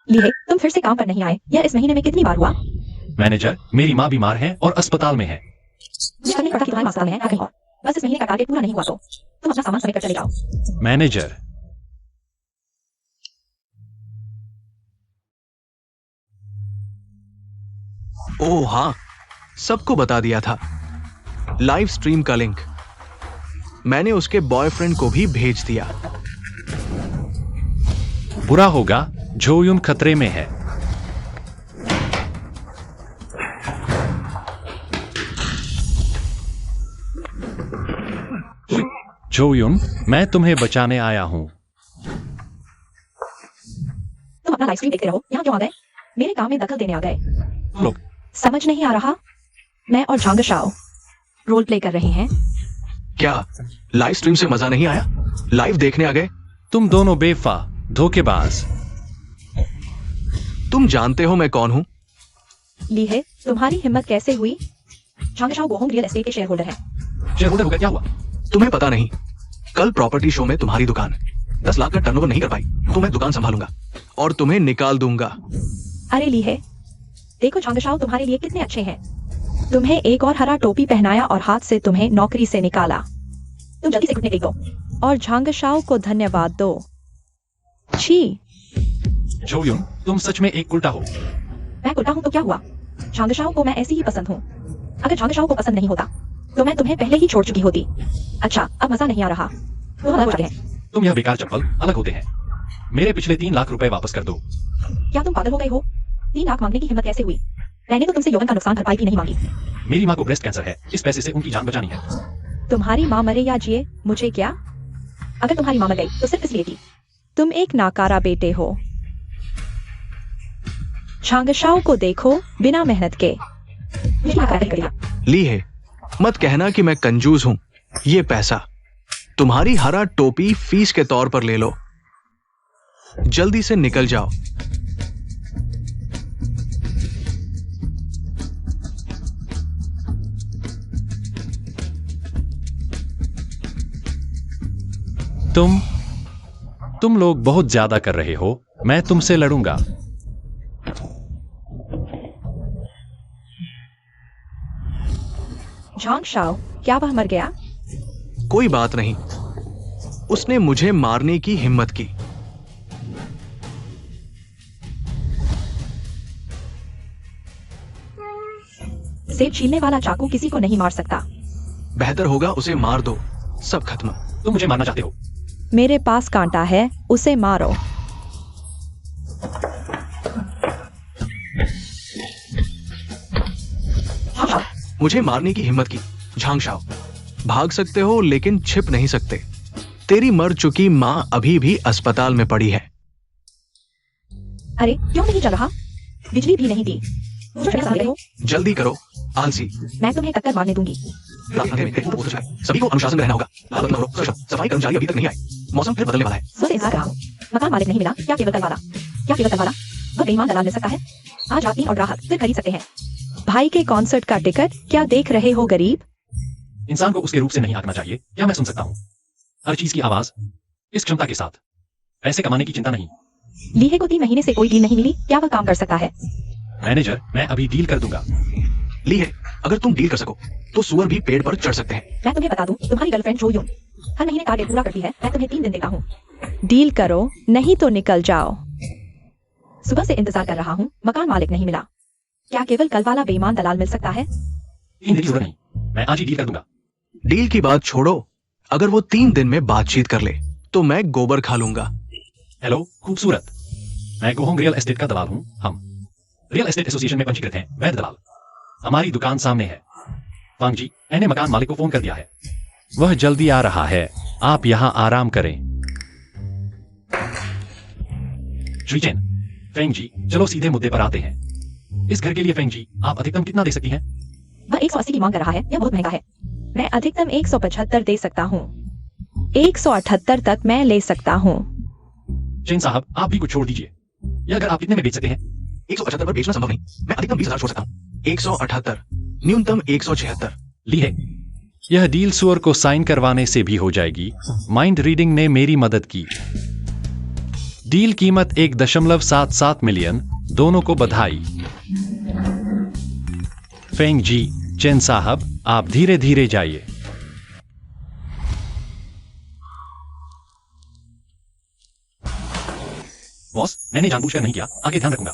लीहे, तुम फिर से काम पर नहीं आए। यह इस महीने में कितनी बार हुआ? मैनेजर, मेरी माँ बीमार है और अस्पताल में है। मुझे फर्क नहीं पड़ता कि तुम्हारी माँ अस्पताल में है या कहीं और। बस इस महीने का टारगेट पूरा नहीं हुआ तो तुम अपना सामान समेट कर चले जाओ। मैनेजर, ओह हाँ, सबको बता दिया था। लाइव स्ट्रीम का लिंक मैंने उसके बॉयफ्रेंड को भी भेज दिया। बुरा होगा, जोयुन खतरे में है। जोयुन, मैं तुम्हें बचाने आया हूं। तुम अपना लाइव स्ट्रीम देखते रहो। यहाँ क्यों आ गए? मेरे काम में दखल देने आ गए। लोग, समझ नहीं आ रहा? मैं और झांग शाओ रोल प्ले कर रहे हैं। क्या लाइव स्ट्रीम से मजा नहीं आया? लाइव देखने आ गए? तुम दोनों बेवफा, धोखेबाज। तुम जानते हो मैं कौन हूं? लीहे, तुम्हारी हिम्मत कैसे हुई? झांग शाओ गोहोंग रियल एस्टेट के शेयर होल्डर हैं। शेयर होल्डर हो गया, क्या हुआ? तुम्हें पता नहीं, कल प्रॉपर्टी शो में तुम्हारी दुकान 10 लाख का टर्नओवर नहीं कर पाई तो मैं दुकान संभालूंगा और तुम्हें निकाल दूंगा। अरे लीहे, देखो झांग शाओ तुम्हारे लिए कितने अच्छे हैं। तुम्हें एक और हरा टोपी पहनाया और हाथ से तुम्हें नौकरी से निकाला। तुम जल्दी से घुटने टेक दो और झांग शाओ को धन्यवाद दो। छी, जोयुन, तुम सच में एक उल्टा हो। मैं उल्टा हूँ तो क्या हुआ? झांग शाओ को मैं ऐसी ही पसंद हूँ। अगर झांग शाओ को पसंद नहीं होता तो मैं तुम्हें पहले ही छोड़ चुकी होती। अच्छा, अब मजा नहीं आ रहा। तुम अलग हो चुके हैं। तुम यह बेकार चप्पल अलग होते हैं। मेरे पिछले 3 लाख रुपए वापस कर दो। क्या तुम पागल हो गए हो? 3 लाख मांगने की हिम्मत कैसे हुई? मैंने तो तुमसे यौवन का नुकसान भरपाई भी नहीं मांगी। मेरी माँ को ब्रेस्ट कैंसर है, इस पैसे से उनकी जान बचानी है। तुम्हारी माँ मरे या जिए, मुझे क्या? अगर तुम्हारी माँ मर गई तो सिर्फ इसलिए कि तुम एक नाकारा बेटे हो। झांग शाओ को देखो, बिना मेहनत के ली है, मत कहना कि मैं कंजूस हूं। ये पैसा तुम्हारी हरा टोपी फीस के तौर पर ले लो। जल्दी से निकल जाओ। तुम लोग बहुत ज्यादा कर रहे हो। मैं तुमसे लड़ूंगा। झांग शाओ, क्या वह मर गया? कोई बात नहीं, उसने मुझे मारने की हिम्मत की। सेब छीलने वाला चाकू किसी को नहीं मार सकता। बेहतर होगा उसे मार दो, सब खत्म। तुम मुझे मारना चाहते हो? मेरे पास कांटा है, उसे मारो। मुझे मारने की हिम्मत की। झांग शाओ, भाग सकते हो लेकिन छिप नहीं सकते। तेरी मर चुकी मां अभी भी अस्पताल में पड़ी है। अरे क्यों नहीं चल रहा? बिजली भी नहीं दी। जल्दी करो, आलसी। मैं तुम्हें टक्कर मारने दूंगी। सभी को अनुशासन में रहना होगा। सफाई कर्मचारी अभी तक नहीं आए। मौसम फिर बदलने वाला है। सुबह इंतजार कर रहा हूं। मकान मालिक नहीं मिला, क्या केवल कल वाला? क्या केवल कल वाला? वह बेईमान दलाल मिल सकता है। आज रात 3 और ग्राहक फिर खरीद सकते हैं। भाई के कॉन्सर्ट का टिकट क्या देख रहे हो गरीब? इंसान को उसके रूप से नहीं आंकना चाहिए। क्या मैं सुन सकता हूँ हर चीज की आवाज इस क्षमता के साथ? पैसे कमाने की चिंता नहीं। लीहे को 3 महीने से कोई डील नहीं मिली, क्या वह काम कर सकता है? मैनेजर, मैं अभी डील कर दूंगा। ली है, अगर तुम डील कर सको तो सुअर भी पेड़ पर चढ़ सकते हैं। मैं तुम्हें बता दूं, तुम्हारी गर्लफ्रेंड जोयुन हर महीने टारगेट पूरा करती है। मैं तुम्हें 3 दिन देता हूँ। डील करो, नहीं तो निकल जाओ। सुबह से इंतजार कर रहा हूँ, मकान मालिक नहीं मिला। क्या केवल कल वाला बेईमान दलाल मिल सकता है? 3 दिन की जरूरत नहीं, मैं आज ही डील कर दूंगा। डील की बात छोड़ो, अगर वो 3 दिन में बातचीत कर ले तो मैं गोबर खा लूंगा। हेलो खूबसूरत, मैं गोहोंग रियल एस्टेट का दलाल हूँ। हम रियल एस्टेट एसोसिएशन में पंजीकृत हैं। वैध दलाल। हमारी दुकान सामने है। वांग जी, मैंने मकान मालिक को फोन कर दिया है। वह जल्दी आ रहा है। आप यहाँ आराम करें। श्री चेन, फेंग जी, चलो सीधे मुद्दे पर आते हैं। इस घर के लिए फेंग जी, आप अधिकतम कितना दे सकती हैं? वह 180 की मांग कर रहा है, यह बहुत महंगा है। मैं अधिकतम 175 दे सकता हूँ। 178 तक मैं ले सकता हूँ। चेन साहब, आप भी कुछ छोड़ दीजिए। यह घर आप कितने में बेच सकते हैं? 175 पर बेचना संभव नहीं। मैं अधिकतम 20,000 छोड़ सकता हूँ। 178, न्यूनतम 176। ली है। यह डील सुअर को साइन करवाने से भी हो जाएगी। माइंड रीडिंग ने मेरी मदद की। डील कीमत 1.77 मिलियन। दोनों को बधाई। फेंग जी, चेन साहब, आप धीरे धीरे जाइए। बॉस, मैंने जानबूझकर नहीं किया, आगे ध्यान रखूंगा।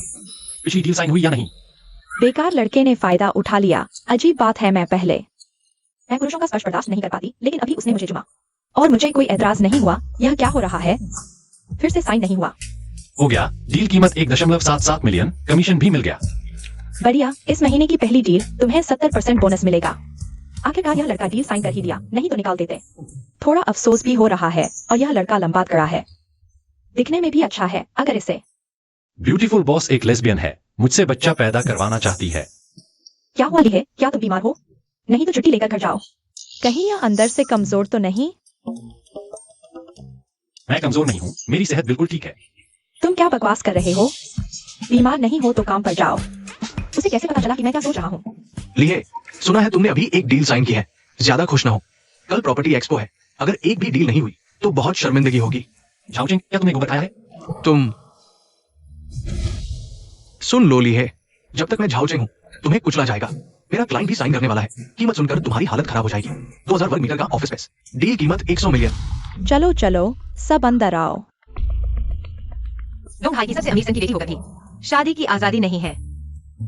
पिछली डील साइन हुई या नहीं? बेकार लड़के ने फायदा उठा लिया। अजीब बात है, मैं पुरुषों का स्पर्श बर्दाश्त नहीं कर पाती, लेकिन अभी उसने मुझे चुमा और मुझे कोई एतराज नहीं हुआ। यह क्या हो रहा है? फिर से साइन नहीं हुआ। हो गया। डील कीमत 1.77 मिलियन। कमीशन भी मिल गया। बढ़िया। इस महीने की पहली डील, तुम्हें 70% बोनस मिलेगा। आखिरकार यह लड़का डील साइन कर ही दिया, नहीं तो निकाल देते। थोड़ा अफसोस भी हो रहा है, और यह लड़का लंबा कड़ा है, दिखने में भी अच्छा है। अगर इसे ब्यूटीफुल बॉस एक लेस्बियन है, मुझसे बच्चा पैदा करवाना चाहती है। क्या हुआ है? क्या तुम बीमार हो? नहीं तो छुट्टी लेकर घर जाओ। कहीं यह अंदर से कमजोर तो नहीं? मैं कमजोर नहीं हूँ, मेरी सेहत बिल्कुल ठीक है। तुम क्या बकवास कर रहे हो? बीमार नहीं हो तो काम पर जाओ। उसे कैसे पता चला कि मैं क्या सोच रहा हूँ? लिए, सुना है तुमने अभी एक डील साइन की है। ज्यादा खुश ना हो, कल प्रॉपर्टी एक्सपो है। अगर एक भी डील नहीं हुई तो बहुत शर्मिंदगी होगी। झाओचिंग, क्या तुमने गोबर खाया है? तुम सुन लो ली है, जब तक मैं झाउचे हूँ तुम्हें कुचला जाएगा। मेरा क्लाइंट भी साइन करने वाला है। कीमत सुनकर तुम्हारी हालत खराब हो जाएगी। 2000 वर्ग मीटर का ऑफिस स्पेस, डील कीमत 100 मिलियन। चलो चलो, सब अंदर आओ। डोंगहाई की सबसे अमीर सन की बेटी होकर भी शादी की आजादी नहीं है।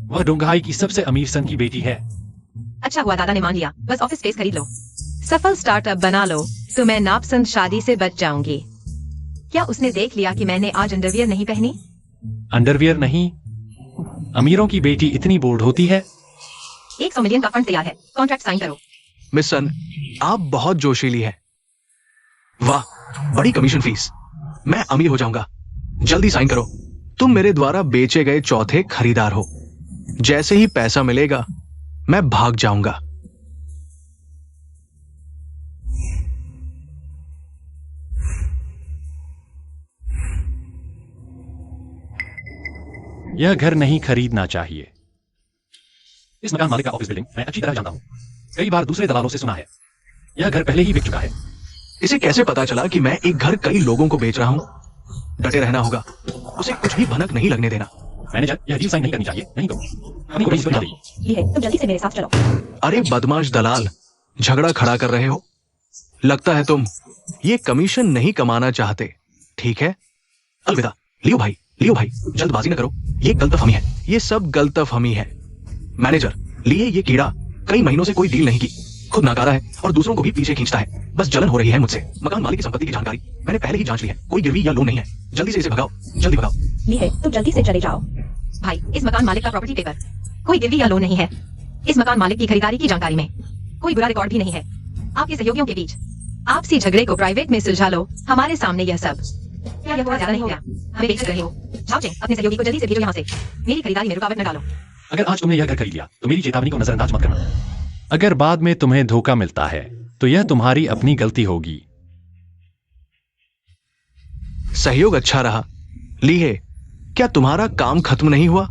वह डोंगहाई की सबसे अमीर सन की बेटी है। अच्छा हुआ दादा ने मान लिया, बस ऑफिस स्पेस खरीद लो, सफल स्टार्टअप बना लो, तो मैं नापसंद शादी से बच जाऊंगी। क्या उसने देख लिया कि मैंने आज अंडरवियर नहीं पहनी? अंडरवियर नहीं? अमीरों की बेटी इतनी बोल्ड होती है? 100 मिलियन का फंड तैयार है, कॉन्ट्रैक्ट साइन करो। मिस सन, आप बहुत जोशीली है। वाह, बड़ी कमीशन फीस। मैं अमीर हो जाऊंगा। जल्दी साइन करो। तुम मेरे द्वारा बेचे गए चौथे खरीदार हो। जैसे ही पैसा मिलेगा मैं भाग जाऊंगा। यह घर नहीं खरीदना चाहिए। इस मकान मालिक का ऑफिस बिल्डिंग मैं अच्छी तरह जानता हूँ। कई बार दूसरे दलालों से सुना है। यह घर पहले ही बिक चुका है। इसे कैसे पता चला कि मैं एक घर कई लोगों को बेच रहा हूँ? डटे रहना होगा, उसे कुछ भी भनक नहीं लगने देना। मैनेजर, यह डील साइन नहीं करनी चाहिए, नहीं तो हमें कोई नहीं। ये है, तुम जल्दी से मेरे साथ चलो। अरे बदमाश दलाल, झगड़ा खड़ा कर रहे हो। लगता है तुम ये कमीशन नहीं कमाना चाहते। ठीक है, अलविदा। लियो भाई, जल्दबाजी न करो। ये गलतफहमी है, ये सब गलतफहमी है। मैनेजर, लिए ये कीड़ा कई महीनों से कोई डील नहीं की, खुद नाकारा है और दूसरों को भी पीछे खींचता है। बस जलन हो रही है मुझसे। मकान मालिक की संपत्ति की जानकारी मैंने पहले ही जांच ली है। कोई गिरवी या लोन नहीं है। जल्दी से इसे भगाओ, जल्दी भगाओ। ली है, तुम जल्दी से चले जाओ। भाई, इस मकान मालिक का प्रॉपर्टी पेपर, कोई गिरवी या लोन नहीं है। इस मकान मालिक की खरीदारी की जानकारी में कोई बुरा रिकॉर्ड भी नहीं है। आपके सहयोगियों के बीच आपसी झगड़े को प्राइवेट में सुलझा लो। हमारे सामने यह सब क्या बहुत ज्यादा नहीं हो गया? हमें बेच रहे हो। झाओचिंग, अपने सहयोगी को जल्दी से भेजो यहाँ से। मेरी खरीदारी में रुकावट न डालो। अगर आज तुमने यह घर खरीद लिया तो मेरी चेतावनी को नजरअंदाज मत करना। अगर बाद में तुम्हें धोखा मिलता है तो यह तुम्हारी अपनी गलती होगी। सहयोग अच्छा रहा। ली है, क्या तुम्हारा काम खत्म नहीं हुआ?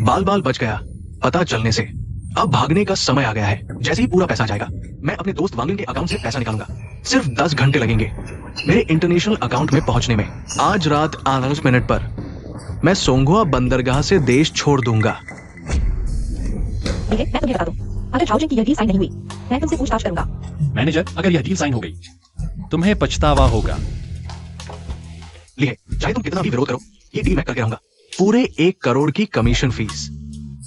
बाल बाल बच गया पता चलने से। अब भागने का समय आ गया है। जैसे ही पूरा पैसा आ जाएगा मैं अपने दोस्त वांगलिन के अकाउंट से पैसा निकालूंगा। सिर्फ 10 घंटे लगेंगे मेरे इंटरनेशनल अकाउंट में पहुंचने में। आज रात 8 मिनट पर मैं सोंगुआ बंदरगाह से देश छोड़ दूंगा। ठीक है, मैं तुम्हें बता दूं, अगर झाओचिंग की यह डील साइन नहीं हुई, मैं तुमसे पूछताछ करूंगा। मैनेजर, अगर यह डील साइन हो गई तुम्हें पछतावा होगा। लिए, चाहे तुम कितना भी विरोध करो, ये डील मैं करके रहूंगा। पूरे 1 करोड़ की कमीशन फीस।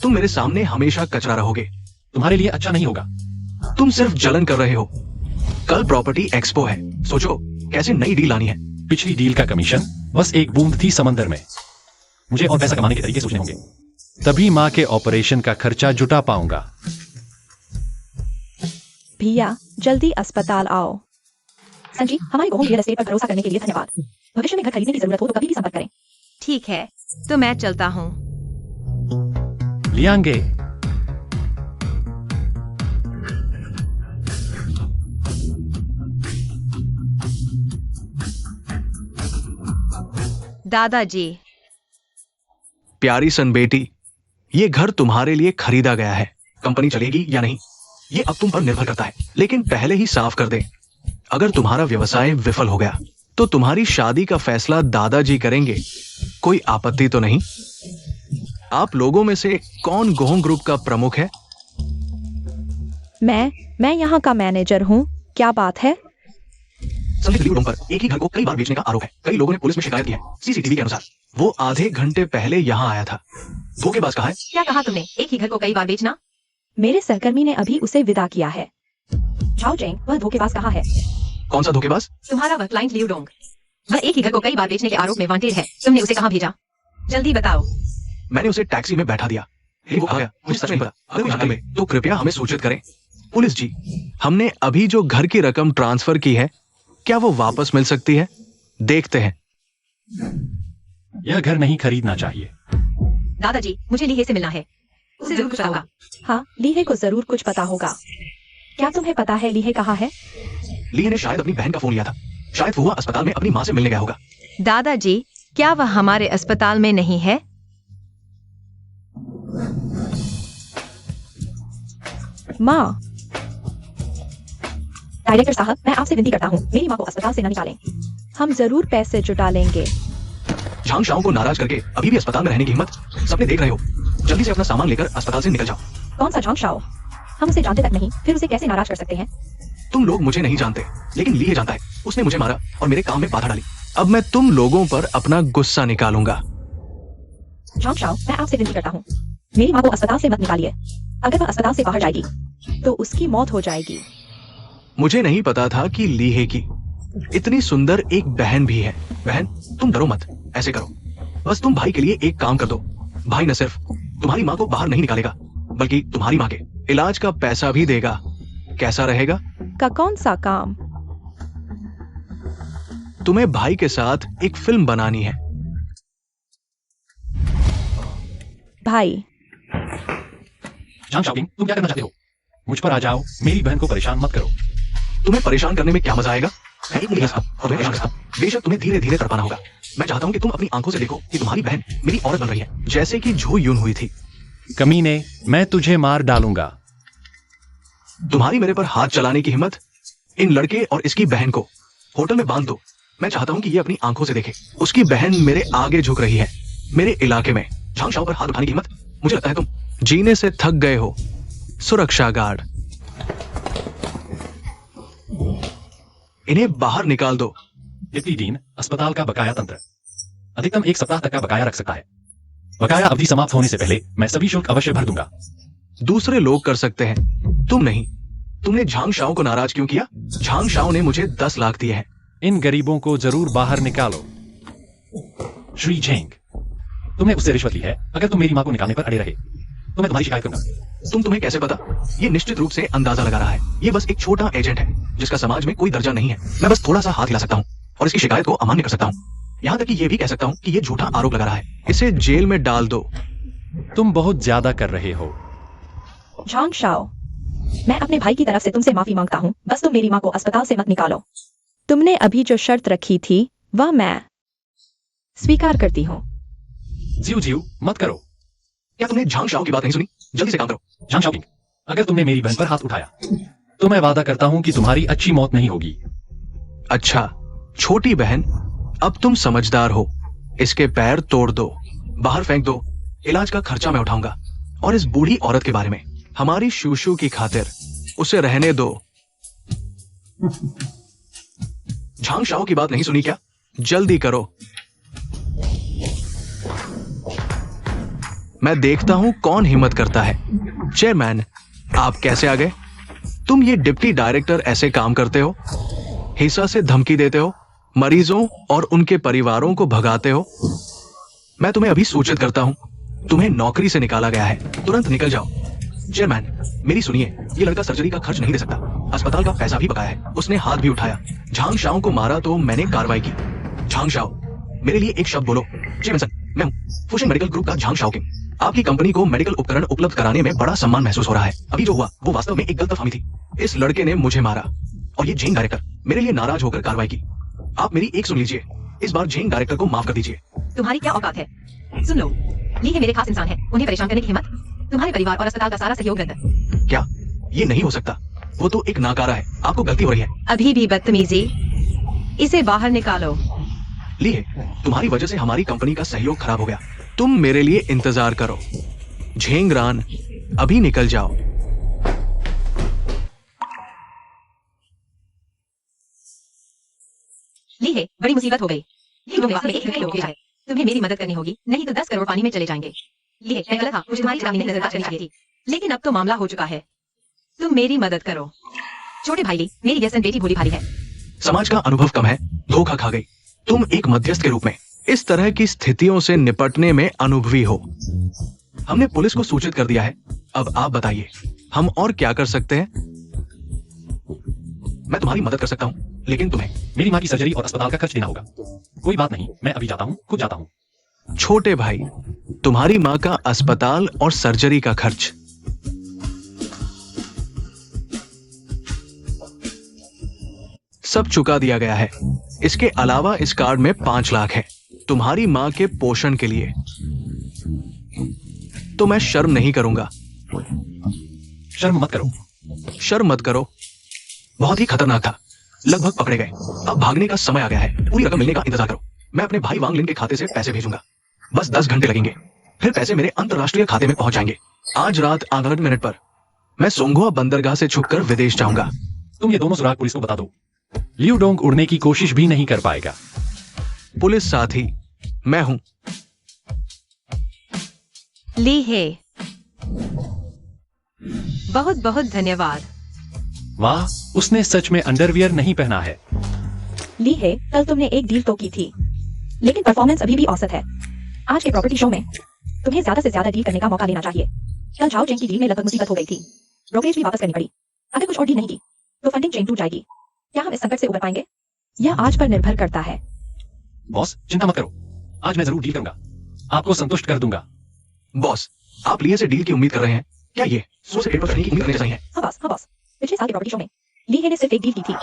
तुम मेरे सामने हमेशा कचरा रहोगे। तुम्हारे लिए अच्छा नहीं होगा। तुम सिर्फ जलन कर रहे हो। कल प्रॉपर्टी एक्सपो है, सोचो कैसे नई डील लानी है। पिछली डील का कमीशन बस एक बूंद थी समंदर में। मुझे और पैसा कमाने के तरीके सोचने होंगे, तभी माँ के ऑपरेशन का खर्चा जुटा पाऊंगा। भैया, जल्दी अस्पताल आओ। संजी, हमारे गोहों रियल एस्टेट पर भरोसा करने के लिए धन्यवाद। भविष्य में घर खरीदने की जरूरत हो तो कभी भी संपर्क करें। ठीक है, तो मैं चलता हूँ। लियांगे, दादाजी। प्यारी सन बेटी, ये घर तुम्हारे लिए खरीदा गया है। कंपनी चलेगी या नहीं ये अब तुम पर निर्भर करता है, लेकिन पहले ही साफ कर दे, अगर तुम्हारा व्यवसाय विफल हो गया तो तुम्हारी शादी का फैसला दादाजी करेंगे। कोई आपत्ति तो नहीं? आप लोगों में से कौन गोहोंग ग्रुप का प्रमुख है? मैं यहाँ का मैनेजर हूँ। क्या बात है? संदिग्ध लियू डोंग पर एक ही घर को कई बार बेचने का आरोप है। कई लोगों ने पुलिस में शिकायत की है। सीसीटीवी के अनुसार वो आधे घंटे पहले यहाँ आया था। धोखेबाज कहा है? क्या कहा तुमने? एक ही घर को कई बार बेचना? मेरे सहकर्मी ने अभी उसे विदा किया है। झाओ जेंग, वह धोखेबाज कहाँ है? कौन सा धोखेबाज? तुम्हारा वह क्लाइंट लियू डोंग। वह एक ही घर को कई बार बेचने के आरोप में वांटेड है। तुमने उसे कहाँ भेजा? जल्दी बताओ। मैंने उसे टैक्सी में बैठा दिया। वो आ गया। मुझे सच नहीं पता। अगर कोई जानकारी मिले तो कृपया हमें सूचित करें। पुलिस जी, हमने अभी जो घर की रकम ट्रांसफर की है, क्या वो वापस मिल सकती है? देखते हैं। यह घर नहीं खरीदना चाहिए। दादाजी, मुझे लीहे से मिलना है। उसे जरूर कुछ पता होगा। हाँ, लीहे को जरूर कुछ पता होगा। क्या तुम्हें पता है लीहे कहाँ है? लीहे ने शायद अपनी बहन का फोन लिया था। शायद फुआ अस्पताल में अपनी माँ से मिलने गया होगा। दादाजी, क्या वह हमारे अस्पताल में नहीं है? माँ। डायरेक्टर साहब, मैं आपसे विनती करता हूँ, मेरी माँ को अस्पताल से न निकालें। हम जरूर पैसे जुटा लेंगे। झांग शाओ को नाराज करके अभी भी अस्पताल में रहने की हिम्मत? सपने देख रहे हो? जल्दी से अपना सामान लेकर अस्पताल से निकल जाओ। कौन सा झांग शाओ? हम उसे जानते तक नहीं, फिर उसे कैसे नाराज कर सकते हैं? तुम लोग मुझे नहीं जानते, लेकिन लीहे जानता है। उसने मुझे मारा और मेरे काम में बाधा डाली। अब मैं तुम लोगों पर अपना गुस्सा निकालूंगा। झांग शाओ, मैं आपसे विनती करता हूँ, मेरी माँ को अस्पताल से मत निकालिए। अगर वह अस्पताल से बाहर जाएगी तो उसकी मौत हो जाएगी। मुझे नहीं पता था कि लीहे की इतनी सुंदर एक बहन भी है। बहन, तुम डरो मत। ऐसे करो, बस तुम भाई के लिए एक काम कर दो। भाई न सिर्फ तुम्हारी माँ को बाहर नहीं निकालेगा, बल्कि तुम्हारी माँ के इलाज का पैसा भी देगा। कैसा रहेगा? का कौन सा काम? तुम्हें भाई के साथ एक फिल्म बनानी है। भाई। झांग शाओकिंग, तुम क्या करना चाहते हो? मुझ पर आ जाओ, मेरी बहन को परेशान मत करो। तुम्हें परेशान करने में क्या मजा आएगा? मैं एक लिहाज और परेशान करता हूं। बेशक तुम्हें धीरे धीरे तड़पाना होगा। मैं चाहता हूं कि तुम अपनी आंखों से देखो कि तुम्हारी बहन मेरी औरत बन रही है, जैसे कि झू यून हुई थी। कमीने, मैं तुझे मार डालूंगा। तुम्हारी मेरे पर हाथ चलाने की हिम्मत? इन लड़के और इसकी बहन को होटल में बांध दो। मैं चाहता हूं कि ये अपनी आंखों से देखे। उसकी बहन मेरे आगे झुक रही है, मेरे इलाके में। झांग शाओ पर हाथ उठाने की हिम्मत? मुझे लगता है तुम जीने से थक गए हो। सुरक्षा गार्ड, इन्हें बाहर निकाल दो। डिप्टी डीन, अस्पताल का बकाया तंत्र अधिकतम 1 सप्ताह तक का बकाया रख सकता है। बकाया अवधि समाप्त होने से पहले मैं सभी शुल्क अवश्य भर दूंगा। दूसरे लोग कर सकते हैं, तुम नहीं। तुमने झांग शाओ को नाराज क्यों किया? झांग शाओ ने मुझे 10 लाख दिए हैं। इन गरीबों को जरूर बाहर निकालो। श्री झेंग, तुमने उससे रिश्वत ली है। अगर तुम मेरी माँ को निकालने पर अड़े रहे तो मैं तुम्हारी शिकायत करूंगा। तुम्हें कैसे पता? ये निश्चित रूप से अंदाजा लगा रहा है। ये बस एक छोटा एजेंट है जिसका समाज में कोई दर्जा नहीं है। मैं बस थोड़ा सा हाथ हिला सकता हूँ और इसकी शिकायत को अमान्य कर सकता हूँ। यहाँ तक कि ये भी कह सकता हूँ कि ये झूठा आरोप लगा रहा है। इसे जेल में डाल दो। तुम बहुत ज्यादा कर रहे हो। झांग शाओ, मैं अपने भाई की तरफ से तुमसे माफी मांगता हूँ। बस तुम मेरी माँ को अस्पताल से मत निकालो। तुमने अभी जो शर्त रखी थी वह मैं स्वीकार करती हूँ। जीव मत करो। क्या तुमने झांग शाओ की बात नहीं सुनी? जल्दी से काम करो। झांग शाओकिंग, अगर तुमने मेरी बहन पर हाथ उठाया तो मैं वादा करता हूं कि तुम्हारी अच्छी मौत नहीं होगी। अच्छा, छोटी बहन, अब तुम समझदार हो। इसके पैर तोड़ दो, बाहर फेंक दो। इलाज का खर्चा मैं उठाऊंगा। और इस बूढ़ी औरत के बारे में, हमारी शूशू की खातिर उसे रहने दो। झांग शाओ की बात नहीं सुनी क्या? जल्दी करो। मैं देखता हूं कौन हिम्मत करता है। चेयरमैन, आप कैसे आ गए? तुम ये डिप्टी डायरेक्टर ऐसे काम करते हो? हिस्सा से धमकी देते हो, मरीजों और उनके परिवारों को भगाते हो। मैं तुम्हें अभी सूचित करता हूं, तुम्हें नौकरी से निकाला गया है। तुरंत निकल जाओ। चेयरमैन, मेरी सुनिए, ये लड़का सर्जरी का खर्च नहीं दे सकता। अस्पताल का पैसा भी बकाया है। उसने हाथ भी उठाया। झांग शाओ को मारा तो मैंने कार्रवाई की। झांग शाओ, मेरे लिए एक शब्द बोलो। चेयरमैन, मैं हूं फुशिंग मेडिकल ग्रुप का झांग शाओकिंग। आपकी कंपनी को मेडिकल उपकरण उपलब्ध कराने में बड़ा सम्मान महसूस हो रहा है। अभी जो हुआ वो वास्तव में एक गलतफहमी थी। इस लड़के ने मुझे मारा और ये झेंग डायरेक्टर मेरे लिए नाराज होकर कार्रवाई की। आप मेरी एक सुन लीजिए, इस बार झेंग डायरेक्टर को माफ कर दीजिए। तुम्हारी क्या औकात है? सुन लो, लीहे मेरे खास इंसान है। उन्हें परेशान करने की हिम्मत? तुम्हारे परिवार और अस्पताल का सारा सहयोग रद्द। क्या? ये नहीं हो सकता। वो तो एक नाकारा है। आपको गलती हो रही है। अभी भी बदतमीजी? इसे बाहर निकालो। लिए, तुम्हारी वजह से हमारी कंपनी का सहयोग खराब हो गया। तुम मेरे लिए इंतजार करो। झेंगरान, अभी निकल जाओ। ली है, बड़ी मुसीबत हो गई। तुम बाहर में एक लड़के लोग जाए। तुम्हें मेरी मदद करनी होगी, नहीं तो 10 करोड़ पानी में चले जाएंगे। ली है, मैं गलत था, मुझे तुम्हारी चेतावनी नहीं नजरअंदाज करनी चाहिए थी। लेकिन अब तो मामला हो चुका है। तुम मेरी मदद करो। छोटे भाई ली, मेरी व्यसन बेटी भोली भाली है। समाज का अनुभव कम है, धोखा खा गई। तुम एक मध्यस्थ के रूप में इस तरह की स्थितियों से निपटने में अनुभवी हो। हमने पुलिस को सूचित कर दिया है। अब आप बताइए, हम और क्या कर सकते हैं? मैं तुम्हारी मदद कर सकता हूं, लेकिन तुम्हें मेरी माँ की सर्जरी और अस्पताल का खर्च देना होगा। कोई बात नहीं, मैं अभी जाता हूँ, खुद जाता हूँ। छोटे भाई, तुम्हारी माँ का अस्पताल और सर्जरी का खर्च। सब चुका दिया गया है। इसके अलावा इस कार्ड में 5 लाख है तुम्हारी माँ के पोषण के लिए। तो मैं शर्म नहीं करूंगा। शर्म मत करो। शर्म मत करो। बहुत ही खतरनाक था, लगभग पकड़े गए। अब भागने का समय आ गया है। पूरी रकम मिलने का इंतजार करो। मैं अपने भाई वांग लिन के खाते से पैसे भेजूंगा। बस 10 घंटे लगेंगे, फिर पैसे मेरे अंतरराष्ट्रीय खाते में पहुंच जाएंगे। आज रात 8 मिनट पर मैं सोंगुआ बंदरगाह से छुपकर विदेश जाऊंगा। तुम ये दोनों सुराग पुलिस को बता दो। लियू डोंग उड़ने की कोशिश भी नहीं कर पाएगा। पुलिस साथी मैं हूं। ली है, बहुत बहुत धन्यवाद। वाह, उसने सच में अंडरवियर नहीं पहना है। ली है, कल तुमने एक डील तो की थी, लेकिन परफॉर्मेंस अभी भी औसत है। आज के प्रॉपर्टी शो में तुम्हें ज्यादा से ज्यादा डील करने का मौका लेना चाहिए। कल झाओ चेंग की डील में लगभग मुसीबत हो गई थी। ब्रोकरेज भी वापस करनी पड़ी। अगर कुछ और डील नहीं की तो फंडिंग चेन टूट जाएगी। क्या हम इस संकट से उबर पाएंगे? यह आज पर निर्भर करता है। बॉस, चिंता मत करो, आज मैं जरूर डील करूंगा। आपको संतुष्ट कर दूंगा। बॉस, आप लिए से डील की उम्मीद कर रहे हैं? क्या ये सो से पेपर करने की उम्मीद करने जैसा ही है? हाँ बॉस, पिछले साल के प्रॉपर्टी शो में ली है ने सिर्फ एक डील की थी।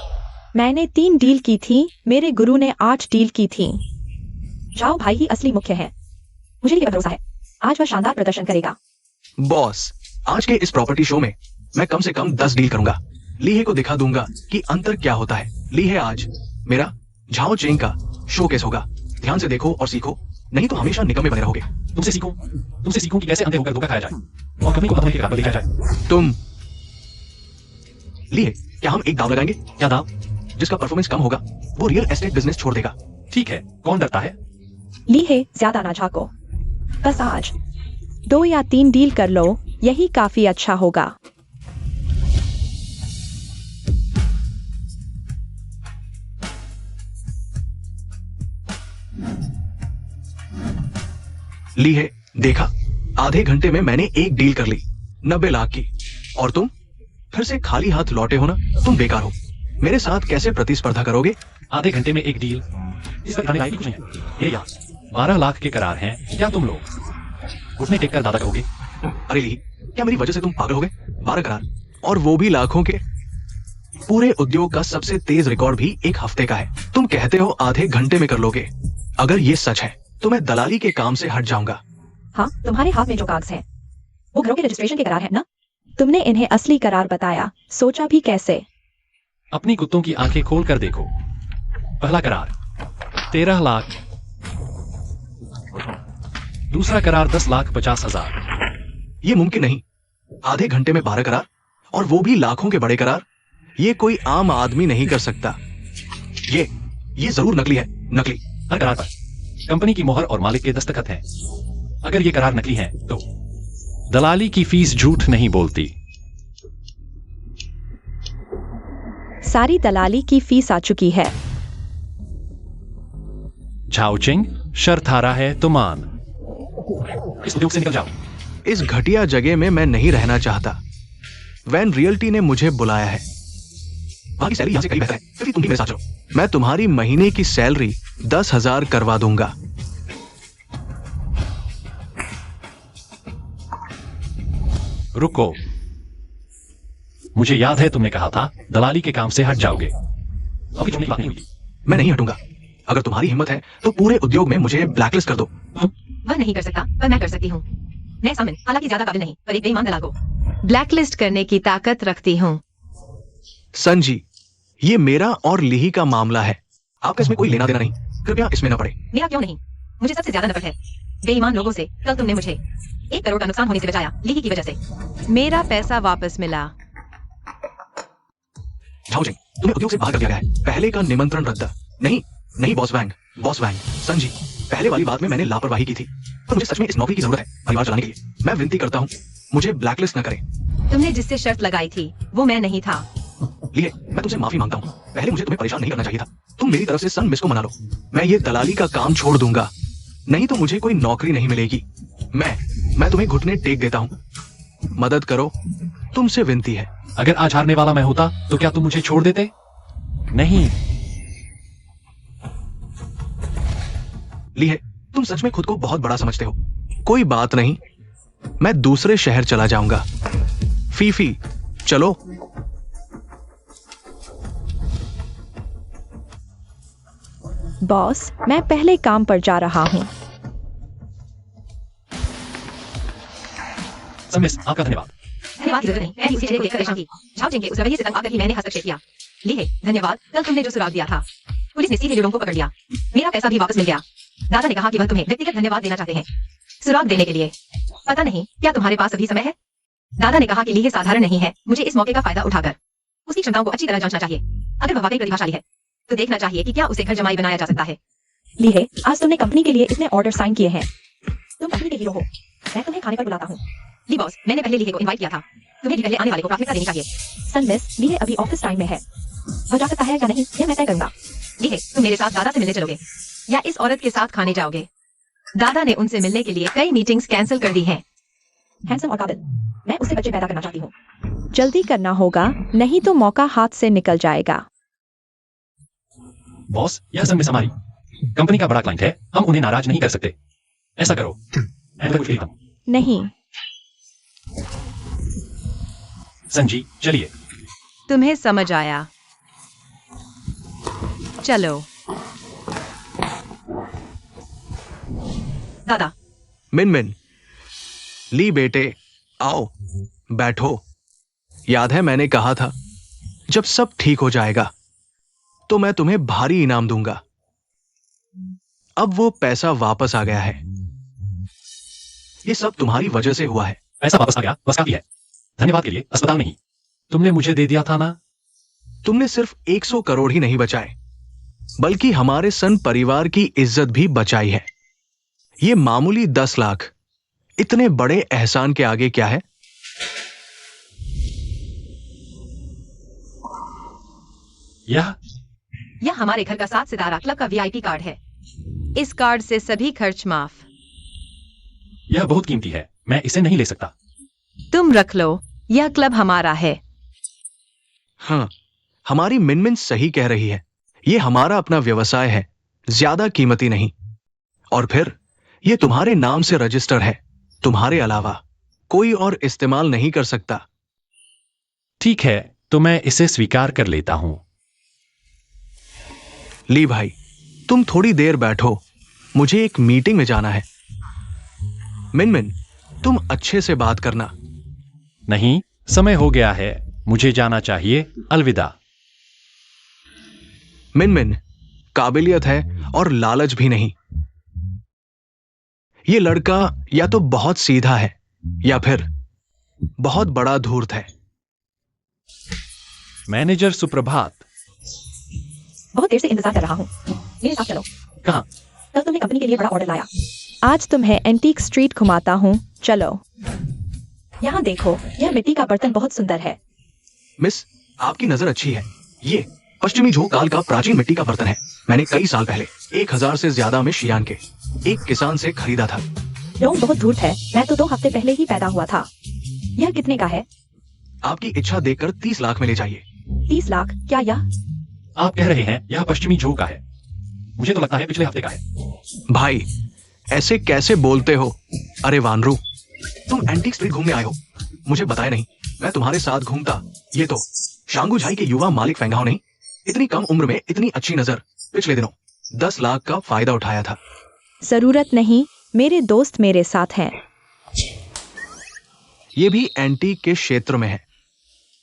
मैंने 3 डील की थी, मेरे गुरु ने 8 डील की थी। जाओ भाई ही असली मुख्य है। मुझे ली पर भरोसा है, आज वह शानदार प्रदर्शन करेगा। बॉस, आज के इस प्रॉपर्टी शो में मैं कम से कम 10 डील करूंगा। लीहे को दिखा दूंगा कि अंतर क्या होता है। लीहे आज मेरा झाओ चेंग का शोकेस होगा। ध्यान से देखो और सीखो, नहीं तो हमेशा निकम्मे बने रहोगे। तुमसे सीखो कि कैसे अंधे होकर धोखा खाया जाए और कंपनी को पता के देखा जाए। तुम लीहे, क्या हम एक दाव लगाएंगे? क्या दाव? जिसका परफॉर्मेंस कम होगा वो रियल एस्टेट बिजनेस छोड़ देगा। ठीक है, कौन डरता है? ली है, ज्यादा ना झाको। बस आज 2 या 3 डील कर लो, यही काफी अच्छा होगा। ली है, देखा, आधे घंटे में मैंने एक डील कर ली 90 लाख की। और तुम फिर से खाली हाथ लौटे हो ना? तुम बेकार हो। मेरे साथ कैसे प्रतिस्पर्धा करोगे? आधे घंटे में एक डील, इस पर दिखाने लायक कुछ नहीं है। ये यहाँ 12 लाख के करार हैं। क्या तुम लोग घुटने टेक कर दादा कहोगे? अरे ली, क्या मेरी वजह से तुम पागल हो गए? 12 करार, और वो भी लाखों के। पूरे उद्योग का सबसे तेज रिकॉर्ड भी 1 हफ्ते का है। तुम कहते हो आधे घंटे में कर लोगे। अगर ये सच है तो मैं दलाली के काम से हट जाऊंगा। हाँ, तुम्हारे हाथ में जो कागज हैं वो घरों के रजिस्ट्रेशन के करार है ना? तुमने इन्हें असली करार बताया, सोचा भी कैसे? अपनी कुत्तों की आंखें खोल कर देखो। पहला करार 13 लाख, दूसरा करार 10,50,000। ये मुमकिन नहीं। आधे घंटे में 12 करार, और वो भी लाखों के बड़े करार। ये कोई आम आदमी नहीं कर सकता। ये जरूर नकली है, नकली। हर करार पर कंपनी की मोहर और मालिक के दस्तखत हैं। अगर ये करार नकली हैं, तो दलाली की फीस झूठ नहीं बोलती। सारी दलाली की फीस आ चुकी है। झाओ चिंग, शर्त हारा है तो मान। इस उद्योग से निकल जाओ। इस घटिया जगह में मैं नहीं रहना चाहता। वैन रियल्टी ने मुझे बुलाया है। वहां की सैलरी यहां से कहीं बेहतर है, क्योंकि तुम भी मेरे साथ चलो। मैं तुम्हारी महीने की सैलरी 10,000 करवा दूंगा। रुको, मुझे याद है तुमने कहा था दलाली के काम से हट जाओगे। अभी छोड़ने की बात नहीं हुई। मैं नहीं हटूंगा। अगर तुम्हारी हिम्मत है तो पूरे उद्योग में मुझे ब्लैकलिस्ट कर दो। वह नहीं कर सकता, पर मैं कर सकती हूँ। मैं सामिन, हालांकि ज्यादा काबिल नहीं, पर एक बेईमान दलाल को ब्लैकलिस्ट करने की ताकत रखती हूँ। संजी, ये मेरा और लिही का मामला है। आपका इसमें कोई लेना देना नहीं, कृपया इसमें न पड़े। मेरा क्यों नहीं? मुझे सबसे ज्यादा नफरत है बेईमान लोगों से। कल तुमने मुझे 1 करोड़ का नुकसान होने से बचाया लीकी की वजह से। मेरा पैसा वापस मिला। झाओजिंग, तुम्हें उद्योग से बाहर कर दिया गया है। पहले का निमंत्रण रद्द। नहीं नहीं बॉस वैंग, संजी, पहले वाली बात में मैंने लापरवाही की थी, पर मुझे सच में इस नौकरी की जरूरत है परिवार चलाने के लिए। मैं विनती करता हूँ, मुझे ब्लैकलिस्ट न करें। तुमने जिससे शर्त लगाई थी वो मैं नहीं था। लिए मैं तुमसे माफी मांगता हूँ। पहले मुझे तुम्हें परेशान नहीं करना चाहिए था। तुम मेरी तरफ से सन मिस को मना लो। मैं ये दलाली का काम छोड़ दूंगा, नहीं तो मुझे कोई नौकरी नहीं मिलेगी। मैं तुम्हें घुटने टेक देता हूँ, मदद करो, तुमसे विनती है। अगर आज हारने वाला मैं होता तो क्या तुम मुझे छोड़ देते? नहीं। ली है, तुम सच में खुद को बहुत बड़ा समझते हो। कोई बात नहीं, मैं दूसरे शहर चला जाऊंगा। फीफी, चलो। बॉस, मैं पहले काम पर जा रहा हूँ। समिस, आपका धन्यवाद। धन्यवाद की जरूरत नहीं, मैं भी उसी चेहरे को देखकर परेशान थी। झाओजिंग के उस रवैये से तंग आकर ही मैंने हस्तक्षेप किया। ली है, धन्यवाद। कल तुमने जो सुराग दिया था, पुलिस ने सीधे लोगों को पकड़ लिया। मेरा पैसा भी वापस मिल गया। दादा ने कहा कि वह तुम्हें व्यक्तिगत धन्यवाद देना चाहते हैं सुराग देने के लिए। पता नहीं क्या तुम्हारे पास अभी समय है? दादा ने कहा कि लीहे साधारण नहीं है। मुझे इस मौके का फायदा उठाकर उसकी क्षमताओं को अच्छी तरह जांचना चाहिए। अगर वह वाकई प्रतिभाशाली है तो देखना चाहिए कि क्या उसे घर जमाई बनाया जा सकता है। ली है, आज तुमने कंपनी के लिए इतने ऑर्डर साइन किए हैं। तुम कंपनी के हीरो हो। मैं तुम्हें खाने पर बुलाता हूँ। ली बॉस, मैंने पहले लीहे को इनवाइट किया था। तुम्हें भी पहले आने वाले को प्राथमिकता देनी चाहिए। सन मिस, ली है अभी ऑफिस टाइम में है। वह जा सकता है या नहीं, यह मैं तय करूंगा। लीहे, तुम मेरे साथ दादा से मिलने चलोगे या इस औरत के साथ खाने जाओगे? दादा ने उनसे मिलने के लिए कई मीटिंग्स कैंसिल कर दी हैं। हैंडसम और काबिल, मैं उससे बच्चे पैदा करना चाहती हूँ। जल्दी करना होगा, नहीं तो मौका हाथ से निकल जाएगा। बॉस, यह समिस हमारी कंपनी का बड़ा क्लाइंट है, हम उन्हें नाराज नहीं कर सकते। ऐसा करो, मैं कुछ खरीदता हूं। नहीं। संजी, चलिए। तुम्हें समझ आया? चलो। दादा, मिन, ली बेटे, आओ, बैठो। याद है मैंने कहा था, जब सब ठीक हो जाएगा तो मैं तुम्हें भारी इनाम दूंगा। अब वो पैसा वापस आ गया है। ये सब तुम्हारी वजह से हुआ है। पैसा वापस आ गया, बस काफी है। धन्यवाद के लिए अस्पताल नहीं, तुमने मुझे दे दिया था ना। तुमने सिर्फ 100 करोड़ ही नहीं बचाए, बल्कि हमारे सन परिवार की इज्जत भी बचाई है। ये मामूली 10 लाख इतने बड़े एहसान के आगे क्या है? यह हमारे घर का 7 सितारा क्लब का VIP कार्ड है। इस कार्ड से सभी खर्च माफ। यह बहुत कीमती है, मैं इसे नहीं ले सकता। तुम रख लो, यह क्लब हमारा है। हाँ, हमारी मिनमिन सही कह रही है। ये हमारा अपना व्यवसाय है, ज्यादा कीमती नहीं। और फिर ये तुम्हारे नाम से रजिस्टर है, तुम्हारे अलावा कोई और इस्तेमाल नहीं कर सकता। ठीक है, तो मैं इसे स्वीकार कर लेता हूं। ली भाई, तुम थोड़ी देर बैठो, मुझे एक मीटिंग में जाना है। मिन, तुम अच्छे से बात करना। नहीं, समय हो गया है, मुझे जाना चाहिए। अलविदा। मिन, काबिलियत है और लालच भी नहीं। ये लड़का या तो बहुत सीधा है या फिर बहुत बड़ा धूर्त है। मैनेजर सुप्रभात। बहुत देर से इंतजार कर रहा हूँ। मेरे साथ चलो। कहाँ? कल तुमने कंपनी के लिए बड़ा ऑर्डर लाया। आज तुम्हें एंटीक स्ट्रीट घुमाता हूँ, चलो। यहाँ देखो, यह मिट्टी का बर्तन बहुत सुंदर है। मिस, आपकी नजर अच्छी है। ये पश्चिमी झोंक काल का प्राचीन मिट्टी का बर्तन है। मैंने कई साल पहले 1000 से ज्यादा में शियान के एक किसान से खरीदा था। लोग बहुत धूर्त है, मैं तो 2 हफ्ते पहले ही पैदा हुआ था। यह कितने का है? आपकी इच्छा देखकर 30 लाख में ले जाइए। 30 लाख? क्या यह? आप कह रहे हैं यह पश्चिमी झोंक का है? मुझे तो लगता है पिछले हफ्ते का है। भाई, ऐसे कैसे बोलते हो? अरे वानरू, तुम एंटीक स्ट्रीट घूमने आए हो, मुझे बताया नहीं। मैं तुम्हारे साथ घूमता। ये तो शांगुझाई के युवा मालिक फेंगाओ ने इतनी कम उम्र में इतनी अच्छी नजर पिछले दिनों 10 लाख का फायदा उठाया था। जरूरत नहीं, मेरे दोस्त मेरे साथ हैं। ये भी एंटीक के क्षेत्र में है।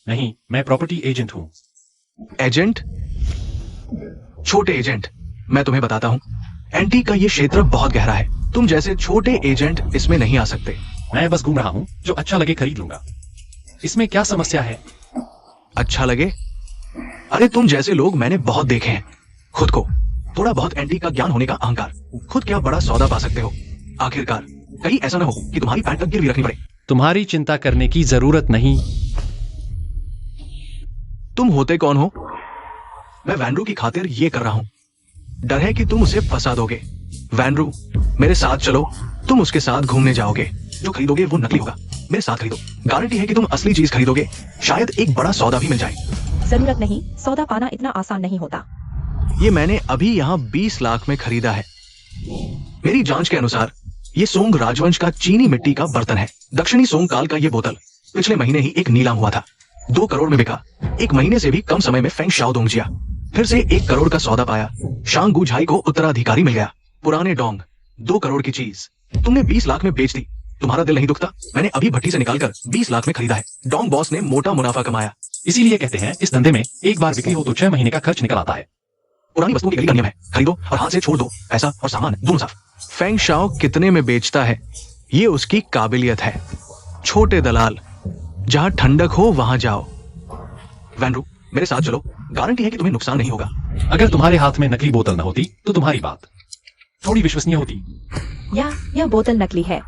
नहीं, मैं प्रॉपर्टी एजेंट हूं। एजेंट? छोटे एजेंट, मैं तुम्हें बताता हूँ, एंटीक का ये क्षेत्र बहुत गहरा है। तुम जैसे छोटे एजेंट इसमें नहीं आ सकते। मैं बस घूम रहा हूँ, जो अच्छा लगे खरीद लूंगा। इसमें क्या समस्या है? अच्छा लगे? अरे तुम जैसे लोग मैंने बहुत देखे हैं। खुद को थोड़ा बहुत एंटीक का ज्ञान होने का अहंकार, खुद क्या बड़ा सौदा पा सकते हो। आखिरकार कहीं ऐसा ना हो कि तुम्हारी पैंट तक गिरवी रखनी पड़े। तुम्हारी चिंता करने की जरूरत नहीं। तुम होते कौन हो? मैं वैनरू की खातिर ये कर रहा हूं। डर है कि तुम उसे फंसा दोगे। वैनरू, मेरे साथ चलो। तुम उसके साथ घूमने जाओगे। जो खरीदोगे वो नकली होगा। मेरे साथ खरीदो। गारंटी है कि तुम असली चीज खरीदोगे। शायद एक बड़ा सौदा भी मिल जाए। जरूरत नहीं, सौदा पाना इतना आसान नहीं होता। ये मैंने अभी यहाँ 20 लाख में खरीदा है। मेरी जांच के अनुसार ये सोंग राजवंश का चीनी मिट्टी का बर्तन है। दक्षिणी सोंग काल का ये बोतल पिछले महीने ही एक नीलाम हुआ था। 2 करोड़ में बिका। 1 महीने से भी कम समय में फेंग शाओदोंगजिया फिर से 1 करोड़ का सौदा पाया। शांग गुझाई को उत्तराधिकारी मिल गया। पुराने डोंग 2 करोड़ की चीज तुमने 20 लाख में बेच दी। तुम्हारा दिल नहीं दुखता? मैंने अभी भट्टी से निकालकर 20 लाख में खरीदा है। डोंग बॉस ने मोटा मुनाफा कमाया। इसीलिए कहते हैं इस धंधे में एक बार बिक्री हो तो 6 महीने का खर्च निकल आता है। पुरानी वस्तुओं की गली का नियम है, खरीदो और हाथ से छोड़ दो। पैसा और सामान दोनों साफ। फेंग शाओ कितने में बेचता है, ये उसकी काबिलियत है। छोटे दलाल, जहां ठंडक हो वहां जाओ। वैनरू, मेरे साथ चलो। गारंटी है कि तुम्हें नुकसान नहीं होगा। अगर तुम्हारे हाथ में नकली बोतल न होती तो तुम्हारी बात थोड़ी विश्वसनीय होती। या यह बोतल नकली है।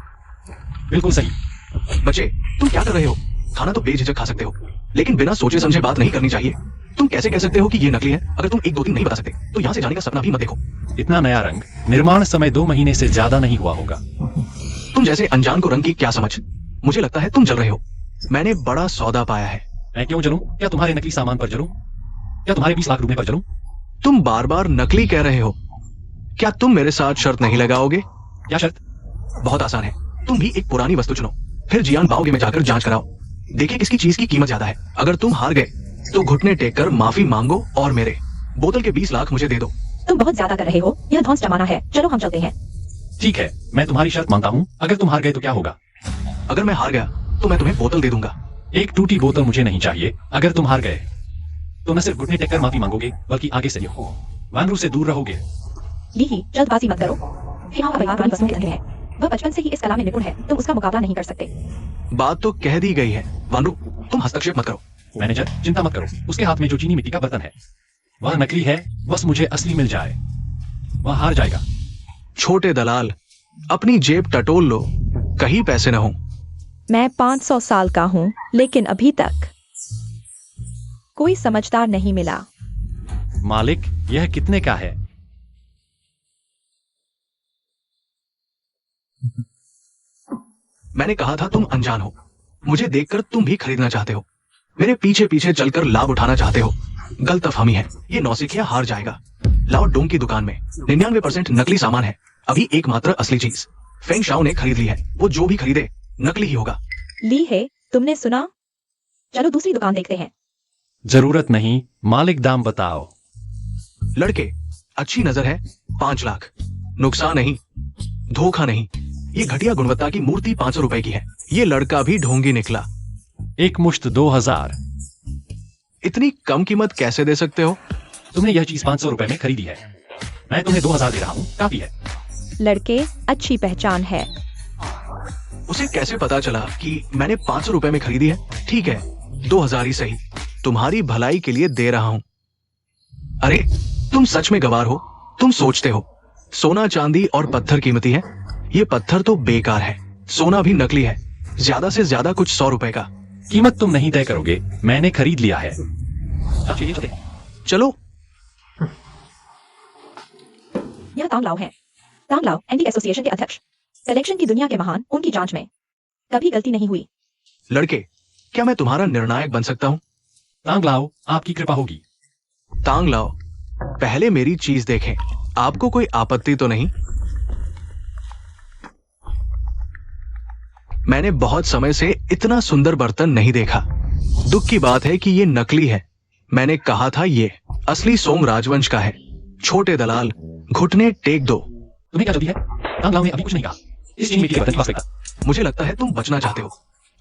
बिल्कुल सही। बच्चे, तुम क्या कर रहे हो? खाना तो बेझिझक खा सकते हो, लेकिन बिना सोचे समझे बात नहीं करनी चाहिए। तुम कैसे कह सकते हो कि ये नकली है? अगर तुम 1 2 3 नहीं बता सकते तो यहाँ से जाने का सपना भी मत देखो। इतना नया रंग, निर्माण समय 2 महीने से ज्यादा नहीं हुआ होगा। तुम जैसे अनजान को रंग की क्या समझ? मुझे लगता है तुम जल रहे हो। मैंने बड़ा सौदा पाया है। मैं क्यों जलूं? क्या तुम्हारे नकली सामान पर जलूं? क्या तुम्हारे 20 लाख रुपए पर जलूं? तुम बार बार नकली कह रहे हो। क्या तुम मेरे साथ शर्त नहीं लगाओगे? क्या शर्त? बहुत आसान है। तुम भी एक पुरानी वस्तु चुनो, फिर जियान बाओगे में जाकर जांच कराओ। देखिए किसकी चीज की कीमत ज्यादा है। अगर तुम हार गए तो घुटने टेक कर माफी मांगो और मेरे बोतल के 20 लाख मुझे दे दो। तुम बहुत ज्यादा कर रहे हो। यह धौंस जमाना है। चलो हम चलते हैं। ठीक है, मैं तुम्हारी शर्त मानता हूँ। अगर तुम हार गए तो क्या होगा? अगर मैं हार गया तो मैं तुम्हें बोतल दे दूंगा। एक टूटी बोतल मुझे नहीं चाहिए। अगर तुम हार गए तो न सिर्फ घुटने टेक कर माफी मांगोगे, बल्कि आगे से वैनरू से दूर रहोगे। ली, जल्दबाजी मत करो। फिलहाल का परिवार वस्तुओं के धंधे में है। वह बचपन से ही इस कला में निपुण है। तुम उसका मुकाबला नहीं कर सकते। बात तो कह दी गई है। वानरू, तुम हस्तक्षेप मत करो। मैनेजर, चिंता मत करो। उसके हाथ में जो चीनी मिट्टी का बर्तन है वह नकली है। बस मुझे असली मिल जाए, वह हार जाएगा। छोटे दलाल, अपनी जेब टटोल लो, कहीं पैसे न हो। मैं 500 साल का हूँ, लेकिन अभी तक कोई समझदार नहीं मिला। मालिक, यह कितने का है? मैंने कहा था तुम अनजान हो। मुझे देखकर तुम भी खरीदना चाहते हो। मेरे पीछे पीछे चलकर लाभ उठाना चाहते हो। गलतफहमी है। ये नौसिखिया हार जाएगा। लाओ डोंग की दुकान में 99% नकली सामान है। अभी एकमात्र असली चीज फेंग शाओ ने खरीद ली है। वो जो भी खरीदे नकली ही होगा। ली है, तुमने सुना? चलो दूसरी दुकान देखते हैं। जरूरत नहीं, मालिक दाम बताओ। लड़के, अच्छी नजर है 5 लाख। नुकसान नहीं, धोखा नहीं। ये घटिया गुणवत्ता की मूर्ति 500 रुपए की है। ये लड़का भी ढोंगी निकला। एक मुश्त 2000। इतनी कम कीमत कैसे दे सकते हो? तुमने यह चीज 500 रुपए में खरीदी है। मैं तुम्हें 2000 दे रहा हूँ, काफी है। लड़के, अच्छी पहचान है। उसे कैसे पता चला कि मैंने 500 रुपए में खरीदी है? ठीक है, 2000 ही सही। तुम्हारी भलाई के लिए दे रहा हूं। अरे, तुम सच में गवार हो। तुम सोचते हो सोना चांदी और पत्थर कीमती है। ये पत्थर तो बेकार है। सोना भी नकली है, ज्यादा से ज्यादा कुछ 100 रुपए का। कीमत तुम नहीं तय करोगे, मैंने खरीद लिया है। अब चलिए चलते हैं। चलो। यह तांग लाओ है। तांग लाओ एंटी एसोसिएशन के अध्यक्ष। कलेक्शन की दुनिया के महान, उनकी जांच में कभी गलती नहीं हुई। लड़के, क्या मैं तुम्हारा निर्णायक बन सकता हूं? तांग लाओ, आपकी कृपा होगी। तांग लाओ, पहले मेरी चीज देखें। आपको कोई आपत्ति तो नहीं? मैंने बहुत समय से इतना सुंदर बर्तन नहीं देखा। दुख की बात है कि ये नकली है। मैंने कहा था ये असली सोंग राजवंश का है। छोटे दलाल, घुटने टेक दो। तुम्हें क्या जल्दी है? तांग लाओ ने अभी कुछ नहीं कहा। इस चीज में की बर्तन वास्तविकता। मुझे लगता है तुम बचना चाहते हो।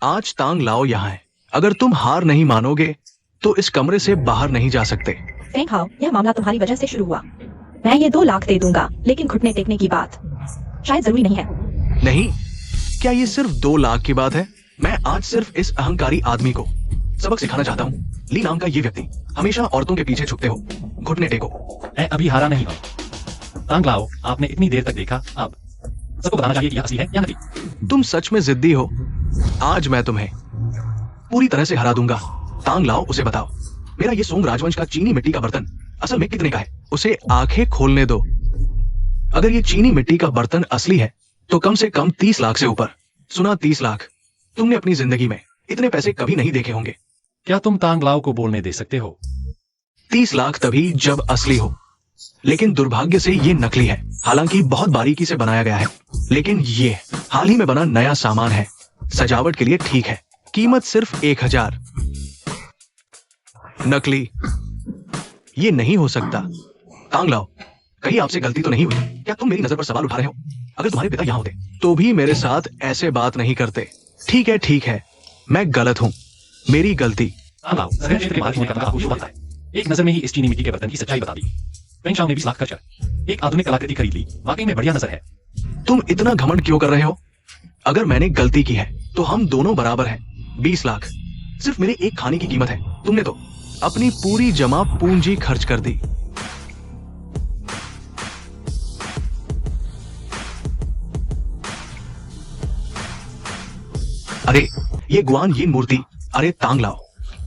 आज तांग लाओ यहाँ है। अगर तुम हार नहीं मानोगे तो इस कमरे से बाहर नहीं जा सकते। फेंग हाओ, यह मामला तुम्हारी वजह से शुरू हुआ। मैं ये 2 लाख दे दूंगा, लेकिन घुटने टेकने की बात शायद जरूरी नहीं है। नहीं, क्या ये सिर्फ 2 लाख की बात है? मैं आज सिर्फ इस अहंकारी आदमी को सबक सिखाना चाहता हूँ। ली नाम का ये व्यक्ति, हमेशा औरतों के पीछे छुपते हो। घुटने टेको। मैं अभी हारा नहीं हूँ। तांग लाओ, आपने इतनी देर तक देखा, अब सबको बताना चाहिए कि यह असली है या नकली। तुम सच में जिद्दी हो। आज मैं तुम्हें पूरी तरह से हरा दूंगा। तांग लाओ, उसे बताओ मेरा ये सोंग राजवंश का चीनी मिट्टी का बर्तन असल में कितने का है। उसे आंखें खोलने दो। अगर ये चीनी मिट्टी का बर्तन असली है तो कम से कम 30 लाख से ऊपर। सुना, 30 लाख। तुमने अपनी जिंदगी में इतने पैसे कभी नहीं देखे होंगे। क्या तुम तांग लाओ को बोलने दे सकते हो? 30 लाख तभी जब असली हो, लेकिन दुर्भाग्य से ये नकली है। हालांकि बहुत बारीकी से बनाया गया है, लेकिन ये हाल ही में बना नया सामान है। सजावट के लिए ठीक है। कीमत सिर्फ 1000। नकली, ये नहीं हो सकता। तांग लाओ, कहीं आपसे गलती तो नहीं हुई? क्या तुम मेरी नजर पर सवाल उठा रहे हो? अगर तुम्हारे पिता यहां होते तो भी मेरे साथ ऐसे बात नहीं करते। ठीक है, मैं गलत हूं, मेरी गलती। तांग लाओ, शहर क्षेत्र के मालिक होने का दावा शुभ होता है। एक नजर में ही इस चीनी मिट्टी के बर्तन की सच्चाई बता दी। फेंग शाओ ने 20 लाख खर्च कर एक आधुनिक कलाकृति खरीद ली। वाकई में बढ़िया नजर है। तुम इतना घमंड क्यों कर रहे हो? अगर मैंने गलती की है तो हम दोनों बराबर हैं। 20 लाख सिर्फ मेरे एक खाने की कीमत है। तुमने तो अपनी पूरी जमा पूंजी खर्च कर दी। अरे ये गुआन यीन मूर्ति, अरे तांग लाओ,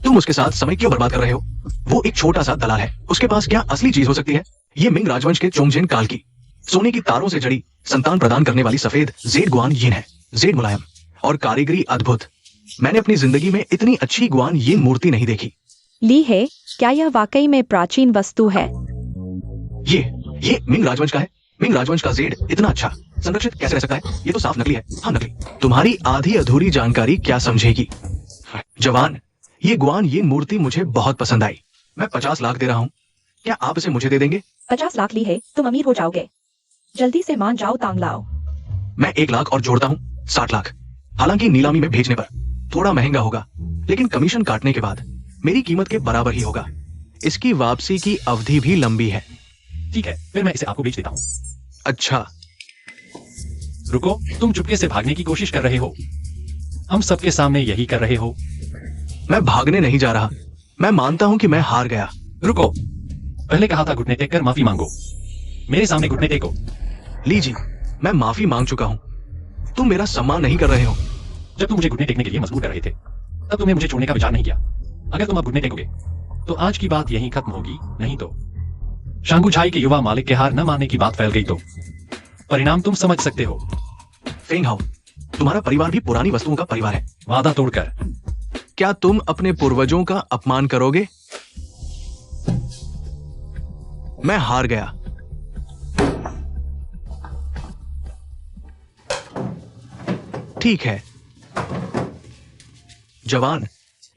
तुम उसके साथ समय क्यों बर्बाद कर रहे हो? वो एक छोटा सा दलाल है। उसके पास क्या असली चीज हो सकती है? ये मिंग राजवंश के चोंगजेन काल की सोने की तारों से जड़ी संतान प्रदान करने वाली सफेद जेड गुआन यीन है। जेड मुलायम और कारीगरी अद्भुत। मैंने अपनी जिंदगी में इतनी अच्छी गुआन यीन मूर्ति नहीं देखी। ली है, क्या यह वाकई में प्राचीन वस्तु है? ये मिंग राजवंश का है। मिंग राजवंश का जेड इतना अच्छा संरक्षित कैसे रह सकता है? ये तो साफ नकली है। हाँ, नकली। तुम्हारी आधी अधूरी जानकारी क्या समझेगी? जवान, ये गुआन यीन मूर्ति मुझे बहुत पसंद आई। मैं 50 लाख दे रहा हूँ। क्या आप इसे मुझे दे देंगे? 50 लाख ली है, तुम अमीर हो जाओगे। जल्दी से मान जाओ तांग लाओ। मैं 1 लाख और जोड़ता हूँ, 60 लाख। हालांकि नीलामी में भेजने पर थोड़ा महंगा होगा, लेकिन कमीशन काटने के बाद मेरी कीमत के बराबर ही होगा। इसकी वापसी की अवधि भी लंबी है। ठीक है, फिर मैं इसे आपको बेच देता हूँ। अच्छा, रुको, तुम चुपके से भागने की कोशिश कर रहे हो। हम सबके सामने यही कर रहे हो। मैं भागने नहीं जा रहा। मैं मानता हूं कि मैं हार गया। रुको, पहले कहा था घुटने टेक कर माफी मांगो। मेरे सामने घुटने टेको। लीजिए, मैं माफी मांग चुका हूं। तुम मेरा सम्मान नहीं कर रहे हो। जब तुम मुझे घुटने टेकने के लिए मजबूर कर रहे थे, तब तुमने मुझे छोड़ने का विचार नहीं किया। अगर तुम अब घुटने टेकोगे तो आज की बात यहीं खत्म होगी, नहीं तो शांगुछाई के युवा मालिक के हार न मानने की बात फैल गई तो परिणाम तुम समझ सकते हो। फेंग हाओ, तुम्हारा परिवार भी पुरानी वस्तुओं का परिवार है। वादा तोड़कर। क्या तुम अपने पूर्वजों का अपमान करोगे? मैं हार गया। ठीक है जवान,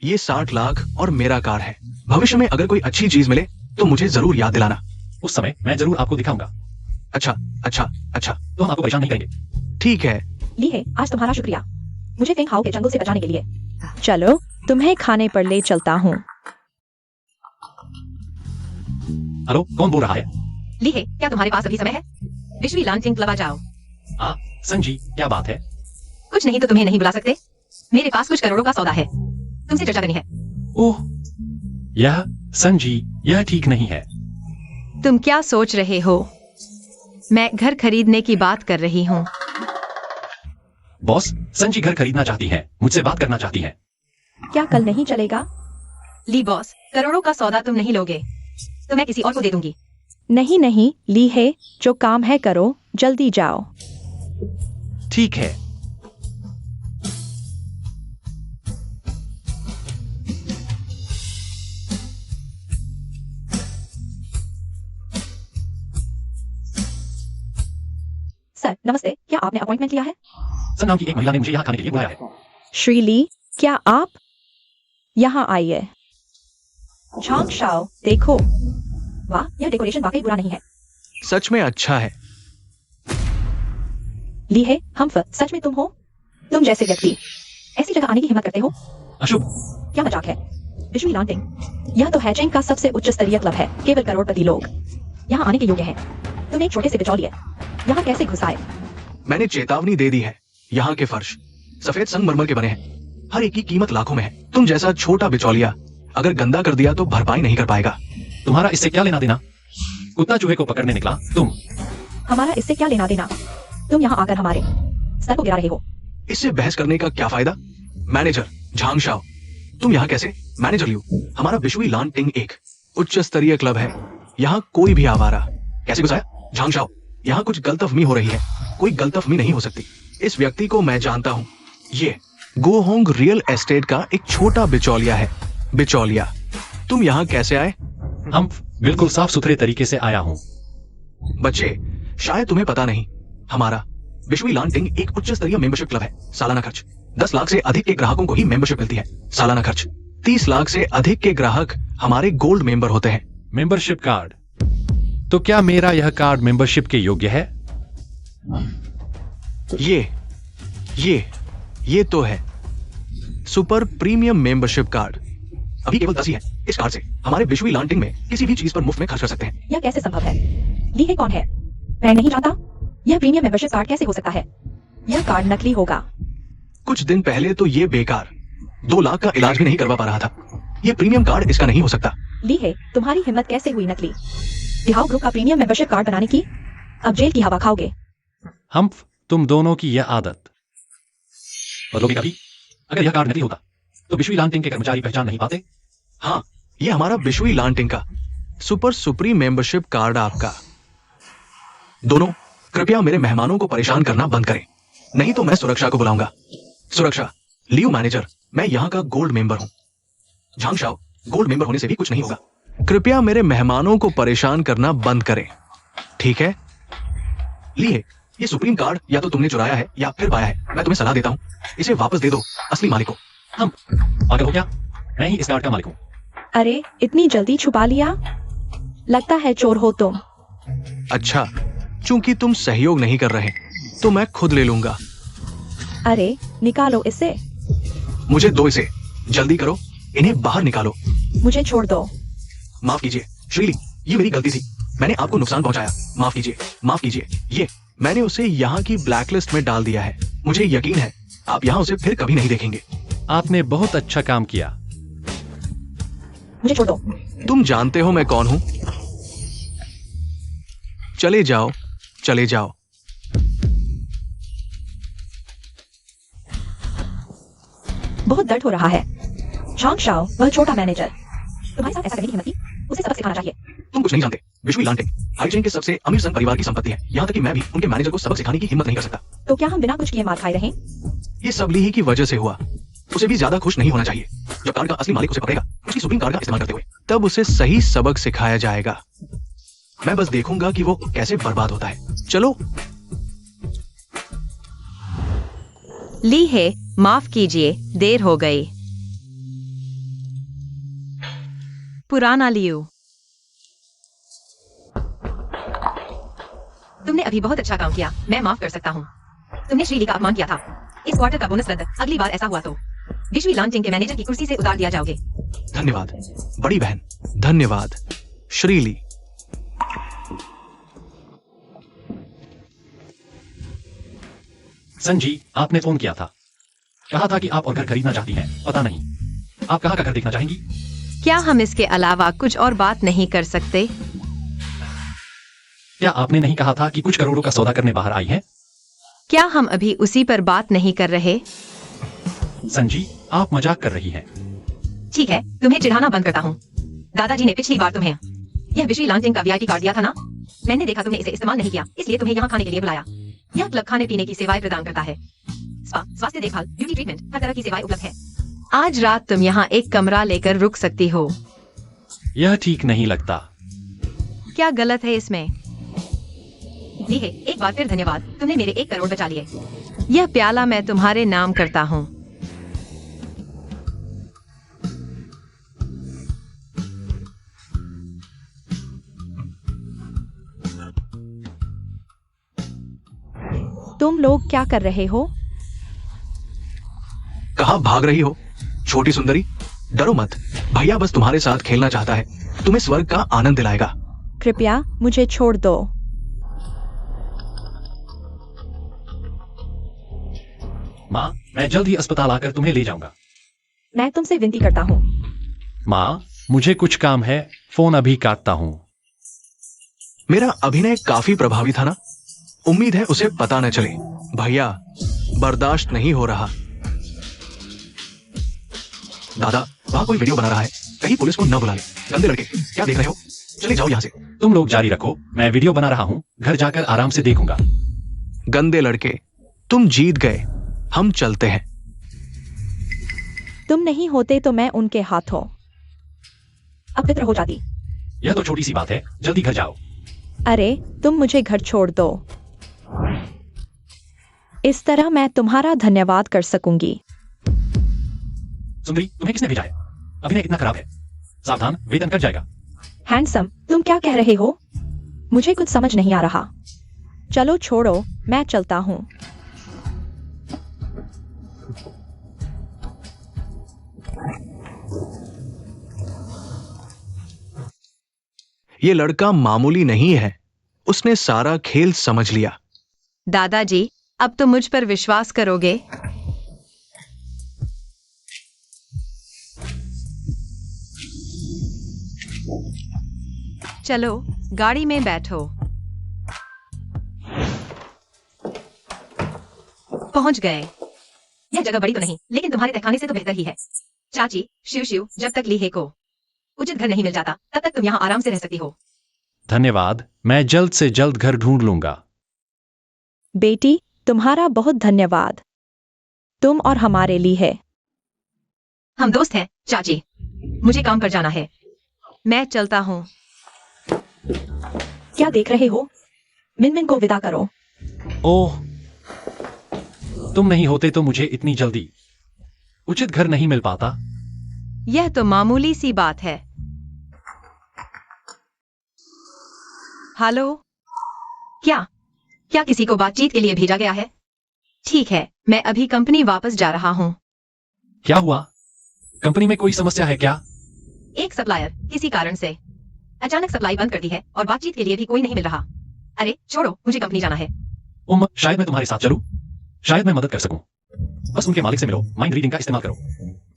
ये 60 लाख और मेरा कार है। भविष्य में अगर कोई अच्छी चीज मिले तो मुझे जरूर याद दिलाना। उस समय मैं जरूर आपको दिखाऊंगा। अच्छा। तो हम आपको परेशान नहीं करेंगे। ठीक है। ली है, आज तुम्हारा शुक्रिया मुझे फेंग हाओ के जंगल से बचाने के लिए। चलो, तुम्हें खाने पर ले चलता हूँ। हेलो, कौन बोल रहा है? ली है, क्या तुम्हारे पास अभी समय है? विश्वी लांचिंग क्लब आ जाओ। हाँ, संजी, क्या बात है? कुछ नहीं तो तुम्हें नहीं बुला सकते। मेरे पास कुछ करोड़ों का सौदा है, तुमसे चर्चा करनी है। ओह, यह संजी, यह ठीक नहीं है। तुम क्या सोच रहे हो? मैं घर खरीदने की बात कर रही हूँ। बॉस, संजी घर खरीदना चाहती है, मुझसे बात करना चाहती है। क्या कल नहीं चलेगा? ली बॉस, करोड़ों का सौदा तुम नहीं लोगे तो मैं किसी और को दे दूंगी। नहीं, ली है, जो काम है करो, जल्दी जाओ। ठीक है। सर नमस्ते, क्या आपने अपॉइंटमेंट लिया है? सन नाम की एक महिला ने मुझे यहाँ खाने के लिए बुलाया है। श्री ली, क्या आप यहाँ आइए। झांग शाओ, देखो, वाह, यह डेकोरेशन वाकई बुरा नहीं है। सच में अच्छा है। ली है, हम सच में तुम जैसे व्यक्ति ऐसी जगह आने की हिम्मत करते हो? अशुभ। क्या मजाक है? विशुई लांटिंग, यह तो हैचिंग का सबसे उच्च स्तरीय क्लब है। केवल करोड़पति लोग यहाँ आने के योग्य हैं। तुम एक छोटे से बिचौलिए यहाँ कैसे घुस आए? मैंने चेतावनी दे दी है। यहाँ के फर्श सफेद संगमरमर के बने हैं। हर एक की कीमत लाखों में है। तुम जैसा छोटा बिचौलिया अगर गंदा कर दिया तो भरपाई नहीं कर पाएगा। तुम्हारा इससे क्या लेना देना? कुत्ता चूहे को पकड़ने निकला तुम। हमारा इससे क्या लेना देना? तुम यहाँ आकर हमारे सर को गिरा रहे हो। इससे बहस करने का क्या फायदा? मैनेजर झांग शाओ, तुम यहाँ कैसे? मैनेजर लियू, हमारा विशुई लांटिंग एक उच्च स्तरीय क्लब है। यहाँ कोई भी आवारा कैसे घुसाया? झांग शाओ, यहाँ कुछ गलतफहमी हो रही है। कोई गलतफहमी नहीं हो सकती। इस व्यक्ति को मैं जानता हूँ। ये गोहोंग रियल एस्टेट का एक छोटा बिचौलिया है। बिचौलिया, तुम यहाँ कैसे आए? हम बिल्कुल साफ सुथरे तरीके से आया हूँ। बच्चे, शायद तुम्हें पता नहीं, हमारा विशुई लांटिंग एक उच्च स्तरीय मेंबरशिप क्लब है। सालाना खर्च 10 लाख से अधिक के ग्राहकों को ही मेंबरशिप मिलती है। सालाना खर्च 30 लाख से अधिक के ग्राहक हमारे गोल्ड मेंबर होते हैं। मेंबरशिप कार्ड, तो क्या मेरा यह कार्ड मेंबरशिप के योग्य है? ये तो है सुपर प्रीमियम मेंबरशिप कार्ड। अभी केवल 10 ही है। इस कार्ड से हमारे विशुई लांटिंग में किसी भी चीज पर मुफ्त में खर्च कर सकते हैं। यह कैसे संभव है? ली है कौन है? मैं नहीं जानता। यह प्रीमियम मेंबरशिप कार्ड कैसे हो सकता है? यह कार्ड नकली होगा। कुछ दिन पहले तो ये बेकार 2 लाख का इलाज भी नहीं करवा पा रहा था। ये प्रीमियम कार्ड इसका नहीं हो सकता। ली है, तुम्हारी हिम्मत कैसे हुई नकली दिहाओ ग्रुप का प्रीमियम मेंबरशिप कार्ड बनाने की? अब जेल की हवा खाओगे। हम तुम दोनों की यह आदत बदलोगे कभी? अगर यह कार्ड नकली होता तो विशुई लांटिंग के कर्मचारी पहचान नहीं पाते। हाँ, ये हमारा विशुई लांटिंग का सुपर सुप्रीम मेंबरशिप कार्ड आपका। दोनों कृपया मेरे मेहमानों को परेशान करना बंद करें, नहीं तो मैं सुरक्षा को बुलाऊंगा। सुरक्षा, लियो मैनेजर, मैं यहाँ का गोल्ड मेंबर हूँ। झांग शाओ, गोल्ड मेंबर होने से भी कुछ नहीं होगा। कृपया मेरे मेहमानों को परेशान करना बंद करें, ठीक है? लिए, ये सुप्रीम कार्ड या तो तुमने चुराया है या फिर पाया है। मैं तुम्हें सलाह देता हूँ, इसे वापस दे दो असली मालिक को। हम पागल हो क्या? मैं ही इस कार्ड का मालिक हूँ। अरे, इतनी जल्दी छुपा लिया? लगता है चोर हो तुम। अच्छा, चूंकि तुम सहयोग नहीं कर रहे तो मैं खुद ले लूंगा। अरे, निकालो इसे। मुझे दो इसे, जल्दी करो, इन्हें बाहर निकालो। मुझे छोड़ दो। माफ कीजिए श्रीली, ये मेरी गलती थी। मैंने आपको नुकसान पहुंचाया। माफ कीजिए, माफ कीजिए। ये मैंने उसे यहाँ की ब्लैकलिस्ट में डाल दिया है। मुझे यकीन है आप यहाँ उसे फिर कभी नहीं देखेंगे। आपने बहुत अच्छा काम किया। मुझे छोड़ दो। तुम जानते हो मैं कौन हूं? चले जाओ, चले जाओ। बहुत दर्द हो रहा है। झांग शाओ, वह छोटा मैनेजर, तुम्हारे साथ ऐसा करने की हिम्मत थी? उसे सबक सिखाना चाहिए। तुम कुछ नहीं जानते। विशुई लांटिंग हाइचेन के सबसे अमीर संघ परिवार की संपत्ति है। यहाँ तक कि मैं भी उनके मैनेजर को सबक सिखाने की हिम्मत नहीं कर सकता। तो क्या हम बिना कुछ किए मार खाए रहें? ये सब ली ही की वजह से हुआ। उसे भी ज्यादा खुश नहीं होना चाहिए। जब कार्ड का असली मालिक उसे पकड़ेगा उसकी सुप्रीम कार्ड का इस्तेमाल करते हुए, तब उसे सही सबक सिखाया जाएगा। मैं बस देखूंगा कि वो कैसे बर्बाद होता है। चलो। ली है, माफ कीजिए, देर हो गई। पुराना लियो, तुमने अभी बहुत अच्छा काम किया। मैं माफ कर सकता हूँ। तुमने श्रीली का अपमान किया था। इस क्वार्टर का बोनस रद्द। अगली बार ऐसा हुआ तो विशुई लांटिंग के मैनेजर की कुर्सी से उतार दिया जाओगे। धन्यवाद बड़ी बहन, धन्यवाद श्रीली। संजी, आपने फोन किया था। कहा था कि आप और घर खरीदना चाहती हैं। पता नहीं आप कहाँ का घर देखना चाहेंगी? क्या हम इसके अलावा कुछ और बात नहीं कर सकते? क्या आपने नहीं कहा था कि कुछ करोड़ों का सौदा करने बाहर आई है? क्या हम अभी उसी पर बात नहीं कर रहे? संजी, आप मजाक कर रही हैं। ठीक है, तुम्हें चिढ़ाना बंद करता हूँ। दादाजी ने पिछली बार तुम्हें यह विशुई लांटिंग का वीआईपी कार्ड दिया था ना? मैंने देखा तुमने इसे इस्तेमाल नहीं किया, इसलिए तुम्हें यहाँ खाने के लिए बुलाया। यह क्लब खाने पीने की सेवाएं प्रदान करता है। स्पा, स्वास्थ्य देखभाल, ब्यूटी ट्रीटमेंट, हर तरह की सेवाएं उपलब्ध है। आज रात तुम यहाँ एक कमरा लेकर रुक सकती हो। यह ठीक नहीं लगता। क्या गलत है इसमें? ली है, एक बार फिर धन्यवाद। तुमने मेरे 1 करोड़ बचा लिए। यह प्याला मैं तुम्हारे नाम करता हूँ। तुम लोग क्या कर रहे हो? कहाँ भाग रही हो छोटी सुंदरी? डरो मत, भय भैया बस तुम्हारे साथ खेलना चाहता है, तुम्हें स्वर्ग का आनंद दिलाएगा। कृपया मुझे छोड़ दो। माँ, मैं जल्द ही अस्पताल आकर तुम्हें ले जाऊंगा। मैं तुमसे विनती करता हूँ। माँ, मुझे कुछ काम है, फोन अभी काटता हूँ। मेरा अभिनय काफी प्रभावी था ना? उम्मीद है उसे पता न चले। भैया, बर्दाश्त नहीं हो रहा। दादा, वहां कोई वीडियो बना रहा है, कहीं पुलिस को न बुला ले। गंदे लड़के, क्या देख रहे हो? चले जाओ यहाँ से। तुम लोग जारी रखो, मैं वीडियो बना रहा हूँ, घर जाकर आराम से देखूंगा। गंदे लड़के, तुम जीत गए, हम चलते हैं। तुम नहीं होते तो मैं उनके हाथों अपवित्र हो जाती। यह तो छोटी सी बात है, जल्दी घर जाओ। अरे, तुम मुझे घर छोड़ दो। इस तरह मैं तुम्हारा धन्यवाद कर सकूंगी। सुंदरी, तुम्हें किसने भेजा है? अभिनय इतना खराब है। सावधान, वेतन कट जाएगा। हैंडसम, तुम क्या कह रहे हो? मुझे कुछ समझ नहीं आ रहा। चलो छोड़ो, मैं चलता हूँ। ये लड़का मामूली नहीं है, उसने सारा खेल समझ लिया। दादाजी, अब तो मुझ पर विश्वास करोगे? चलो, गाड़ी में बैठो। पहुंच गए। यह जगह बड़ी तो नहीं, लेकिन तुम्हारे तहखाने से तो बेहतर ही है। चाची, शिव शिव, जब तक लीहे को उचित घर नहीं मिल जाता, तब तक तुम यहाँ आराम से रह सकती हो। धन्यवाद, मैं जल्द से जल्द घर ढूंढ लूंगा। बेटी, तुम्हारा बहुत धन्यवाद। तुम और हमारे लिए। हम दोस्त हैं, चाची। मुझे काम पर जाना है। मैं चलता हूँ। क्या देख रहे हो? मिनमिन को विदा करो। ओह, तुम नहीं होते तो मुझे इतनी जल्दी उचित घर नहीं मिल पाता। यह तो मामूली सी बात है। हेलो, क्या क्या किसी को बातचीत के लिए भेजा गया है? ठीक है, मैं अभी कंपनी वापस जा रहा हूँ। क्या हुआ? कंपनी में कोई समस्या है क्या? एक सप्लायर किसी कारण से अचानक सप्लाई बंद कर दी है और बातचीत के लिए भी कोई नहीं मिल रहा। अरे छोड़ो, मुझे कंपनी जाना है। शायद मैं तुम्हारे साथ चलूं, शायद मैं मदद कर सकूं। बस उनके मालिक से मिलो, माइंड रीडिंग का इस्तेमाल करो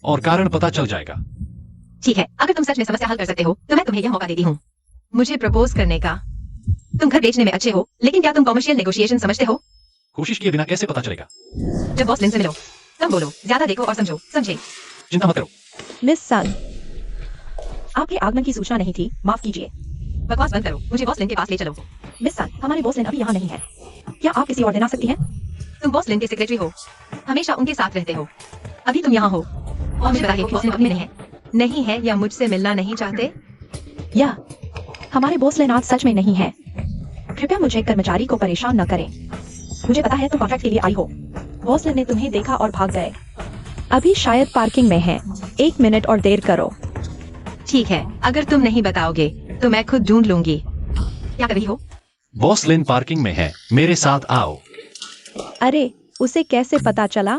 और कारण पता चल जाएगा। ठीक है, अगर तुम सच में समस्या हल कर सकते हो तो मैं तुम्हें यह मौका देती हूँ। मुझे प्रपोज करने का। तुम घर बेचने में अच्छे हो, लेकिन क्या तुम कॉमर्शियल नेगोशिएशन समझते हो? कोशिश किए बिना कैसे पता चलेगा? जब बॉस लिन से मिलो, तब बोलो, ज्यादा देखो और समझो, समझे? चिंता मत करो। मिस सन, आपके आगमन की सूचना नहीं थी, माफ कीजिए। बकवास बंद करो, मुझे बॉस लिन के पास ले चलो। मिस सन, हमारे बॉस लिन अभी यहाँ नहीं है। क्या आप किसी और दिन आ सकती हैं? तुम बॉस लिन के सेक्रेटरी हो, हमेशा उनके साथ रहते हो। अभी तुम यहाँ हो और मुझे बताइए कि बॉस लिन अभी नहीं है। नहीं है या मुझसे मिलना नहीं चाहते? या हमारे बॉस लिन आज सच में नहीं है। कृपया मुझे कर्मचारी को परेशान न करें। मुझे पता है तुम कॉन्ट्रैक्ट के लिए आई हो। बॉस लिन ने तुम्हें देखा और भाग गए। अभी शायद पार्किंग में है। 1 मिनट और देर करो। ठीक है, अगर तुम नहीं बताओगे तो मैं खुद ढूंढ लूंगी। क्या कर रही हो? बॉस लिन पार्किंग में है, मेरे साथ आओ। अरे, उसे कैसे पता चला?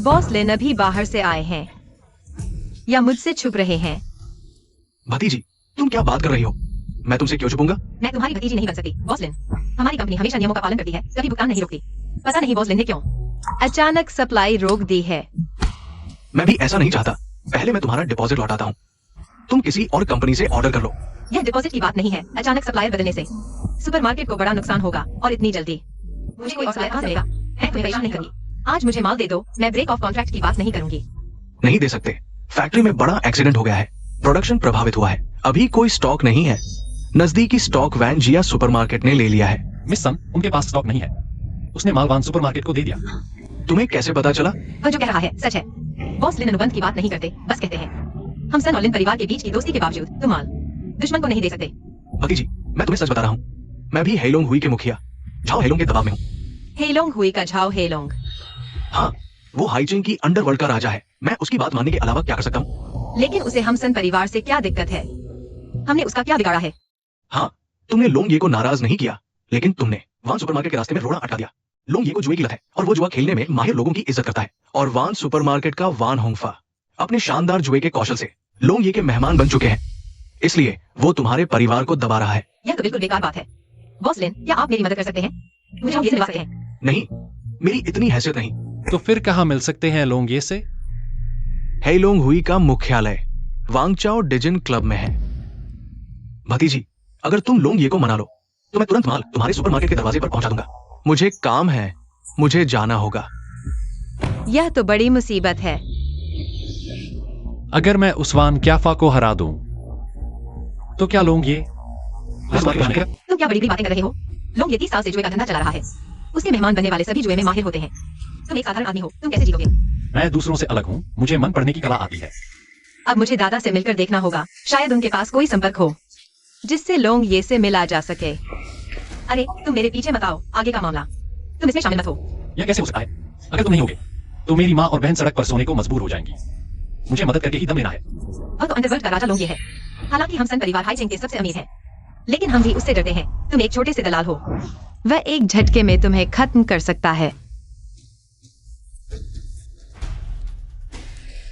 बॉस लिन अभी बाहर से आए हैं या मुझसे छुप रहे हैं? भतीजी, तुम क्या बात कर रही हो? मैं तुमसे क्यों छुपूंगा? मैं तुम्हारी भतीजी नहीं बन सकती, बॉस लिन। हमारी कंपनी हमेशा नियमों का पालन करती है, कभी भुगतान नहीं रोकती। पता नहीं बॉस लिन ने क्यों अचानक सप्लाई रोक दी है। मैं भी ऐसा नहीं चाहता। पहले मैं तुम्हारा डिपॉजिट लौटाता हूँ। तुम किसी और कंपनी से ऑर्डर कर लो। यह डिपॉजिट की बात नहीं है, अचानक सप्लायर बदलने से सुपरमार्केट को बड़ा नुकसान होगा और इतनी जल्दी। मुझे कोई और सप्लायर कहाँ से मिलेगा? मैं तुम्हें परेशान नहीं करूंगी। आज मुझे माल दे दो, मैं ब्रेक ऑफ कॉन्ट्रैक्ट की बात नहीं करूंगी। नहीं दे सकते। फैक्ट्री में बड़ा एक्सीडेंट हो गया है, प्रोडक्शन प्रभावित हुआ है। अभी कोई स्टॉक नहीं है। नजदीकी स्टॉक वैन जिया सुपरमार्केट ने ले लिया है। मिस सन, उनके पास स्टॉक नहीं है। उसने मालवान सुपरमार्केट को दे दिया। तुम्हें कैसे पता चला? वह जो कह रहा है सच है। बॉस लिन अनुबंध की बात नहीं करते, बस कहते हैं। हम सन और लिन परिवार के बीच की दोस्ती के बावजूद तुम माल दुश्मन को नहीं दे सकते। भतीजी, मैं तुम्हें सच बता रहा हूँ। मैं भी हेलोंग हुई के मुखिया झाओ हेलोंग के दबाव में हूँ। हेलोंग हुई का झाओ हेलोंग। हाँ, वो हाइजीन की अंडरवर्ल्ड का राजा है। मैं उसकी बात मानने के अलावा क्या कर सकता हूँ? लेकिन उसे हम सन परिवार से क्या दिक्कत है? हमने उसका क्या बिगाड़ा है? हाँ, तुमने लोंग ये को नाराज नहीं किया, लेकिन तुमने वहां सुपरमार्केट के रास्ते में रोड़ा अटका दिया। लोग ये को जुए की लत है और वो जुआ खेलने में माहिर लोगों की इज्जत करता है। और वान सुपरमार्केट का वान होंगफा अपने शानदार जुए के कौशल से लोग ये के मेहमान बन चुके हैं, इसलिए वो तुम्हारे परिवार को दबा रहा है। यह तो बिल्कुल बेकार बात है। बॉस लिन, क्या आप मेरी मदद कर सकते हैं? मुझे लोंग ये से मिलवा सकते हैं? नहीं, मेरी इतनी हैसियत नहीं। तो फिर कहाँ मिल सकते हैं लोंगे से? हेलोंग हुई का मुख्यालय वांगचाओ डिजिन क्लब में है। भतीजी, अगर तुम लोग ये को मना लो तो मैं तुरंत माल तुम्हारे सुपरमार्केट के दरवाजे पर पहुंचा दूंगा। मुझे काम है, मुझे जाना होगा। यह तो बड़ी मुसीबत है। अगर मैं उस्वान क्याफा को हरा दूं तो क्या लोग ये तुम क्या बड़ी बड़ी बातें कर रहे हो? लोग ये 30 साल से जुए का धंधा चला रहा है। उसके मेहमान बनने वाले सभी जुए में माहिर होते हैं। तुम एक साधारण आदमी हो, तुम कैसे जीतोगे? मैं दूसरों से अलग हूँ, मुझे मन पढ़ने की कला आती है। अब मुझे दादा से मिलकर देखना होगा, शायद उनके पास कोई संपर्क हो जिससे लोंग ये से मिला जा सके। अरे तुम मेरे पीछे मत आओ, आगे का मामला तुम इसमें शामिल मत हो। यह कैसे हो सकता है? अगर तुम नहीं होगे तो मेरी माँ और बहन सड़क पर सोने को मजबूर हो जाएंगी। मुझे मदद करके ही दम लेना है। और तो अंडरवर्ल्ड का राजा लोग ये है। हालांकि हम सन परिवार हाइचिंग के सबसे अमीर हैं, लेकिन हम भी उससे डरते हैं। तुम एक छोटे से दलाल हो। वह एक झटके में तुम्हें खत्म कर सकता है।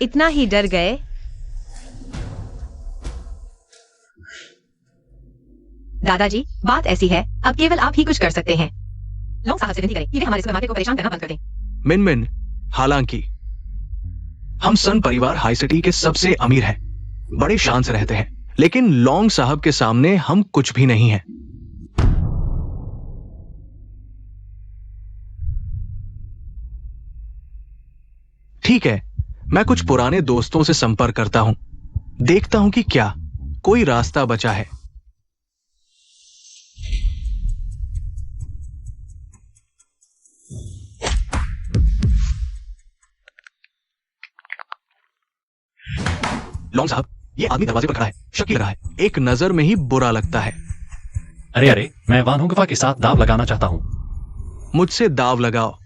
इतना ही डर गए? दादाजी, बात ऐसी है, अब केवल आप ही कुछ कर सकते हैं। लोंग साहब से विनती करें कि वे हमारे सुपरमार्केट को परेशान करना बंद कर दें। मिन, हालांकि हम सन परिवार हाई सिटी के सबसे अमीर हैं, बड़े शान से रहते हैं, लेकिन लोंग साहब के सामने हम कुछ भी नहीं हैं। ठीक है, मैं कुछ पुराने दोस्तों से संपर्क करता हूं, देखता हूं कि क्या कोई रास्ता बचा है। लोंग साहब, ये आदमी दरवाजे पर खड़ा है, शक लग रहा है, एक नजर में ही बुरा लगता है। अरे, मैं वान होंगफा के साथ दाव लगाना चाहता हूँ। मुझसे दाव लगाओ।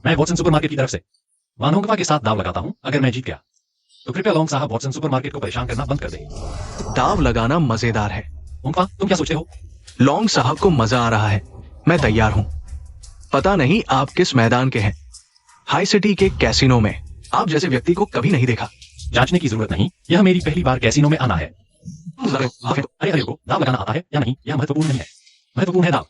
मैं वॉटसन सुपरमार्केट की तरफ से वान होंगफा के साथ दाव लगाता हूँ। अगर मैं जीत गया तो कृपया लोंग साहब वॉटसन सुपरमार्केट को परेशान करना बंद कर दें। दाव लगाना मजेदार है। होंगफा, तुम क्या सोचते हो? लोंग साहब को मजा आ रहा है, मैं तैयार हूं। पता नहीं आप किस मैदान के हैं। हाई सिटी के कैसीनो में आप जैसे व्यक्ति को कभी नहीं देखा। जांचने की जरूरत नहीं, यह मेरी पहली बार कैसीनो में आना है। अरे को दाव लगाना आता है या नहीं, यह महत्वपूर्ण नहीं है। महत्वपूर्ण है दाव।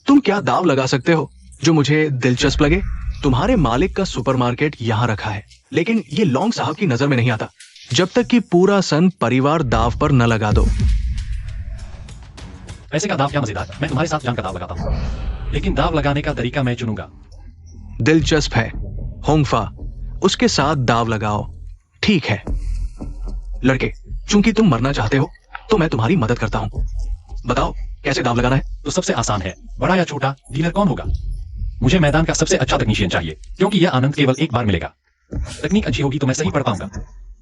तुम क्या दाव लगा सकते हो जो मुझे दिलचस्प लगे? तुम्हारे मालिक का सुपरमार्केट यहां रखा है, लेकिन ये लोंग साहब की नजर में नहीं आता जब तक कि पूरा सन परिवार दाव पर न लगा दो। पैसे का दाव क्या मजेदार, मैं तुम्हारे साथ जान का दाव लगाता हूँ, लेकिन दाव लगाने का तरीका मैं चुनूंगा। दिलचस्प है होंगफा, उसके साथ दाव लगाओ। ठीक है लड़के, चूंकि तुम मरना चाहते हो तो मैं तुम्हारी मदद करता हूं। बताओ कैसे दाव लगाना है? तो सबसे आसान है, बड़ा या छोटा डीलर कौन होगा? मुझे मैदान का सबसे अच्छा तकनीशियन चाहिए, क्योंकि यह आनंद केवल एक बार मिलेगा। तकनीक अच्छी होगी तो मैं सही पढ़ पाऊंगा।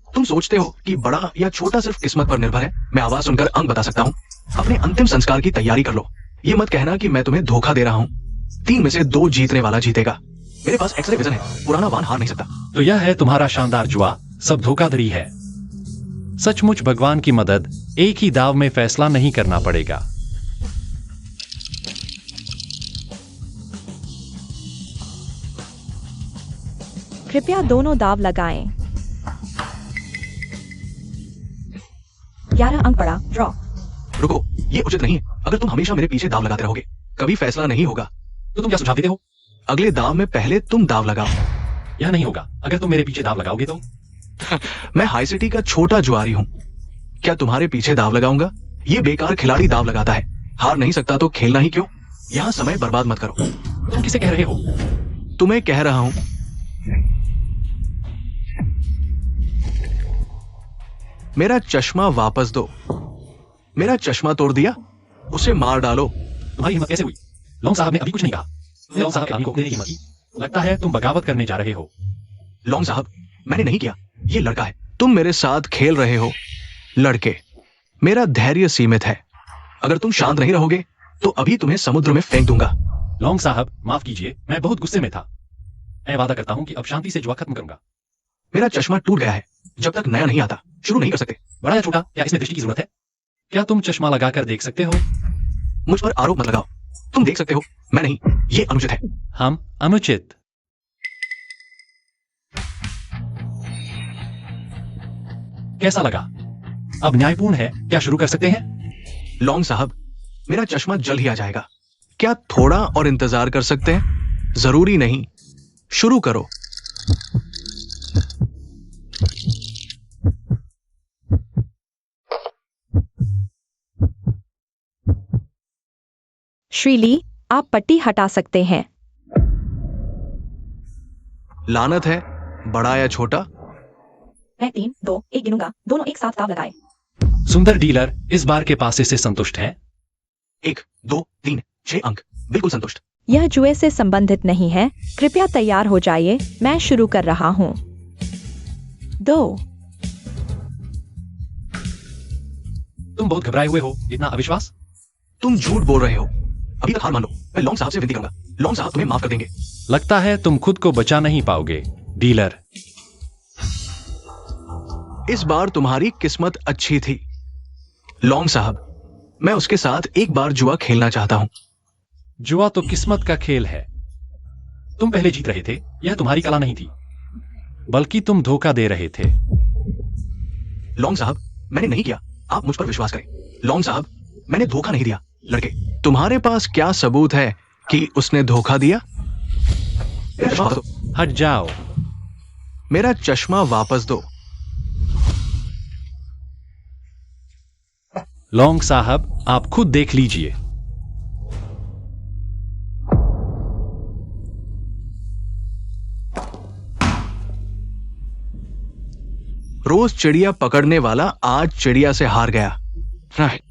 तुम सोचते हो कि बड़ा या छोटा सिर्फ किस्मत पर निर्भर है? मैं आवाज सुनकर अंक बता सकता हूँ। अपने अंतिम संस्कार की तैयारी कर लो। ये मत कहना कि मैं तुम्हें धोखा दे रहा हूँ। 3 में से 2 जीतने वाला जीतेगा। मेरे पास एक्सरे विजन है, पुराना वान हार नहीं सकता। तो यह है तुम्हारा शानदार जुआ, सब धोखाधड़ी है। सचमुच भगवान की मदद, एक ही दाव में फैसला नहीं करना पड़ेगा। कृपया दोनों दाव लगाएं। 11 अंक पड़ा, ड्रॉ। रुको, ये उचित नहीं है। अगर तुम हमेशा मेरे पीछे दाव लगाते रहोगे कभी फैसला नहीं होगा। तो तुम क्या सुझाव देते हो? अगले दाव में पहले तुम दाव लगाओ। यह नहीं होगा, अगर तुम मेरे पीछे दाव लगाओगे तो। मैं हाई सिटी का छोटा जुआरी हूँ, क्या तुम्हारे पीछे दाव लगाऊंगा? ये बेकार खिलाड़ी दाव लगाता है, हार नहीं सकता तो खेलना ही क्यों? यहाँ समय बर्बाद मत करो। तुम किसे कह रहे हो? तुम्हें कह रहा हूं। मेरा चश्मा वापस दो। मेरा चश्मा तोड़ दिया, उसे मार डालो। तुम्हारी हिम्मत कैसे हुई? लोंग साहब ने अभी कुछ नहीं कहा। लोंग साहब के आदमी को देने की हिम्मत की। लगता है तुम बगावत करने जा रहे हो। लोंग साहब, मैंने नहीं किया, ये लड़का है। तुम मेरे साथ खेल रहे हो। लड़के, मेरा धैर्य सीमित है। अगर तुम शांत नहीं रहोगे तो अभी तुम्हें समुद्र में फेंक दूंगा। लोंग साहब, माफ कीजिए, मैं बहुत गुस्से में था। मैं वादा करता हूं कि अब शांति से जुआ खत्म करूंगा। मेरा चश्मा टूट गया है, जब तक नया नहीं आता शुरू नहीं कर सकते। बड़ा या छोटा, क्या इसमें दृष्टि की जरूरत है? क्या तुम चश्मा लगाकर देख सकते हो? मुझ पर आरोप मत लगाओ। तुम देख सकते हो, मैं नहीं, ये अनुचित है। हम अनुचित। कैसा लगा? अब न्यायपूर्ण है, क्या शुरू कर सकते हैं? लॉन्ग साहब, मेरा चश्मा जल्द ही आ जाएगा। क्या थोड़ा और इंतजार कर सकते हैं? जरूरी नहीं, शुरू करो। श्रीली, आप पट्टी हटा सकते हैं। लानत है, बड़ा या छोटा। मैं 3, 2, 1 गिनूंगा, दोनों एक साथ ताव लगाए। सुंदर डीलर इस बार के पासे से संतुष्ट है। 1, 2, 3, 6 अंक, बिल्कुल संतुष्ट। यह जुए से संबंधित नहीं है, कृपया तैयार हो जाइए, मैं शुरू कर रहा हूँ। 2, तुम बहुत घबराए हुए हो, इतना अविश्वास? तुम झूठ बोल रहे हो। अभी तक हार मान लो, मैं लॉन्ग साहब से विनती करूंगा। लॉन्ग साहब तुम्हें माफ कर देंगे। लगता है तुम खुद को बचा नहीं पाओगे, डीलर। इस बार तुम्हारी किस्मत अच्छी थी। लॉन्ग साहब, मैं उसके साथ एक बार जुआ खेलना चाहता हूं। जुआ तो किस्मत का खेल है। तुम पहले जीत रहे थे, यह तुम्हारी कला नहीं थी, बल्कि तुम धोखा दे रहे थे। लॉन्ग साहब, मैंने नहीं किया, आप मुझ पर विश्वास करें। लॉन्ग साहब, मैंने धोखा नहीं दिया। लड़के, तुम्हारे पास क्या सबूत है कि उसने धोखा दिया? मेरा चश्मा वापस दो। हट जाओ। मेरा चश्मा वापस दो। लॉन्ग साहब, आप खुद देख लीजिए। रोज चिड़िया पकड़ने वाला आज चिड़िया से हार गया। राइट।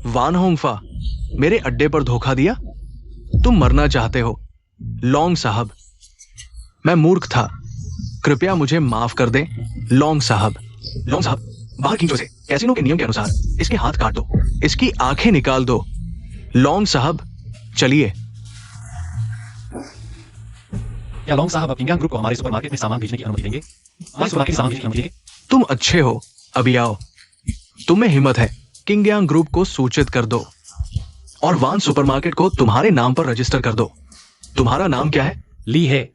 वान होंगफा, मेरे अड्डे पर धोखा दिया? तुम मरना चाहते हो। लॉन्ग साहब, मैं मूर्ख था, कृपया मुझे माफ कर दें। लॉन्ग साहब, लॉन्ग साहब, बाहर खींचो इसे। कैसीनो के नियम के अनुसार इसके हाथ काट दो, इसकी आंखें निकाल दो। लॉन्ग साहब, चलिए। क्या लॉन्ग साहब किंग ग्रुप को हमारे सुपरमार्केट में सामान भेजने की अनुमति देंगे? हमारे सुपरमार्केट में सामान भेजने की अनुमति देंगे? तुम अच्छे हो, अभी आओ। तुम में हिम्मत है, किंगयांग ग्रुप को सूचित कर दो और वान सुपरमार्केट को तुम्हारे नाम पर रजिस्टर कर दो। तुम्हारा नाम क्या है? ली है।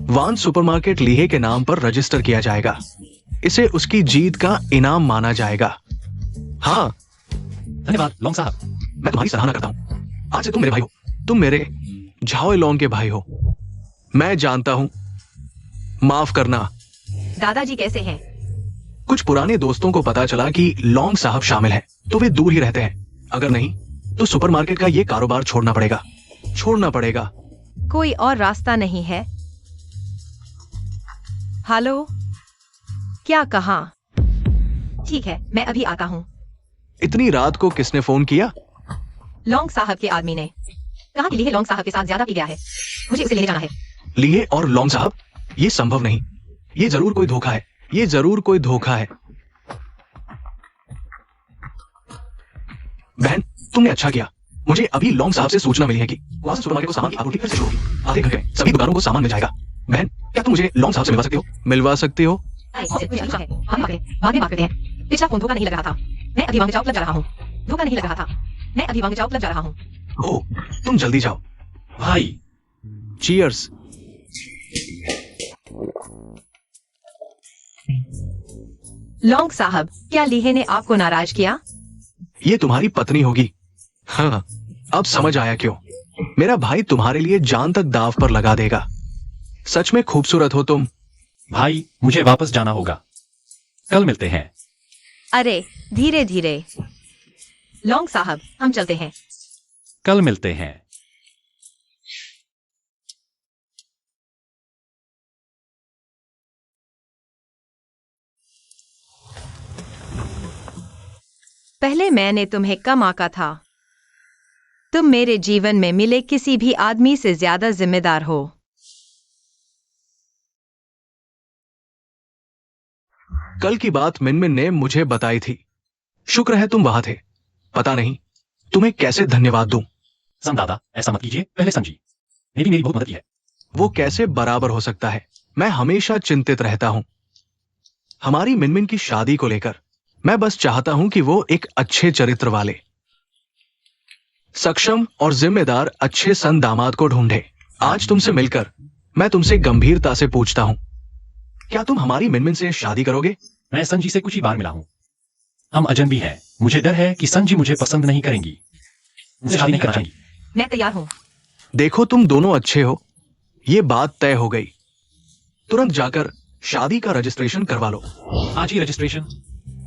वान सुपरमार्केट लीहे के नाम पर रजिस्टर किया जाएगा। इसे उसकी जीत का इनाम माना जाएगा। हाँ, धन्यवाद लॉन्ग साहब। मैं तुम्हारी सराहना करता हूं। आज से तुम मेरे भाई हो, तुम मेरे झाओ लॉन्ग के भाई हो। मैं जानता हूं, माफ करना। दादाजी कैसे हैं? कुछ पुराने दोस्तों को पता चला कि लॉन्ग साहब शामिल हैं, तो वे दूर ही रहते हैं। अगर नहीं तो सुपरमार्केट का ये कारोबार छोड़ना पड़ेगा। छोड़ना पड़ेगा। कोई और रास्ता नहीं है। हेलो, क्या कहा? ठीक है, मैं अभी आता हूँ। इतनी रात को किसने फोन किया? लॉन्ग साहब के आदमी ने कहा कि लीहे लॉन्ग साहब के साथ ज्यादा पी गया है, मुझे उसे लेने जाना है। लीहे और लॉन्ग साहब, ये संभव नहीं। ये जरूर कोई धोखा है, ये जरूर कोई धोखा है। बहन, तुमने अच्छा किया। मुझे अभी लॉन्ग साहब से सूचना मिली है कि वासन सुपरमार्केट को सामान की आपूर्ति फिर से शुरू होगी। आधे घंटे में सभी दुकानों को सामान मिल जाएगा। बहन, क्या तुम मुझे लॉन्ग साहब से मिलवा सकती हो? मिलवा सकती हो? पिछला फोन धोखा नहीं लग रहा था। मैं अभी वांग चौक लग जा रहा हूँ। धोखा नहीं लग रहा था। मैं अभी वांग चौक लग जा रहा हूँ। ओह, तुम जल्दी जाओ। भाई, चीयर्स। लॉन्ग साहब, क्या लीहे ने आपको नाराज किया? ये तुम्हारी पत्नी होगी। हाँ, अब समझ आया क्यों। मेरा भाई तुम्हारे लिए जान तक दाव पर लगा देगा। सच में खूबसूरत हो तुम। भाई, मुझे वापस जाना होगा। कल मिलते हैं। अरे, धीरे धीरे। लॉन्ग साहब, हम चलते हैं। कल मिलते हैं। पहले मैंने तुम्हें कम आंका था। तुम मेरे जीवन में मिले किसी भी आदमी से ज्यादा जिम्मेदार हो। कल की बात मिनमिन ने मुझे बताई थी। शुक्र है तुम वहां थे। पता नहीं तुम्हें कैसे धन्यवाद दूं। सम दादा, ऐसा मत कीजिए, पहले समझिए। मेरी बहुत मदद की है। वो कैसे बराबर हो सकता है? मैं हमेशा चिंतित रहता हूं हमारी मिनमिन की शादी को लेकर। मैं बस चाहता हूं कि वो एक अच्छे चरित्र वाले, सक्षम और जिम्मेदार अच्छे सन दामाद को ढूंढे। आज तुमसे मिलकर मैं तुमसे गंभीरता से पूछता हूं, क्या तुम हमारी मिनमिन से शादी करोगे? मैं संजी से कुछ ही बार मिला हूं। हम अजनबी हैं। मुझे डर है कि संजी मुझे पसंद नहीं करेंगी, मुझे शादी नहीं करना चाहेंगी। मैं तैयार हूँ। देखो तुम दोनों अच्छे हो, ये बात तय हो गई। तुरंत जाकर शादी का रजिस्ट्रेशन करवा लो। आज ही रजिस्ट्रेशन?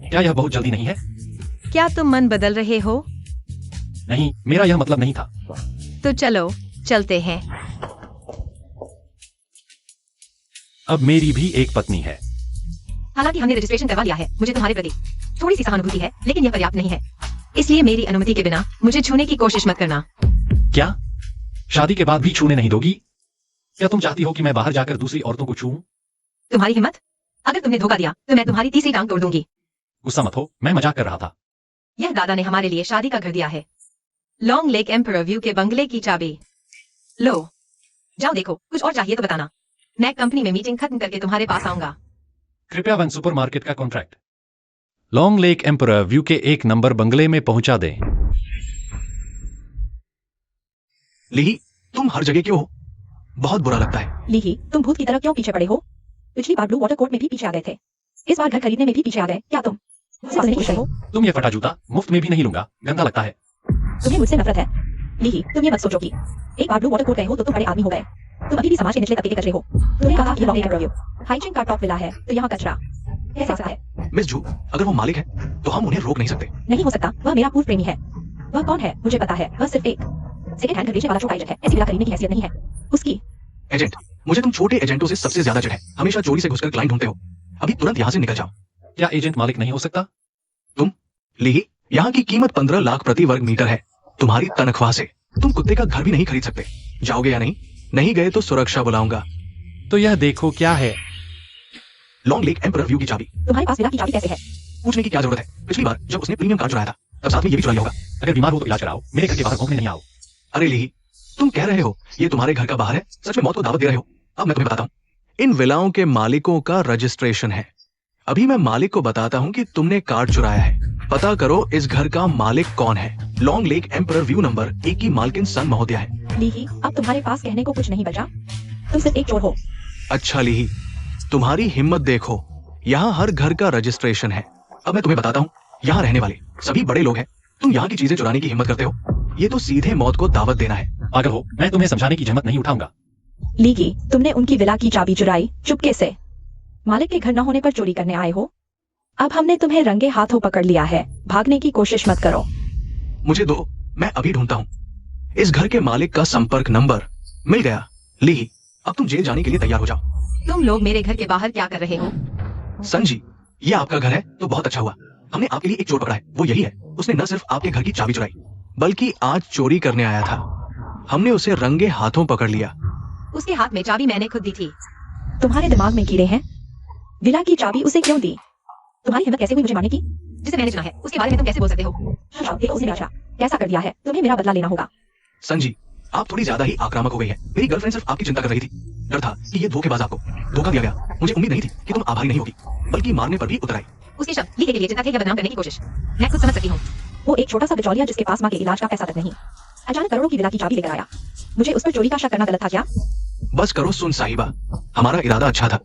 क्या यह बहुत जल्दी नहीं है? क्या तुम मन बदल रहे हो? नहीं, मेरा यह मतलब नहीं था। तो चलो चलते हैं। अब मेरी भी एक पत्नी है। हालांकि हमने रजिस्ट्रेशन करवा लिया है, मुझे तुम्हारे प्रति थोड़ी सी सहानुभूति है, लेकिन यह पर्याप्त नहीं है। इसलिए मेरी अनुमति के बिना मुझे छूने की कोशिश मत करना। क्या? शादी के बाद भी छूने नहीं दोगी? क्या तुम चाहती हो कि मैं बाहर जाकर दूसरी औरतों को छूऊं? तुम्हारी हिम्मत? अगर तुमने धोखा दिया तो मैं तुम्हारी तीसरी टांग तोड़ दूंगी। गुस्सा मत हो, मैं मजाक कर रहा था। यह दादा ने हमारे लिए शादी का घर दिया है। लॉन्ग लेक एम्परर व्यू के बंगले की चाबी लो। जाओ देखो, कुछ और चाहिए तो बताना। मैं कंपनी में मीटिंग खत्म करके तुम्हारे पास आऊंगा। कृपया वन सुपरमार्केट का contract long lake emperor view के 1 नंबर बंगले में पहुंचा दें। लीही, तुम हर जगह क्यों हो? बहुत बुरा लगता है। लीही, तुम भूत की तरह क्यों पीछे पड़े हो? पिछली बार ब्लू वाटर कोर्ट में भी पीछे आ गए थे, इस बार घर खरीदने में भी पीछे आ गए। क्या तुम मुझसे नहीं पूछ रहे हो? तुम ये फटा जूता मुफ्त में भी नहीं लूंगा, गंदा लगता है। तुम्हें मुझसे नफरत है। लीही, तुम ये मत सोचो कि एक बार ब्लू वाटर कोर्ट गए हो तो तुम बड़े आदमी हो गए। तुम अभी भी समाज के निचले तबके के कचरे हो। तुम्हें कहा कि लॉन्ग रिव्यू हाइजीन का टॉप विला है, तो यहाँ कचरा कैसे आता है? मिस जू, अगर वो मालिक है तो हम उन्हें रोक नहीं सकते। नहीं हो सकता, वह मेरा पूर्व प्रेमी है। वह कौन है मुझे पता है, वह सिर्फ एक सेकंड हैंड घर बेचने वाला छोटा एजेंट है। ऐसी विला खरीदने की हैसियत नहीं है उसकी। एजेंट? मुझे तुम छोटे एजेंटों से सबसे ज्यादा चिढ़ है। हमेशा चोरी से घुसकर क्लाइंट ढूंढते हो। अभी तुरंत यहाँ से निकल जाओ। क्या एजेंट मालिक नहीं हो सकता? लीही, यहाँ की कीमत 15 लाख प्रति वर्ग मीटर है। तुम्हारी तनख्वाह से तुम कुत्ते का घर भी नहीं खरीद सकते। जाओगे या नहीं? नहीं गए तो सुरक्षा बुलाऊंगा। तो यह देखो क्या है। लॉन्ग लेक एम्परर व्यू की चाबी। तुम्हारे पास विला की चाबी कैसे है? पूछने की क्या जरूरत है? पिछली बार जब उसने प्रीमियम कार्ड चुराया था तब साथ में ये भी चुराया होगा। अगर बीमार हो तो इलाज कराओ, मेरे घर के बाहर भौंकने नहीं आओ। अरे लीही, तुम कह रहे हो ये तुम्हारे घर का बाहर है? सच में मौत को दावत दे रहे हो? अब मैं तुम्हें बताता हूँ। इन विलाओं के मालिकों का रजिस्ट्रेशन है। अभी मैं मालिक को बताता हूँ कि तुमने कार्ड चुराया है। पता करो इस घर का मालिक कौन है। Long lake emperor view number 1 की मालकिन सन महोदया है। लीही, अब तुम्हारे पास कहने को कुछ नहीं बचा। तुम सिर्फ एक चोर हो। अच्छा लीही, तुम्हारी हिम्मत देखो। यहाँ हर घर का रजिस्ट्रेशन है। अब मैं तुम्हें बताता हूँ, यहाँ रहने वाले सभी बड़े लोग हैं। तुम यहाँ की चीजें चुराने की हिम्मत करते हो? ये तो सीधे मौत को दावत देना है। पागल हो, मैं तुम्हें समझाने की जहमत नहीं उठाऊंगा। लीही, तुमने उनकी विला की चाबी चुराई चुपके से। मालिक के घर न होने पर चोरी करने आए हो। अब हमने तुम्हें रंगे हाथों पकड़ लिया है, भागने की कोशिश मत करो। मुझे दो, मैं अभी ढूंढता हूँ। इस घर के मालिक का संपर्क नंबर मिल गया। लीही, अब तुम जेल जाने के लिए तैयार हो जाओ। तुम लोग मेरे घर के बाहर क्या कर रहे हो? संजी, ये आपका घर है तो बहुत अच्छा हुआ। हमने आपके लिए एक चोर पकड़ा है, वो यही है। उसने न सिर्फ आपके घर की चाबी चुराई बल्कि आज चोरी करने आया था। हमने उसे रंगे हाथों पकड़ लिया। उसके हाथ में चाबी मैंने खुद दी थी। तुम्हारे दिमाग में कीड़े हैं? विला की चाबी उसे क्यों दी? तुम्हारी हिम्मत कैसे हुई मुझे मारने की? जिसे मैंने चुना है उसके बारे में तुम कैसे बोल सकते हो? देखो उसने अच्छा कैसा कर दिया है। तुम्हें मेरा बदला लेना होगा। संजी, आप थोड़ी ज्यादा ही आक्रामक हो गई है। मेरी गर्लफ्रेंड सिर्फ आपकी चिंता कर रही थी। डर था कि ये धोखेबाज आपको धोखा दिया गया। मुझे उम्मीद नहीं थी कि तुम आभारी नहीं होगी, बल्कि मारने पर भी उतर आई। उसके शब्द लीही के लिए चिंता थे या बदनाम करने की कोशिश? मैं खुद समझ सकती हूँ। वो एक छोटा सा बिचौलिया जिसके पास माँ के इलाज का पैसा तक नहीं, अचानक करोड़ों की विला की चाबी लेकर आया। मुझे उस पर चोरी का शक करना गलत था क्या? बस करो सुन साहिबा, हमारा इरादा अच्छा था,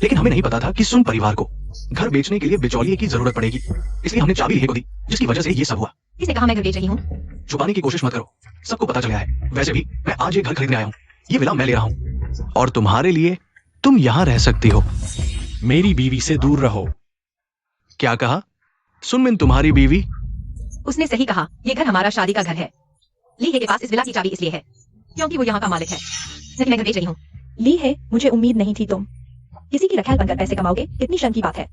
लेकिन हमें नहीं पता था कि सुन परिवार को घर बेचने के लिए बिचौलिए की जरूरत पड़ेगी। इसलिए हमने चाबी लीही को दी, जिसकी वजह से ये सब हुआ। किसने कहा मैं घर बेच रही हूँ? छुपाने की कोशिश मत करो, सबको पता चल गया है। वैसे भी मैं आज ये घर खरीदने आया हूँ। ये विला मैं ले रहा हूँ और तुम्हारे लिए तुम यहाँ रह सकती हो। मेरी बीवी से दूर रहो। क्या कहा? सुनमिन तुम्हारी बीवी? उसने सही कहा, ये घर हमारा शादी का घर है। लीही के पास इस विला की चाबी इसलिए है क्योंकि वो यहाँ का मालिक है, नहीं मैं घर बेच रही हूँ। ली है, मुझे उम्मीद नहीं थी तुम किसी की रखैल बनकर पैसे कमाओगे। कितनी शर्म की बात है।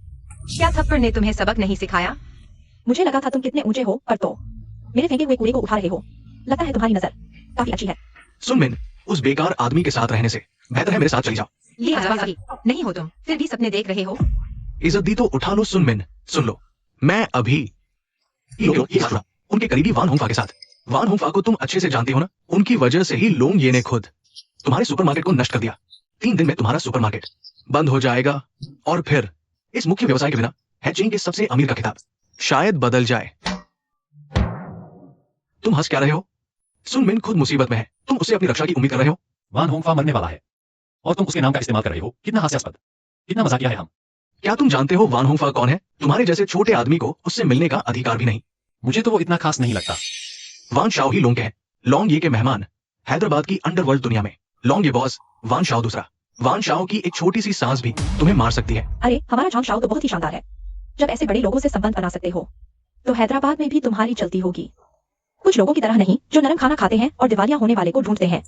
क्या थप्पड़ ने तुम्हें सबक नहीं सिखाया? मुझे लगा था तुम कितने ऊंचे हो, पर तो मेरे फेंके हुए कूड़े को उठा रहे हो। लगता है तुम्हारी नजर काफी अच्छी है। सुनमिन, उस बेकार आदमी के साथ रहने से बेहतर है मेरे साथ चली जाओ। ली आजादी नहीं हो तुम, फिर भी सपने देख रहे हो। इज्जत दी तो उठा लो। सुनमिन सुन लो, मैं अभी ये हाथ जुड़ा उनके करीबी वान होंफा के साथ। वान होंफा को तुम अच्छे से जानती हो ना? उनकी वजह से ही लोंग ये ने खुद तुम्हारे सुपरमार्केट को नष्ट कर दिया। 3 दिन में तुम्हारा सुपरमार्केट बंद हो जाएगा और फिर इस मुख्य व्यवसाय के बिना है चीन के सबसे अमीर का खिताब शायद बदल जाए। तुम हंस क्या रहे हो? सुन मिन खुद मुसीबत में है, तुम उससे अपनी रक्षा की उम्मीद कर रहे हो? वान होंगफा मरने वाला है और तुम उसके नाम का इस्तेमाल कर रहे हो। कितना हास्यास्पद, कितना मजाकिया है हम। क्या तुम जानते हो वान होंगफा कौन है? तुम्हारे जैसे छोटे आदमी को उससे मिलने का अधिकार भी नहीं। मुझे तो वो इतना खास नहीं लगता। वान शाओ ही लोंग के हैं, लोंग ये के मेहमान, हैदराबाद की अंडरवर्ल्ड दुनिया में। लोंग ये बॉस, वान शाओ दूसरा। वान शाओ की एक छोटी सी सांस भी तुम्हें मार सकती है। अरे हमारा झांग शाओ तो बहुत ही शानदार है। जब ऐसे बड़े लोगों से संबंध बना सकते हो तो हैदराबाद में भी तुम्हारी चलती होगी। कुछ लोगों की तरह नहीं जो नरम खाना खाते हैं और दिवालिया होने वाले को ढूंढते हैं।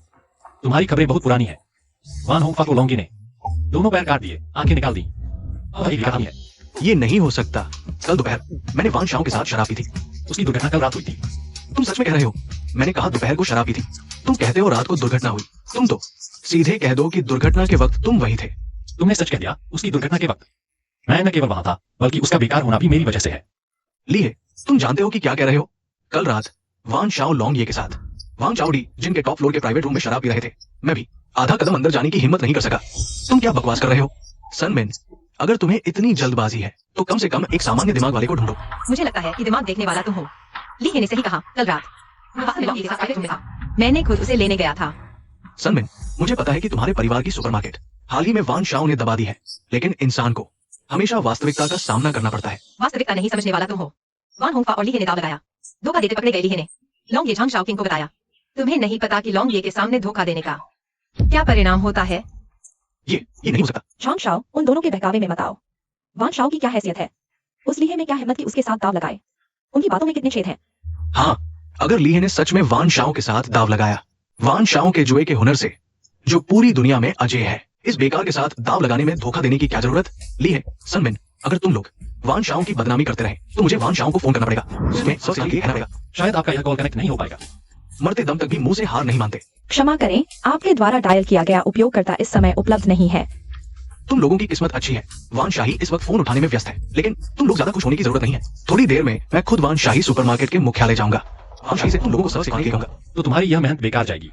तुम्हारी खबरें बहुत पुरानी है। वान होंगफा को लोंगी ने दोनों पैर काट दिए, आंखें निकाल दी। वही खत्म है। ये नहीं हो सकता। कल दोपहर मैंने वान शाओ के साथ शराब पी थी। उसकी दुर्घटना कल रात हुई थी। तुम सच में कह रहे हो? मैंने कहा दोपहर को शराब पी थी, तुम कहते हो रात को दुर्घटना हुई। तुम तो सीधे कह दो कि दुर्घटना के वक्त तुम वही थे। तुमने सच कह दिया, उसकी दुर्घटना के वक्त। मैं न केवल वहां था बल्कि उसका बेकार होना भी मेरी वजह से है। ली है, तुम जानते हो कि क्या कह रहे हो? कल रात वान शाओ लोंग ये के साथ वांग चाओडी जिनके टॉप फ्लोर के प्राइवेट रूम में शराब पी रहे थे, मैं भी आधा कदम अंदर जाने की हिम्मत नहीं कर सका। तुम क्या बकवास कर रहे हो? सनमिन, अगर तुम्हें इतनी जल्दबाजी है तो कम से कम एक सामान्य दिमाग वाले को ढूंढो। मुझे लगता है कि दिमाग देखने वाला तुम हो। ली ने सही कहा, कल रात मैं वास्तव में लॉन्ग के साथ प्राइवेट रूम में था। मैंने खुद उसे लेने गया था। सनमिन, मुझे पता है कि तुम्हारे परिवार की सुपरमार्केट हाल ही में वान शाओ ने दबा दी है, लेकिन इंसान को हमेशा वास्तविकता का सामना करना पड़ता है। वास्तविकता नहीं समझने वाला तुम हो। वान होंगफा और ली ने दाव लगाया, धोखा देते पकड़े गए ली ने। लोंग ये झांग शाओकिंग को बताया। तुम्हें नहीं पता कि लोंग ये के सामने धोखा देने का क्या परिणाम होता है? ये नहीं हो सकता। झांग शाओ उन दोनों के बहकावे में मत आओ। वान शाओ की क्या हैसियत है? उस लीहे में क्या हिम्मत की उसके साथ दाव लगाए? उनकी बातों में कितने छेद हैं? हाँ, अगर लीहे ने सच में वान शाओ के साथ दाव लगाया, वान शाओ के जुए के हुनर से जो पूरी दुनिया में अजय है, इस बेकार के साथ दाव लगाने में धोखा देने की क्या जरूरत? लीहे, सनमिन, अगर तुम लोग वान शाओ की बदनामी करते रहे तो मुझे वान शाओ को फोन करना पड़ेगा। उसमें सबसे आगे कहना पड़ेगा। शायद आपका यह कॉल कनेक्ट नहीं हो पाएगा। मरते दम तक भी मुंह से हार नहीं मानते। क्षमा करें, आपके द्वारा डायल किया गया उपयोगकर्ता इस समय उपलब्ध नहीं है। तुम लोगों की किस्मत अच्छी है, वान शाही इस वक्त फोन उठाने में व्यस्त है, लेकिन तुम लोग ज्यादा खुश होने की जरूरत नहीं है। थोड़ी देर में मैं खुद वान शाही सुपरमार्केट के मुख्यालय जाऊंगा। वान शाही से तुम लोगों को सब सिखाने कहूंगा। तो तुम्हारी यह मेहनत बेकार जाएगी।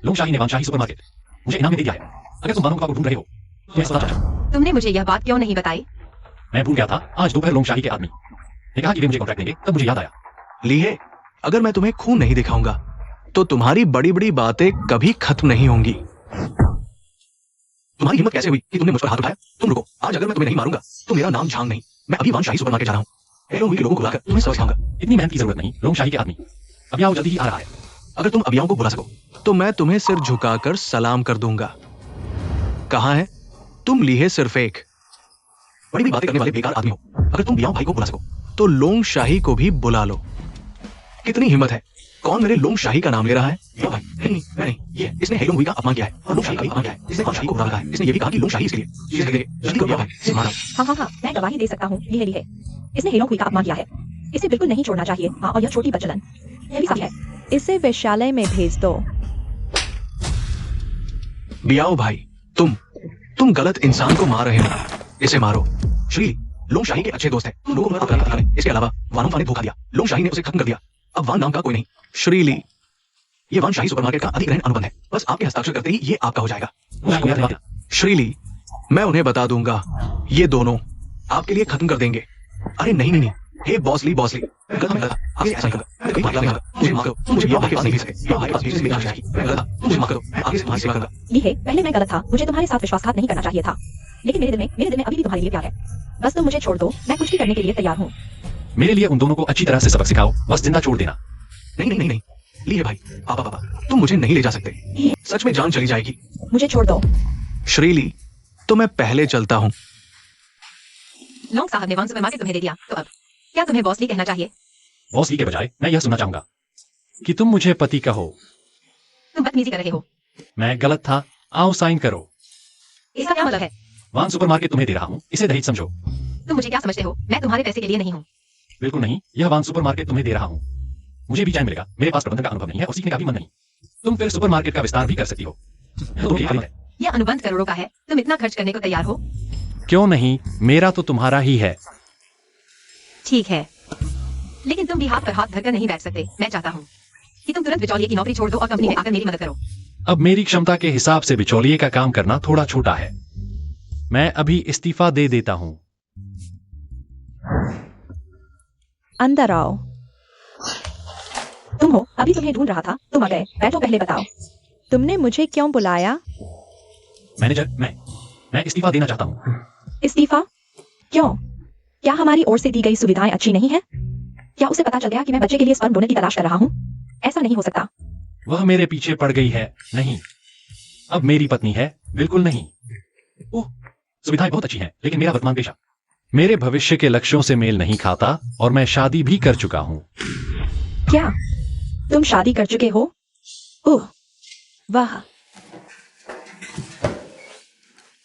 लोंग शाही ने वान शाही सुपरमार्केट मुझे इनाम में दे दिया है। अगर तुम वान होंगफा को ढूंढ रहे हो तो मैं पता चला। तुमने मुझे यह बात क्यों नहीं बताई? मैं भूल गया था। आज दोपहर लोंग शाही के आदमी ने कहा कि वे मुझे कॉन्ट्रैक्ट देंगे, तब मुझे याद आया। लीहे, अगर मैं तुम्हें खून नहीं दिखाऊंगा तो तुम्हारी बड़ी बड़ी बातें कभी खत्म नहीं होंगी। तुम्हारी हिम्मत कैसे हुई कि तुमने मुझ पर हाथ उठाया? तुम रुको, आज अगर मैं तुम्हें नहीं मारूंगा तो मेरा नाम झांग नहीं, मैं अभी वान शाही सुपरमार्केट जा रहा हूँ। हेलो के लोगों को बुलाकर तुम्हें सब सिखाऊंगा। इतनी मेहनत की जरूरत नहीं। लोंग शाही के आदमी अभियाव जल्दी ही आ रहा है। अगर तुम अभियाओं को बुला सको तो मैं तुम्हें सिर झुकाकर सलाम कर दूंगा। कहाँ है तुम? लीहे सिर्फ एक बड़ी बड़ी बातें करने वाले बेकार आदमी हो। अगर तुम बियाओ भाई को बुला सको तो लोंग शाही को भी बुला लो। कितनी हिम्मत है? कौन मेरे लोंग शाही का नाम ले रहा है? बियाओ भाई, नहीं, मैं नहीं। ये इसने हेलोंग हुई का अपमान किया है और लोंग शाही का भी अपमान किया है। इसने वान शाही को बुरा लगा है। इसने ये भी कहा कि लोंग शाही इसके लिए जल्दी करो बियाओ भाई, इसे मारो। हाँ, मैं गवाही दे सकता हूँ। लीहे इसने हेलोंग हुई का अपमान किया है। इसे बिल्कुल नहीं छोड़ना चाहिए। हाँ, और यह छोटी बच्चलन यह भी सच है। इसे वेश्यालय में भेज दो। बियाओ भाई, तुम गलत इंसान को मार रहे हो। इसे मारो। श्री लोंग शाही के अच्छे दोस्त हैं, तुम लोगों को अपराधी बता रहे। इसके अलावा वान होंगफा ने धोखा दिया, लोंग शाही ने उसे खत्म कर दिया। अब वान नाम का कोई नहीं। श्रीली, ये वान शाही सुपरमार्केट का अधिग्रहण अनुबंध है। बस आपके हस्ताक्षर करते ही ये आपका हो जाएगा। श्रीली, मैं उन्हें बता दूंगा, ये दोनों आपके लिए खत्म कर देंगे। अरे नहीं, हे बॉसली, गलत मैं गलत, आगे ऐसा नहीं करूंगा। मैं कहीं बात नहीं करूंगा। मुझे माफ करो, मुझे बियाओ भाई के पास नहीं भेज सके। बियाओ भाई के पास भेजने से मेरा शाही, मैं गलत था, मुझे माफ करो, मैं आगे से तुम्हारी सेवा करूंगा। लीहे, पहले मैं गलत था, मुझे तुम्हारे साथ विश्वासघात नहीं करना चाहिए था, लेकिन मेरे दिल में अभी भी तुम्हारे लिए प्यार है। बस तुम मुझे छोड़ दो, मैं कुछ भी करने के लिए तैयार हूँ। मेरे लिए उन दोनों को अच्छी तरह से सबक सिखाओ, बस जिंदा छोड़ देना। नहीं, लीहे भाई, पापा, तुम मुझे नहीं ले जा सकते। सच में जान चली जाएगी। मुझे छोड़ दो। श्रीली, तो मैं पहले चलता हूँ। लोंग साहब ने वान सुपरमार्केट तुम्हें दे दिया, तो अब क्या तुम्हें बॉसली कहना चाहिए? बॉसली के बजाय मैं यह सुनना चाहूंगा कि तुम मुझे पति कहो। तुम बदतमीजी कर रहे हो। मैं गलत था, आओ साइन करो। इसका क्या मतलब है? वान सुपरमार्केट तुम्हें दे रहा हूँ, इसे दहेज समझो। तुम मुझे क्या समझते हो? मैं तुम्हारे पैसे के लिए नहीं हूँ। बिल्कुल नहीं, यह वान सुपरमार्केट तुम्हें दे रहा हूँ। मुझे भी चैन मिलेगा, मेरे पास प्रबंधन का अनुभव नहीं है और सीखने का भी मन नहीं। तुम फिर सुपरमार्केट का विस्तार भी कर सकती हो। तो ये है। यह अनुबंध करोड़ों का है, तुम इतना खर्च करने को तैयार हो? क्यों नहीं, मेरा तो तुम्हारा ही है। ठीक है, लेकिन तुम भी हाथ पर हाथ धरकर नहीं बैठ सकते। मैं चाहता हूँ कि तुम तुरंत बिचौलिए की नौकरी छोड़ दो और कंपनी में आकर मेरी मदद करो। अब मेरी क्षमता के हिसाब से बिचौलिए का काम करना थोड़ा छोटा है। मैं अभी इस्तीफा दे देता हूँ। अंदर आओ। तुम हो, अभी तुम्हें ढूंढ रहा था, तुम आ गए, बैठो पहले बताओ। तुमने मुझे क्यों बुलाया? मैनेजर, मैं इस्तीफा देना चाहता हूँ। इस्तीफा? क्यों? क्या हमारी ओर से दी गई सुविधाएं अच्छी नहीं है? क्या उसे पता चल गया कि मैं बच्चे के लिए स्पर्म डोनर की तलाश कर रहा हूँ? ऐसा नहीं हो सकता। वह मेरे पीछे पड़ गई है। नहीं, अब मेरी पत्नी है। बिल्कुल नहीं। ओह, सुविधाएं बहुत अच्छी हैं, लेकिन मेरा वर्तमान पेशा मेरे भविष्य के लक्ष्यों से मेल नहीं खाता और मैं शादी भी कर चुका हूँ। क्या तुम शादी कर चुके हो? ओह, वाह।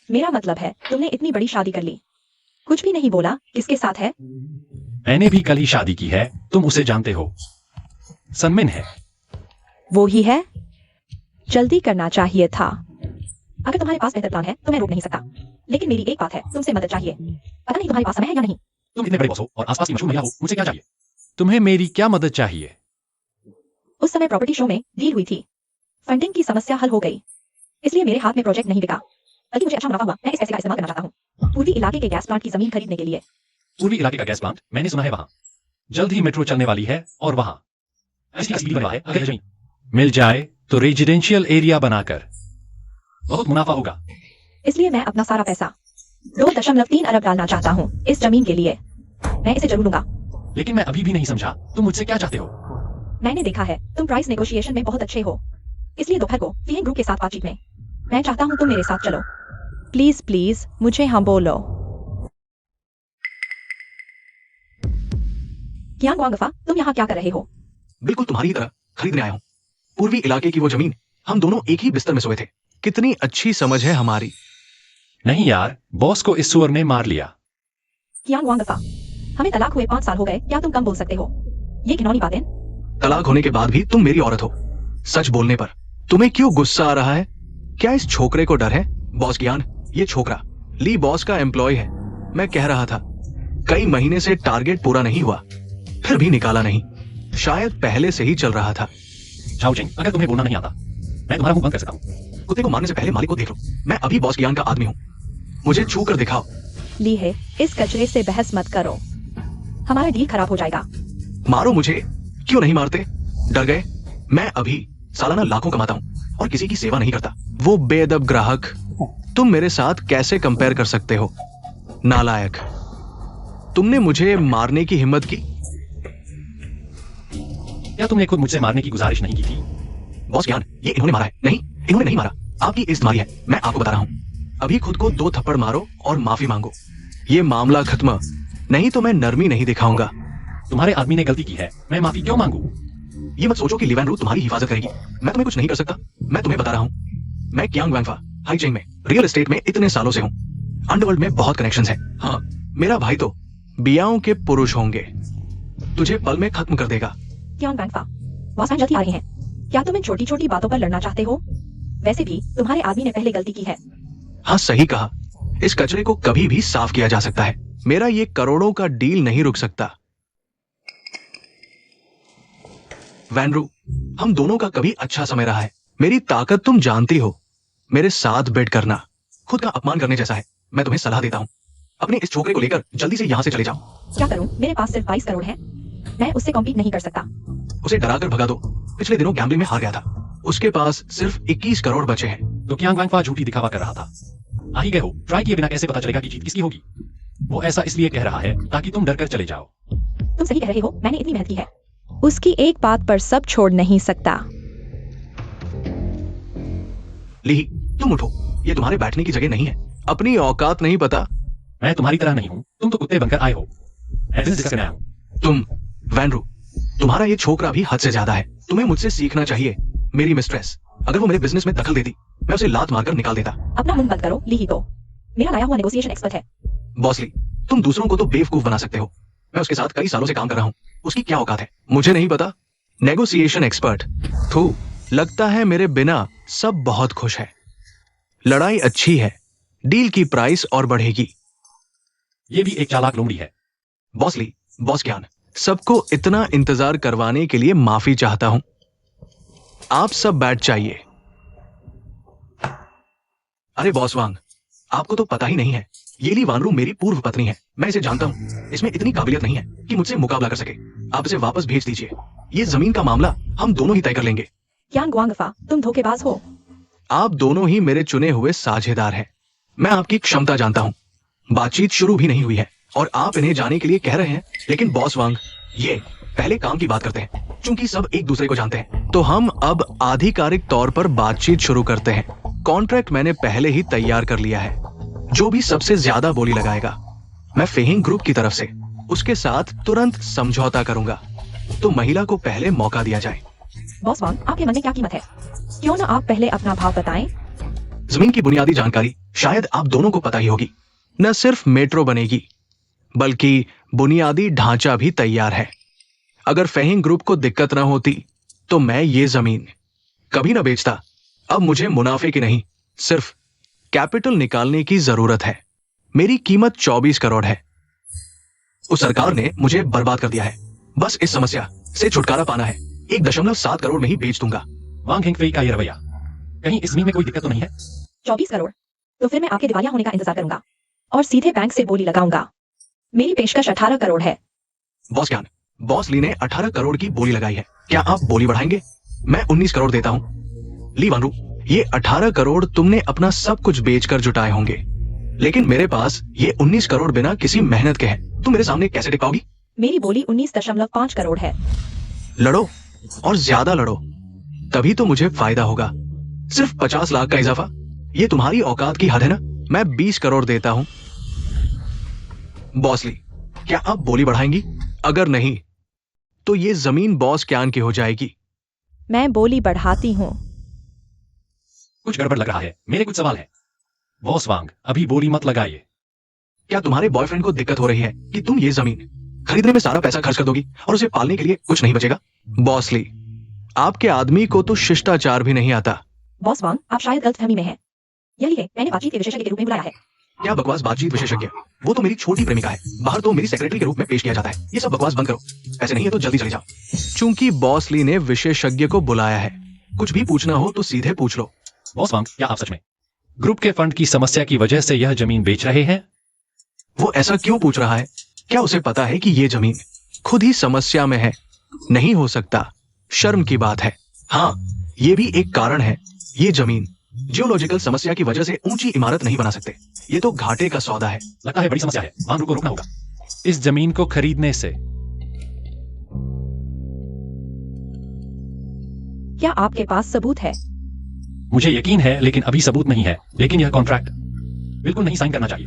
मेरा मतलब है तुमने इतनी बड़ी शादी कर ली। कुछ भी नहीं बोला, किसके साथ है? मैंने भी कल ही शादी की है, तुम उसे जानते हो। सनमिन है। वो ही है? जल्दी करना चाहिए था। अगर तुम्हारे पास बेहतर प्लान है तो मैं रोक नहीं सकता, लेकिन मेरी एक बात है, तुमसे मदद चाहिए। पता नहीं तुम्हारे पास समय है या नहीं। तुम इतने बड़े बॉस हो और आसपास की मशहूर महिला हो, मुझसे क्या चाहिए? तुम्हें मेरी क्या मदद चाहिए? उस समय प्रॉपर्टी शो में डील हुई थी, फंडिंग की समस्या हल हो गई, इसलिए मेरे हाथ में प्रोजेक्ट नहीं बिका, बल्कि मुझे अच्छा मुनाफा हुआ। मैं इस पैसे का इस्तेमाल करना चाहता हूँ पूर्वी इलाके के गैस प्लांट की जमीन खरीदने के लिए। पूर्वी इलाके का गैस प्लांट, मैंने सुना है वहां जल्द ही मेट्रो चलने वाली है और वहां इसकी स्पीड बनवा है। अगर जमीन मिल जाए तो रेजिडेंशियल एरिया बनाकर बहुत मुनाफा होगा। इसलिए मैं अपना सारा पैसा 2.3 अरब डालना चाहता हूँ इस जमीन के लिए। मैं इसे जरूर लूंगा। लेकिन मैं अभी भी नहीं समझा, तुम मुझसे क्या चाहते हो? मैंने देखा है तुम प्राइस नेगोशिएशन में बहुत अच्छे हो, इसलिए दोपहर को फीलिंग ग्रुप के साथ बातचीत में मैं चाहता हूँ तुम मेरे साथ चलो। प्लीज प्लीज मुझे हाँ बोलो। कियांग वांगफा, तुम यहाँ क्या कर रहे हो? बिल्कुल तुम्हारी तरह खरीदने आया हूँ। पूर्वी इलाके की वो जमीन, हम दोनों एक ही बिस्तर में सोए थे। कितनी अच्छी समझ है हमारी। नहीं यार, बॉस को इस सुअर ने मार लिया। कियांग वांगफा, हमें तलाक हुए 5 साल हो गए, क्या तुम कम बोल सकते हो? ये घिनौनी बातें। तलाक होने के बाद भी तुम मेरी औरत हो। सच बोलने पर तुम्हें क्यों गुस्सा आ रहा है? क्या इस छोकरे को डर है? बॉस ज्ञान, ये छोकरा ली बॉस का एम्प्लॉय है। मैं कह रहा था कई महीने से टारगेट पूरा नहीं हुआ, फिर भी निकाला नहीं। शायद पहले से ही चल रहा था। झाओ चिंग, अगर तुम्हें बोलना नहीं आता, मैं तुम्हारा मुंह बंद कर सकता हूँ। कुत्ते को मारने से पहले मालिक को देख लो। मैं अभी बॉस ज्ञान का आदमी हूँ, मुझे छू कर दिखाओ। ली है, इस कचरे से बहस मत करो, हमारा डील खराब हो जाएगा। मारो मुझे, क्यों नहीं मारते? डर गए? मैं अभी सालाना लाखों कमाता हूँ और किसी की सेवा नहीं करता। वो बेअदब ग्राहक तुम मेरे साथ कैसे कंपेयर कर सकते हो? नालायक, तुमने मुझे मारने की हिम्मत की। क्या तुमने खुद मुझसे मारने की गुजारिश नहीं की थी? बॉस ज्ञान, ये इन्होंने मारा है। नहीं, इन्होंने नहीं मारा, आपकी इस्तेमाली है। मैं आपको बता रहा हूँ, अभी खुद को 2 थप्पड़ मारो और माफी मांगो। ये मामला खत्म, नहीं तो मैं नरमी नहीं दिखाऊंगा। तुम्हारे आदमी ने गलती की है, मैं माफी क्यों मांगू? ये मत सोचो कि लिवैन रू तुम्हारी हिफाजत करेगी। मैं तुम्हें कुछ नहीं कर सकता। मैं तुम्हें बता रहा हूँ, मैं कियांग वांगफा हाईचेंग में रियल एस्टेट में इतने सालों से हूँ। अंडरवर्ल्ड में बहुत कनेक्शंस हैं। हाँ, मेरा भाई तो बियाओं के पुरुष होंगे, तुझे पल में खत्म कर देगा। कियांग वांगफा, बॉस मैन जल्दी आ रही हैं। क्या तुम इन छोटी छोटी बातों पर लड़ना चाहते हो? वैसे भी तुम्हारे आदमी ने पहले गलती की है। हाँ, सही कहा। इस कचरे को कभी भी साफ किया जा सकता है। मेरा ये करोड़ों का डील नहीं रुक सकता। वैनरू, हम दोनों का कभी अच्छा समय रहा है। मेरी ताकत तुम जानती हो। मेरे साथ बेट करना खुद का अपमान करने जैसा है। मैं तुम्हें सलाह देता हूँ, अपने इस छोकरे को लेकर जल्दी से यहाँ से चले जाओ। क्या करूं? मेरे पास सिर्फ 22 करोड़ है, मैं उससे कॉम्पीट नहीं कर सकता। उसे डराकर भगा दो। पिछले दिनों गैम्बलिंग में हार गया था, उसके पास सिर्फ 21 करोड़ बचे हैं। तो कियांग वांगफा झूठी दिखावा कर रहा था। आ ही गए हो, ट्राई किए बिना कैसे पता चलेगा कि जीत किसकी होगी? वो ऐसा इसलिए कह रहा है ताकि तुम डर कर चले जाओ। तुम सही कह रहे हो, मैंने इतनी मेहनत की है। उसकी एक बात पर सब छोड़ नहीं सकता। ली, तुम उठो, ये तुम्हारे बैठने की जगह नहीं है। अपनी औकात नहीं पता? मैं तुम्हारी तरह नहीं हूँ, तुम तो कुत्ते बनकर आए हो। मैं बिजनेस करने आया हूँ। तुम वैनरू, तुम्हारा ये छोकरा भी हद से ज्यादा है। तुम्हें मुझसे सीखना चाहिए। मेरी मिस्ट्रेस, अगर वो मेरे बिजनेस में दखल देती, मैं उसे लात मारकर निकाल देता। अपना मुंह बंद करो, ली ही तो मेरा लाया हुआ नेगोशिएशन एक्सपर्ट है। बॉस ली, तुम दूसरों को तो बेवकूफ बना सकते हो। मैं उसके साथ कई सालों से काम कर रहा हूँ, उसकी क्या औकात है मुझे नहीं पता। नेगोशिएशन एक्सपर्ट, थू, लगता है मेरे बिना सब बहुत खुश है। लड़ाई अच्छी है, डील की प्राइस और बढ़ेगी। ये भी एक चालाक लोमड़ी है। बॉस ली, बॉस ज्ञान, सबको इतना इंतजार करवाने के लिए माफी चाहता हूं। आप सब बैठ जाइए। अरे बॉस वांग, आपको तो पता ही नहीं है, ये ली वानरू मेरी पूर्व पत्नी है। मैं इसे जानता हूं, इसमें इतनी काबिलियत नहीं है कि मुझसे मुकाबला कर सके। आप इसे वापस भेज दीजिए। ये जमीन का मामला हम दोनों ही तय कर लेंगे। यांग वांगफा, तुम धोखेबाज हो। आप दोनों ही मेरे चुने हुए साझेदार हैं। मैं आपकी क्षमता जानता हूं। बातचीत शुरू भी नहीं हुई है और आप इन्हें जाने के लिए कह रहे हैं, लेकिन बॉस वांग, ये पहले काम की बात करते हैं। चूंकि सब एक दूसरे को जानते हैं, तो हम अब आधिकारिक तौर पर बातचीत शुरू करते हैं। कॉन्ट्रैक्ट मैंने पहले ही तैयार कर लिया है। जो भी सबसे ज्यादा बोली लगाएगा, मैं फेहिंग ग्रुप की तरफ से उसके साथ तुरंत समझौता करूंगा। तो महिला को पहले मौका दिया जाए। बॉस वांग, आपके मन में क्या कीमत है? क्यों ना आप पहले अपना भाव बताएं? जमीन की बुनियादी जानकारी शायद आप दोनों को पता ही होगी। न सिर्फ मेट्रो बनेगी, बल्कि बुनियादी ढांचा भी तैयार है। अगर फेहिंग ग्रुप को दिक्कत ना होती, तो मैं ये जमीन कभी ना बेचता। अब मुझे मुनाफे की नहीं, सिर्फ कैपिटल निकालने की जरूरत है। मेरी कीमत 24 करोड़ है। उस सरकार ने मुझे बर्बाद कर दिया है। बस इस समस्या से छुटकारा पाना है। 1.7 करोड़ में ही बेच दूंगा। वांग हेंगफेई का ये रवैया, कहीं इस जमीन में कोई दिक्कत तो नहीं है? 24 करोड़? तो फिर मैं आपके दिवालिया होने का इंतजार करूंगा और सीधे बैंक से बोली लगाऊंगा। मेरी पेशकश 18 करोड़ है। बॉस ज्ञान, बॉस ली ने 18 करोड़ की बोली लगाई है। क्या आप बोली बढ़ाएंगे? मैं 19 करोड़ देता हूं। ली वानरू, ये 18 करोड़ तुमने अपना सब कुछ बेचकर जुटाए होंगे, लेकिन मेरे पास ये 19 करोड़ बिना किसी मेहनत के हैं। तुम मेरे सामने कैसे टिक पाओगी? मेरी बोली 19.5 करोड़ है। लड़ो और ज्यादा लड़ो, तभी तो मुझे फायदा होगा। सिर्फ 50 लाख का इजाफा, ये तुम्हारी औकात की हद है ना? मैं 20 करोड़ देता हूं। बॉस ली, क्या आप बोली बढ़ाएंगी? अगर नहीं, तो ये जमीन बॉस क्यान की हो जाएगी। मैं बोली बढ़ाती हूँ। कुछ गड़बड़ लग रहा है। मेरे कुछ सवाल है। बॉस वांग, अभी बोली मत लगाइए। क्या तुम्हारे बॉयफ्रेंड को दिक्कत हो रही है कि तुम ये जमीन खरीदने में सारा पैसा खर्च कर दोगी और उसे पालने के लिए कुछ नहीं बचेगा? बॉस ली, आपके आदमी को तो शिष्टाचार भी नहीं आता। बॉस वांग, आप शायद गलतफहमी में हैं। यही है, मैंने बातचीत के विशेषज्ञ के रूप में बुलाया है। क्या बकवास बातचीत विशेषज्ञ? वो तो मेरी छोटी प्रेमिका है। बाहर तो मेरी सेक्रेटरी के रूप में पेश किया जाता है। ये सब बकवास बंद करो। ऐसे नहीं है तो जल्दी चले जाओ। चूंकि बॉस ली ने विशेषज्ञ को बुलाया है, कुछ भी पूछना हो तो सीधे पूछ लो। बॉस वांग, क्या आप सच में ग्रुप के फंड की समस्या की वजह से यह जमीन बेच रहे हैं? वो ऐसा क्यों पूछ रहा है? क्या उसे पता है कि ये जमीन खुद ही समस्या में है? नहीं हो सकता, शर्म की बात है। हाँ, ये भी एक कारण है। ये जमीन जियोलॉजिकल समस्या की वजह से ऊंची इमारत नहीं बना सकते। ये तो घाटे का सौदा है। लगता है बड़ी समस्या है। वांग को रोकना होगा इस जमीन को खरीदने से। क्या आपके पास सबूत है? मुझे यकीन है, लेकिन अभी सबूत नहीं है। लेकिन यह कॉन्ट्रैक्ट बिल्कुल नहीं साइन करना चाहिए।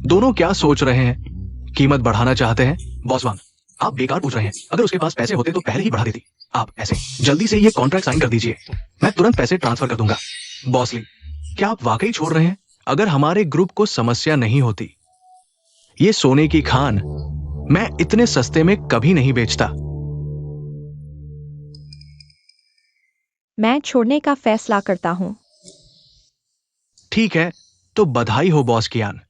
दोनों क्या सोच रहे हैं? कीमत बढ़ाना चाहते हैं? बॉस वांग, आप बेकार पूछ रहे हैं। अगर उसके पास पैसे होते तो पहले ही बढ़ा देती। आप ऐसे जल्दी से ये कॉन्ट्रैक्ट साइन कर दीजिए, मैं तुरंत पैसे ट्रांसफर कर दूंगा। बॉस ली, क्या आप वाकई छोड़ रहे हैं? अगर हमारे ग्रुप को समस्या नहीं होती, ये सोने की खान मैं इतने सस्ते में कभी नहीं बेचता। मैं छोड़ने का फैसला करता हूँ। ठीक है, तो बधाई हो बॉस कियान,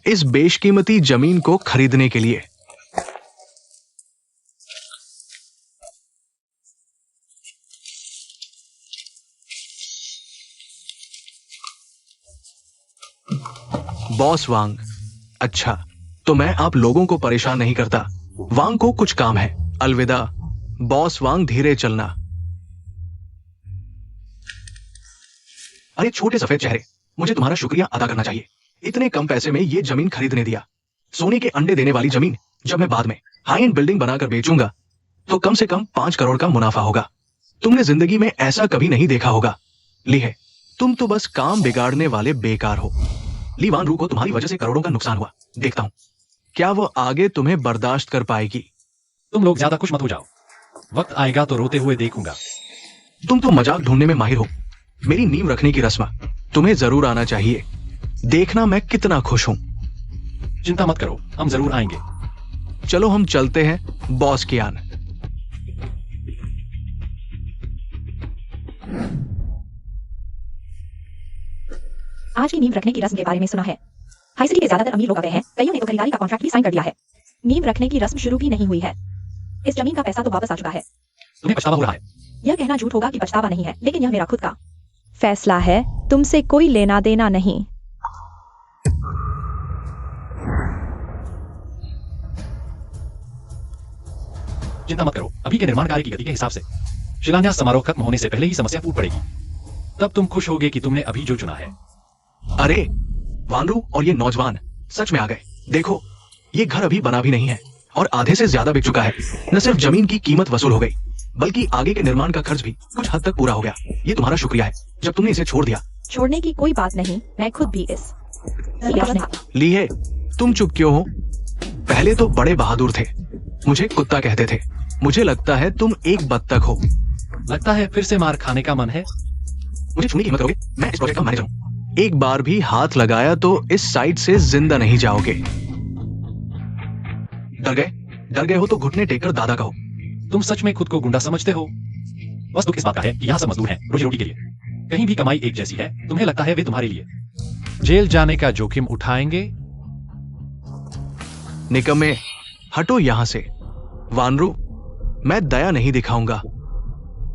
इस बेशकीमती जमीन को खरीदने के लिए। बॉस वांग, अच्छा, तो मैं आप लोगों को परेशान नहीं करता। वांग को कुछ काम है। अलविदा। बॉस वांग, धीरे चलना। अरे छोटे सफेद चेहरे, मुझे तुम्हारा शुक्रिया अदा करना चाहिए। इतने कम पैसे में ये जमीन खरीदने दिया। सोने के अंडे देने वाली जमीन जब मैं बाद में हाई एंड बिल्डिंग बनाकर बेचूंगा, तो कम से कम 5 करोड़ का मुनाफा होगा। तुमने जिंदगी में ऐसा कभी नहीं देखा होगा। ली है, तुम तो बस काम बिगाड़ने वाले बेकार हो। ली वान रू को तुम्हारी वजह से करोड़ों का नुकसान हुआ। देखता हूं क्या वो आगे तुम्हें बर्दाश्त कर पाएगी। तुम लोग ज्यादा खुश मत हो जाओ। वक्त आएगा तो रोते हुए देखूंगा। तुम तो मजाक ढूंढने में माहिर हो। मेरी नींव रखने की रस्म तुम्हें जरूर आना चाहिए। देखना मैं कितना खुश हूं। चिंता मत करो, हम जरूर आएंगे। चलो हम चलते हैं बॉस कियान। आज की नींव रखने की रस्म के बारे में सुना है। हाई सिटी के ज्यादातर अमीर लोग आ गए हैं। कईयों ने तो खरीदारी का कॉन्ट्रैक्ट भी साइन कर दिया है। नींव रखने की रस्म शुरू भी नहीं हुई है। इस जमीन का पैसा तो वापस आ चुका है। तुम्हें पछतावा हो रहा है। यह कहना झूठ होगा कि पछतावा नहीं है, लेकिन यह मेरा खुद का फैसला है। तुमसे कोई लेना देना नहीं। चिंता मत करो, अभी के निर्माण कार्य की गति के हिसाब से शिलान्यास समारोह खत्म होने से पहले ही समस्या फूट पड़ेगी। तब तुम खुश होगे कि तुमने अभी जो चुना है। अरे वानरू और ये नौजवान सच में आ गए। देखो, ये घर अभी बना भी नहीं है और आधे से ज्यादा बिक चुका है। न सिर्फ जमीन की कीमत वसूल हो गई, बल्कि आगे के निर्माण का खर्च भी कुछ हद तक पूरा हो गया। ये तुम्हारा शुक्रिया है जब तुमने इसे छोड़ दिया। छोड़ने की कोई बात नहीं, मैं खुद भी इस ली है, तुम चुप क्यों हो? पहले तो बड़े बहादुर थे, मुझे कुत्ता कहते थे। मुझे लगता है तुम एक बत्तख हो। लगता है फिर से मार खाने का मन है। मुझे छूने की हिम्मत करोगे? मैं इस प्रोजेक्ट का मैनेजर हूँ। एक बार भी हाथ लगाया तो इस साइड से जिंदा नहीं जाओगे। डर गए हो तो घुटने टेककर दादा कहो। तुम सच में खुद को गुंडा समझते हो? बस दुख इस बात का है कि यहाँ सब मजदूर हैं रोजी रोटी के लिए। कहीं भी कमाई एक जैसी है, तुम्हें लगता है वे तुम्हारे लिए जेल जाने का जोखिम उठाएंगे। निकम्मे, हटो यहां से। वानरू, मैं दया नहीं दिखाऊंगा।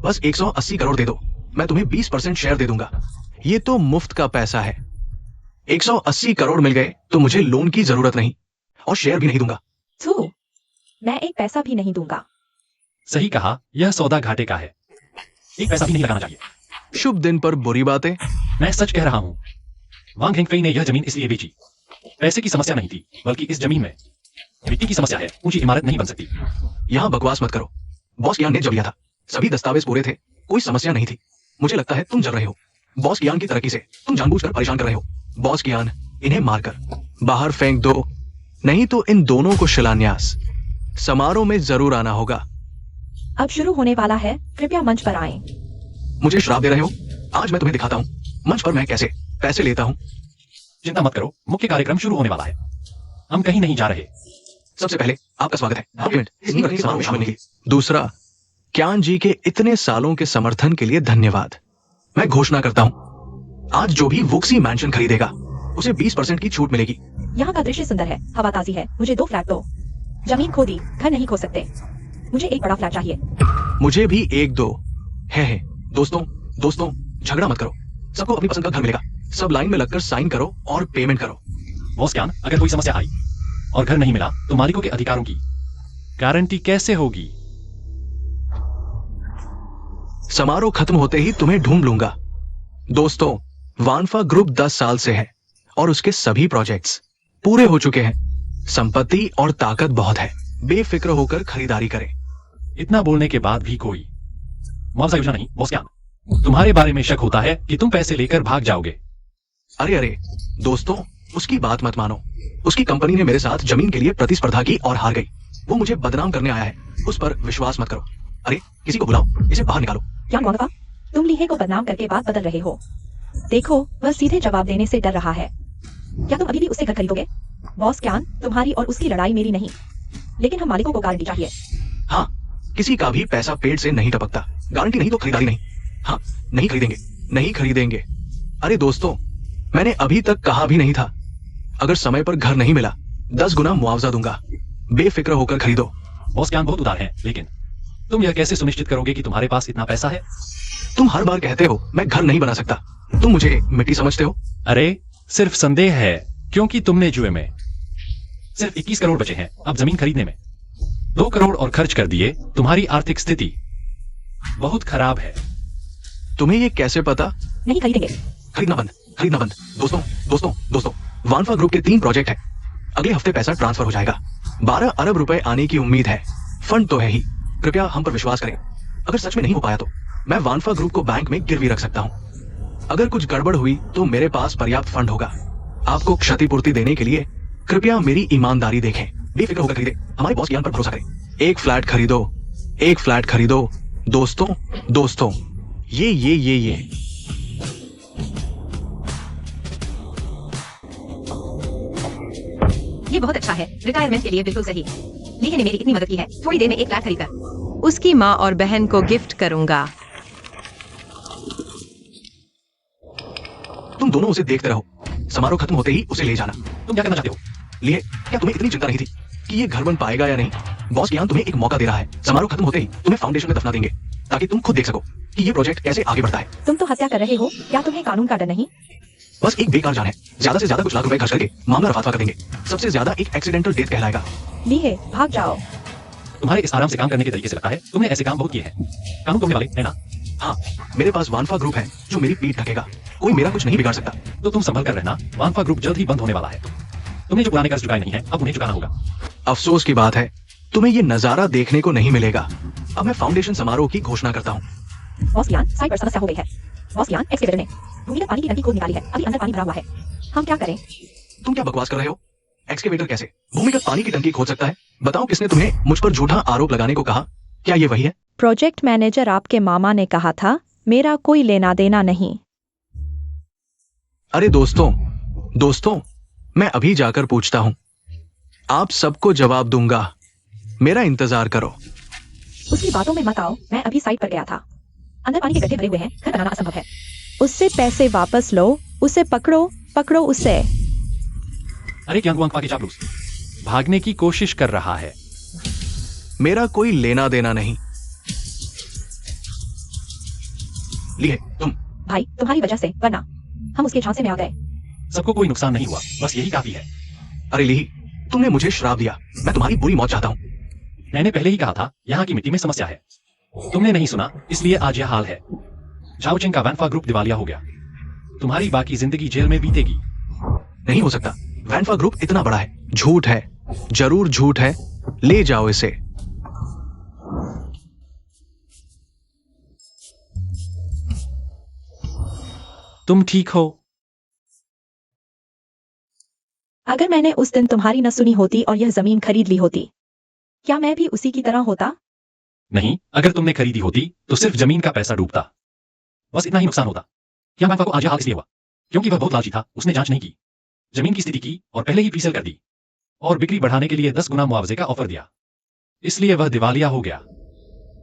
बस 180 करोड़ दे दो, मैं तुम्हें 20% शेयर दे दूंगा। ये तो मुफ्त का पैसा है। 180 करोड़ मिल गए तो मुझे लोन की जरूरत नहीं और शेयर भी नहीं दूंगा। थू, मैं एक पैसा भी नहीं दूंगा। सही कहा, यह सौदा घाटे का है। एक पैसा भी नहीं लगाना चाहिए। शुभ दिन पर बुरी बातें। मैं सच कह रहा हूँ। वांग हेंगफेई ने यह जमीन इसलिए बेची। पैसे की समस्या नहीं थी, बल्कि इस जमीन में मिट्टी की समस्या है। ऊंची इमारत नहीं बन सकती। यहाँ बकवास मत करो। बॉस कियान ने जब लिया था, सभी दस्तावेज पूरे थे, कोई समस्या नहीं थी। मुझे लगता है तुम जल रहे हो। बॉस कियान की तरक्की से तुम जानबूझकर परेशान कर रहे हो। बॉस कियान, इन्हें मारकर बाहर फेंक दो, नहीं तो इन दोनों को शिलान्यास समारोह में जरूर आना होगा। अब शुरू होने वाला है, कृपया मंच पर आएं। मुझे श्राप दे रहे हो? आज मैं तुम्हें दिखाता हूँ मंच पर मैं कैसे पैसे लेता हूँ। चिंता मत करो, मुख्य कार्यक्रम शुरू होने वाला है। हम कहीं नहीं जा रहे। सबसे पहले आपका स्वागत है समारोह में शामिल होने के लिए। दूसरा, क्यान जी के इतने सालों के समर्थन के लिए धन्यवाद। मैं घोषणा करता हूँ, आज जो भी वुक्सी मैंशन खरीदेगा उसे 20% की छूट मिलेगी। यहाँ का दृश्य सुंदर है, हवा ताजी है। मुझे 2 फ्लैट दो। जमीन खो दी, घर नहीं खो सकते। मुझे एक बड़ा फ्लैट चाहिए। मुझे भी एक दो है। दोस्तों झगड़ा मत करो, सबको अपनी पसंद का घर मिलेगा। सब लाइन में लगकर साइन करो और पेमेंट करो। बॉस क्यान, अगर कोई समस्या आई और घर नहीं मिला तो मालिकों के अधिकारों की गारंटी कैसे होगी? समारोह खत्म होते ही तुम्हें ढूंढ लूंगा। दोस्तों, वानफा ग्रुप 10 साल से है और उसके सभी प्रोजेक्ट्स पूरे हो चुके हैं। संपत्ति और ताकत बहुत है। बेफिक्र होकर खरीदारी करें। इतना बोलने के बाद भी कोई मुआवजा योजना नहीं। बॉस क्यान, तुम्हारे बारे में शक होता है कि तुम पैसे लेकर भाग जाओगे। अरे दोस्तों, उसकी बात मत मानो। उसकी कंपनी ने मेरे साथ जमीन के लिए प्रतिस्पर्धा की और हार गई। वो मुझे बदनाम करने आया है, उस पर विश्वास मत करो। अरे किसी को बुलाओ, इसे बाहर निकालो। क्या वांगफा, तुम लीहे को बदनाम करके बात बदल रहे हो। देखो, वह सीधे जवाब देने से डर रहा है। क्या तुम अभी भी उससे घर खरीदोगे? बॉस क्यान, तुम्हारी और उसकी लड़ाई मेरी नहीं, लेकिन हम मालिकों को गारंटी चाहिए। हाँ, किसी का भी पैसा पेट से नहीं टपकता। गारंटी नहीं तो खरीदारी नहीं। हाँ, नहीं खरीदेंगे। अरे दोस्तों, मैंने अभी तक कहा भी नहीं था, अगर समय पर घर नहीं मिला 10 गुना मुआवजा दूंगा। बेफिक्र होकर खरीदो। बॉस क्यान बहुत उदार है, लेकिन तुम यह कैसे सुनिश्चित करोगे कि तुम्हारे पास इतना पैसा है? तुम हर बार कहते हो मैं घर नहीं बना सकता। तुम मुझे मिट्टी समझते हो? अरे सिर्फ संदेह है, क्योंकि तुमने जुए में सिर्फ 21 करोड़ बचे हैं। अब जमीन खरीदने में 2 करोड़ और खर्च कर दिए। तुम्हारी आर्थिक स्थिति बहुत खराब है। तुम्हें ये कैसे पता? नहीं खरीदेंगे। खरीदना बंद। दोस्तों, वानफा ग्रुप के 3 प्रोजेक्ट हैं। अगले हफ्ते पैसा ट्रांसफर हो जाएगा। 12 अरब रुपए आने की उम्मीद है। फंड तो है ही। कृपया हम पर विश्वास करें। अगर सच में नहीं हो पाया तो मैं वानफा ग्रुप को बैंक में गिरवी रख सकता हूँ। अगर कुछ गड़बड़ हुई तो मेरे पास पर्याप्त फंड होगा। आपको क्षतिपूर्ति देने के लिए कृपया मेरी ईमानदारी देखें। बेफिक्र होकर खरीदे, हमारे बॉस ज्ञान पर भरोसा करें। एक फ्लैट खरीदो। दोस्तों, ये ये बहुत अच्छा है, रिटायरमेंट के लिए बिल्कुल सही। लीहे ने मेरी इतनी मदद की है, थोड़ी देर में एक फ्लैट खरीदकर। उसकी माँ और बहन को गिफ्ट करूंगा। तुम दोनों उसे देखते रहो। समारोह खत्म होते ही उसे ले जाना। तुम क्या करना चाहते हो? लिए, क्या तुम्हें इतनी चिंता नहीं थी कि ये घर बन पाएगा या नहीं? बॉस ज्ञान तुम्हें एक मौका दे रहा है। समारोह खत्म होते ही तुम्हें फाउंडेशन में दफना देंगे, ताकि तुम खुद देख सको कि ये प्रोजेक्ट कैसे आगे बढ़ता है। तुम तो हत्या कर रहे हो, क्या तुम्हें कानून का डर नहीं? बस एक बेकार जान है। ज्यादा से ज्यादा कुछ लाख रुपए खर्च करके मामला रफा दफा कर देंगे। सबसे ज्यादा एक एक्सीडेंटल डेथ कहलाएगा। लीहे, भाग जाओ। तुम्हारे इस आराम से काम करने के तरीके से लगता है तुमने ऐसे काम बहुत किए हैं। कानून तोड़ने वाले है ना? हाँ, मेरे पास वानफा ग्रुप है जो मेरी पीठ ढकेगा। कोई मेरा कुछ नहीं बिगाड़ सकता। तो तुम संभल कर रहना, वानफा ग्रुप जल्द ही बंद होने वाला है। तुमने जो पुराने कर्ज चुकाए नहीं है, अब उन्हें चुकाना होगा। अफसोस की बात है, तुम्हें ये नजारा देखने को नहीं मिलेगा। अब मैं फाउंडेशन समारोह की घोषणा करता हूँ। बॉस यान, साइट पर समस्या हो गई है। बॉस यान, एक्सकेवेटर ने भूमिगत पानी की टंकी खोद निकाली है। अभी अंदर पानी भरा हुआ है। हम क्या करें? तुम क्या बकवास कर रहे हो? एक्सकेवेटर कैसे भूमिगत पानी की टंकी खोद सकता है? बताओ, किसने तुम्हें मुझ पर झूठा आरोप लगाने को कहा? क्या ये वही है? प्रोजेक्ट मैनेजर आपके मामा ने कहा था, मेरा कोई लेना देना नहीं। अरे दोस्तों, मैं अभी जाकर पूछता हूँ। आप सबको जवाब दूंगा, मेरा इंतजार करो। उसकी बातों में मत आओ। मैं अभी साइट पर गया था। अंदर पानी के गड्ढे भरे हुए हैं। घर बनाना असंभव है। उससे पैसे वापस लो। उसे पकड़ो उसे। अरे क्या वांगफा के चापलूस भागने की कोशिश कर रहा है। मेरा कोई लेना देना नहीं। लिए तुम। भाई, तुम्हारी वजह से, वरना हम उसके झांसे में आ गए। सबको कोई नुकसान नहीं हुआ, बस यही काफी है। अरे लीही, तुमने मुझे श्राप दिया। मैं तुम्हारी बुरी मौत चाहता हूँ। मैंने पहले ही कहा था, यहाँ की मिट्टी में समस्या है। तुमने नहीं सुना, इसलिए आज यह हाल है। झाओचिंग का वानफा ग्रुप दिवालिया हो गया। तुम्हारी बाकी जिंदगी जेल में बीतेगी। नहीं हो सकता। वानफा ग्रुप इतना बड़ा है। झूठ है, जरूर झूठ है। ले जाओ इसे। तुम ठीक हो? अगर मैंने उस दिन तुम्हारी न सुनी होती और यह जमीन खरीद ली होती, क्या मैं भी उसी की तरह होता? नहीं, अगर तुमने खरीदी होती तो सिर्फ जमीन का पैसा डूबता। बस इतना ही नुकसान होता। क्या वानफा को आज यह हाल इसलिए हुआ क्योंकि वह बहुत लालची था। उसने जांच नहीं की, जमीन की स्थिति की और पहले ही प्रीसेल कर दी और बिक्री बढ़ाने के लिए 10 गुना मुआवजे का ऑफर दिया। इसलिए वह दिवालिया हो गया।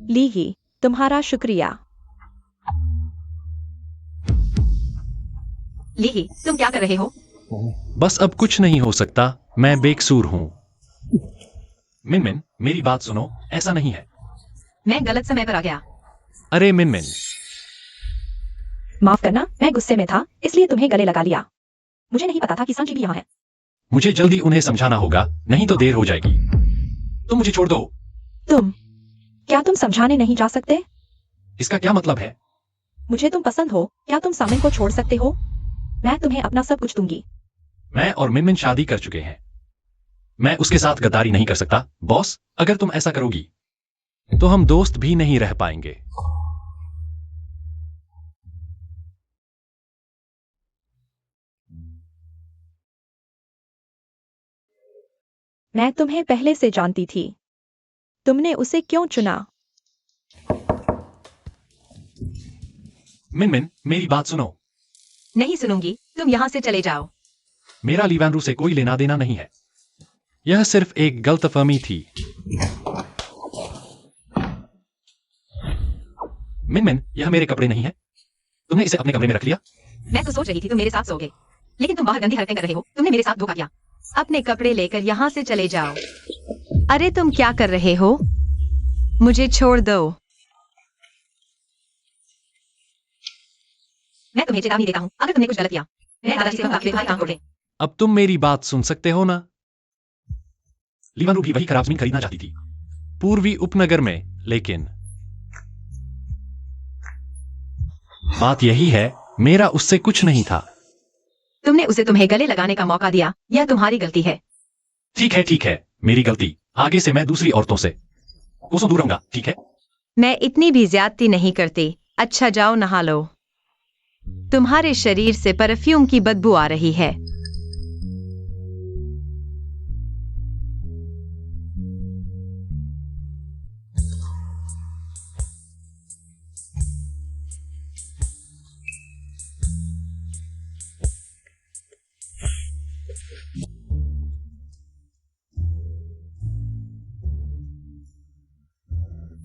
लीही, तुम्हारा शुक्रिया। लीही, तुम क्या कर रहे हो? बस अब कुछ नहीं हो सकता। मैं बेकसूर हूं। मिनमिन, मेरी बात सुनो, ऐसा नहीं है। मैं गलत समय पर आ गया। अरे मिनमिन, माफ करना, मैं गुस्से में था, इसलिए तुम्हें गले लगा लिया। मुझे नहीं पता था कि संजी भी यहाँ है। मुझे जल्दी उन्हें समझाना होगा, नहीं तो देर हो जाएगी। तुम मुझे छोड़ दो। क्या तुम समझाने नहीं जा सकते? इसका क्या मतलब है? मुझे तुम पसंद हो, क्या तुम सामिन को छोड़ सकते हो? मैं तुम्हें अपना सब कुछ दूंगी। मैं और मिनमिन शादी कर चुके हैं। मैं उसके साथ गद्दारी नहीं कर सकता। बॉस, अगर तुम ऐसा करोगी तो हम दोस्त भी नहीं रह पाएंगे। मैं तुम्हें पहले से जानती थी। तुमने उसे क्यों चुना? मिनमिन, मेरी बात सुनो। नहीं सुनूंगी, तुम यहाँ से चले जाओ। मेरा लीवानरू से कोई लेना देना नहीं है। यह सिर्फ एक गलतफहमी थी। मिनमिन, यह मेरे कपड़े नहीं है। तुमने इसे अपने कमरे में रख लिया। मैं तो सोच रही थी तुम मेरे साथ सोओगे, लेकिन तुम बाहर गंदी हरकतें कर रहे हो। तुमने मेरे साथ धोखा किया। अपने कपड़े लेकर यहाँ से चले जाओ। अरे तुम क्या कर रहे हो? मुझे छोड़ दो। मैं तुम्हें चेतावनी देता हूँ, अगर तुमने कुछ गलत किया, मैं दादाजी से कहूंगा कि वे तुम्हारी टांग तोड़ दें। अब तुम मेरी बात सुन सकते हो ना? लीवानरू भी वही खराब जमीन खरीदना चाहती थी, पूर्वी उपनगर में, लेकिन बात यही है, मेरा उससे कुछ नहीं था। तुमने उसे तुम्हें गले लगाने का मौका दिया, यह तुम्हारी गलती है। ठीक है, मेरी गलती। आगे से मैं दूसरी औरतों से कोसों दूर रहूंगा, ठीक है? मैं इतनी भी ज्यादती नहीं करती। अच्छा जाओ नहा लो। तुम्हारे शरीर से परफ्यूम की बदबू आ रही है।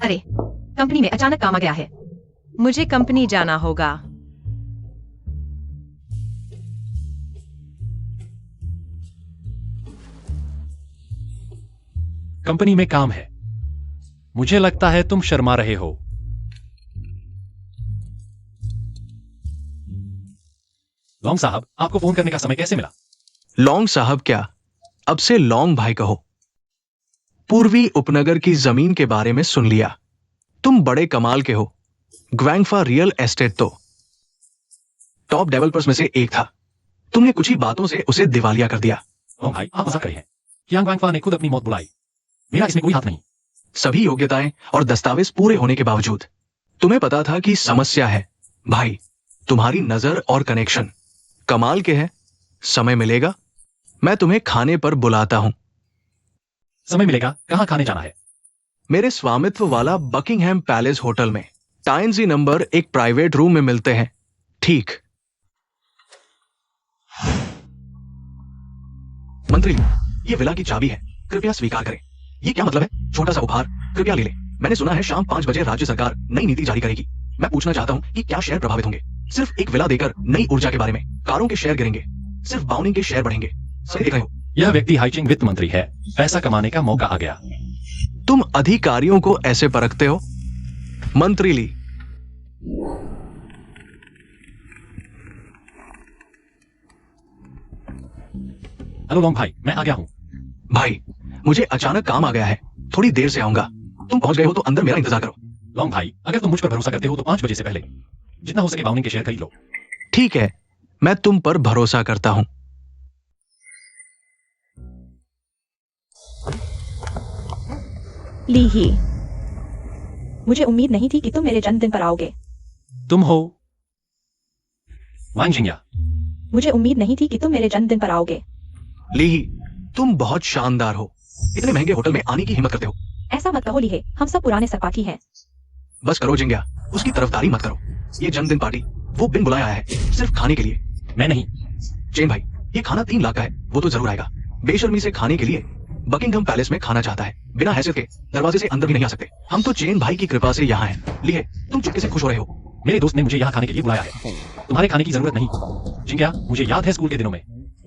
अरे, कंपनी में अचानक काम आ गया है। मुझे कंपनी जाना होगा। कंपनी में काम है। मुझे लगता है तुम शर्मा रहे हो। लॉन्ग साहब, आपको फोन करने का समय कैसे मिला? लॉन्ग साहब क्या, अब से लॉन्ग भाई कहो। पूर्वी उपनगर की जमीन के बारे में सुन लिया। तुम बड़े कमाल के हो। ग्वैंगफा रियल एस्टेट तो टॉप डेवलपर्स में से एक था। तुमने कुछ ही बातों से उसे दिवालिया कर दिया। लोंग भाई, आप मजाक कर रहे हैं। यांग वांगफा ने खुद अपनी मौत बुलाई। मेरा इसमें कोई हाथ नहीं। सभी योग्यताएं और दस्तावेज पूरे होने के बावजूद तुम्हें पता था कि समस्या है। भाई, तुम्हारी नजर और कनेक्शन कमाल के हैं। समय मिलेगा, मैं तुम्हें खाने पर बुलाता हूं। समय मिलेगा, कहाँ खाने जाना है? मेरे स्वामित्व वाला बकिंगहैम पैलेस होटल में टाइम्सी नंबर एक प्राइवेट रूम में मिलते हैं। ठीक। मंत्री, ये विला की चाबी है, कृपया स्वीकार करें। ये क्या मतलब है? छोटा सा उपहार, कृपया ले लें। मैंने सुना है शाम 5 बजे राज्य सरकार नई नीति जारी करेगी। मैं पूछना चाहता हूं कि क्या शेयर प्रभावित होंगे? सिर्फ एक विला देकर नई ऊर्जा के बारे में कारों के शेयर गिरेंगे, सिर्फ बाउनिंग के शेयर बढ़ेंगे। सही देख रहे हो? यह व्यक्ति हाइचिंग वित्त मंत्री है। पैसा कमाने का मौका आ गया। तुम अधिकारियों को ऐसे परखते हो? मंत्री ली, हेलो लोंग भाई, मैं आ गया हूँ। भाई, मुझे अचानक काम आ गया है, थोड़ी देर से आऊंगा। तुम पहुंच गए हो तो अंदर मेरा इंतजार करो। लोंग भाई, अगर तुम मुझ पर भरोसा करते हो तो 5 बजे से पहले जितना हो सके बाउनिंग के शेयर खरीद लो। ठीक है, मैं तुम पर भरोसा करता हूं। ली ही, मुझे उम्मीद नहीं थी कि तुम मेरे जन्मदिन पर आओगे। तुम हो वांग जिंगया। मुझे उम्मीद नहीं थी कि तुम मेरे जन्मदिन पर आओगे। ली, तुम बहुत शानदार हो। इतने महंगे होटल में आने की हिम्मत करते हो। ऐसा मत कहो लीहे, हम सब पुराने सहपाठी हैं। बस करो जिंग्या, उसकी तरफदारी मत करो। ये जन्मदिन पार्टी वो बिन बुलाया आया है, सिर्फ खाने के लिए। मैं नहीं। चेन भाई, ये खाना 3 लाख का है, वो तो जरूर आएगा। बेशर्मी से खाने के लिए बकिंगहम पैलेस में खाना चाहता है, बिना हैसियत के दरवाजे से अंदर भी नहीं आ सकते। हम तो चेन भाई की कृपा से यहाँ हैं। लिए, तुम चुपके से खुश हो रहे हो। मेरे दोस्त ने मुझे यहाँ खाने के लिए बुलाया है। तुम्हारे खाने की जरूरत नहीं। जिंगया, मुझे याद है स्कूल के दिनों में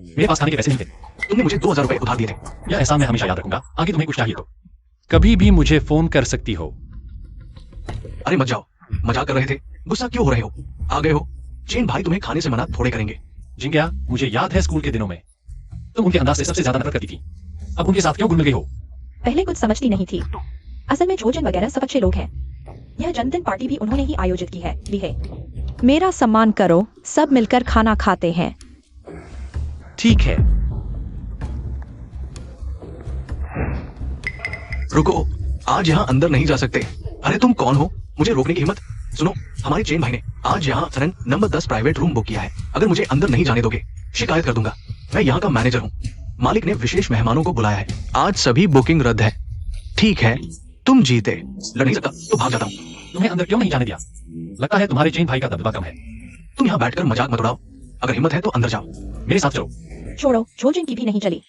मेरे पास खाने के पैसे नहीं थे। तुमने मुझे 2000 रुपए उधार दिए थे। यह एहसान मैं हमेशा याद रखूंगा। आगे तुम्हें कुछ चाहिए तो कभी भी मुझे फोन कर सकती हो। अरे मत जाओ, मजाक कर रहे थे। गुस्सा क्यों हो रहे हो? आ गए हो। चेन भाई तुम्हें खाने से मना थोड़े करेंगे। जिंगया, मुझे याद है स्कूल के दिनों में तुम उनके अंदाज से सबसे ज्यादा नफरत करती थी। अब उनके साथ क्यों घुल मिल गई हो? पहले कुछ समझती नहीं थी। असल में जोजन वगैरह सब अच्छे लोग हैं। यह जन्मदिन पार्टी भी उन्होंने ही आयोजित की है। लीहे, मेरा सम्मान करो, सब मिलकर खाना खाते हैं। ठीक है। रुको, आज यहाँ अंदर नहीं जा सकते। अरे तुम कौन हो मुझे रोकने की हिम्मत? सुनो, हमारे चेन भाई ने आज यहाँ नंबर 10 प्राइवेट रूम बुक किया है। अगर मुझे अंदर नहीं जाने दोगे, शिकायत कर दूंगा। मैं यहाँ का मैनेजर हूँ। मालिक ने विशेष मेहमानों को बुलाया है। आज सभी बुकिंग रद्द है। ठीक है, तुम जीते। लड़ नहीं सकता तो भाग जाता हूँ। तुम्हें अंदर क्यों नहीं जाने दिया? लगता है तुम्हारे चेन भाई का दबदबा कम है। तुम यहाँ बैठकर मजाक मत उड़ाओ। अगर हिम्मत है तो अंदर जाओ। मेरे साथ चलो। छोड़ो, जोजन की भी नहीं चली।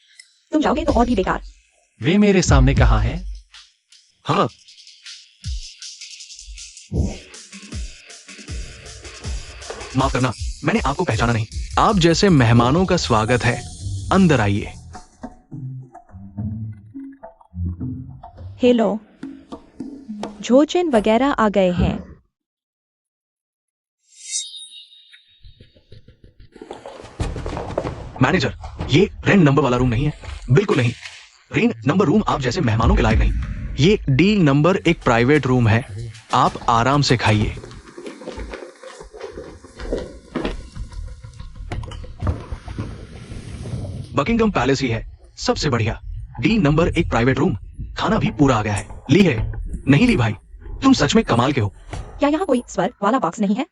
तुम जाओगे तो और भी बेकार। वे मेरे सामने कहाँ है? हाँ, माफ करना, मैंने आपको पहचाना नहीं। आप जैसे मेहमानों का स्वागत है, अंदर आइए। हेलो, जोजन वगैरह आ गए हैं। मैनेजर, ये रेंट नंबर वाला रूम नहीं है। बिल्कुल नहीं। रेंट नंबर रूम आप जैसे मेहमानों के लायक नहीं। ये डी नंबर एक प्राइवेट रूम है। आप आराम से खाइए। बकिंगहम पैलेस ही है सबसे बढ़िया। डी नंबर एक प्राइवेट रूम, खाना भी पूरा आ गया है। ली है? नहीं ली भाई, तुम सच में कमाल के हो। क्या यहाँ कोई स्वर्ग वाला बॉक्स नहीं है?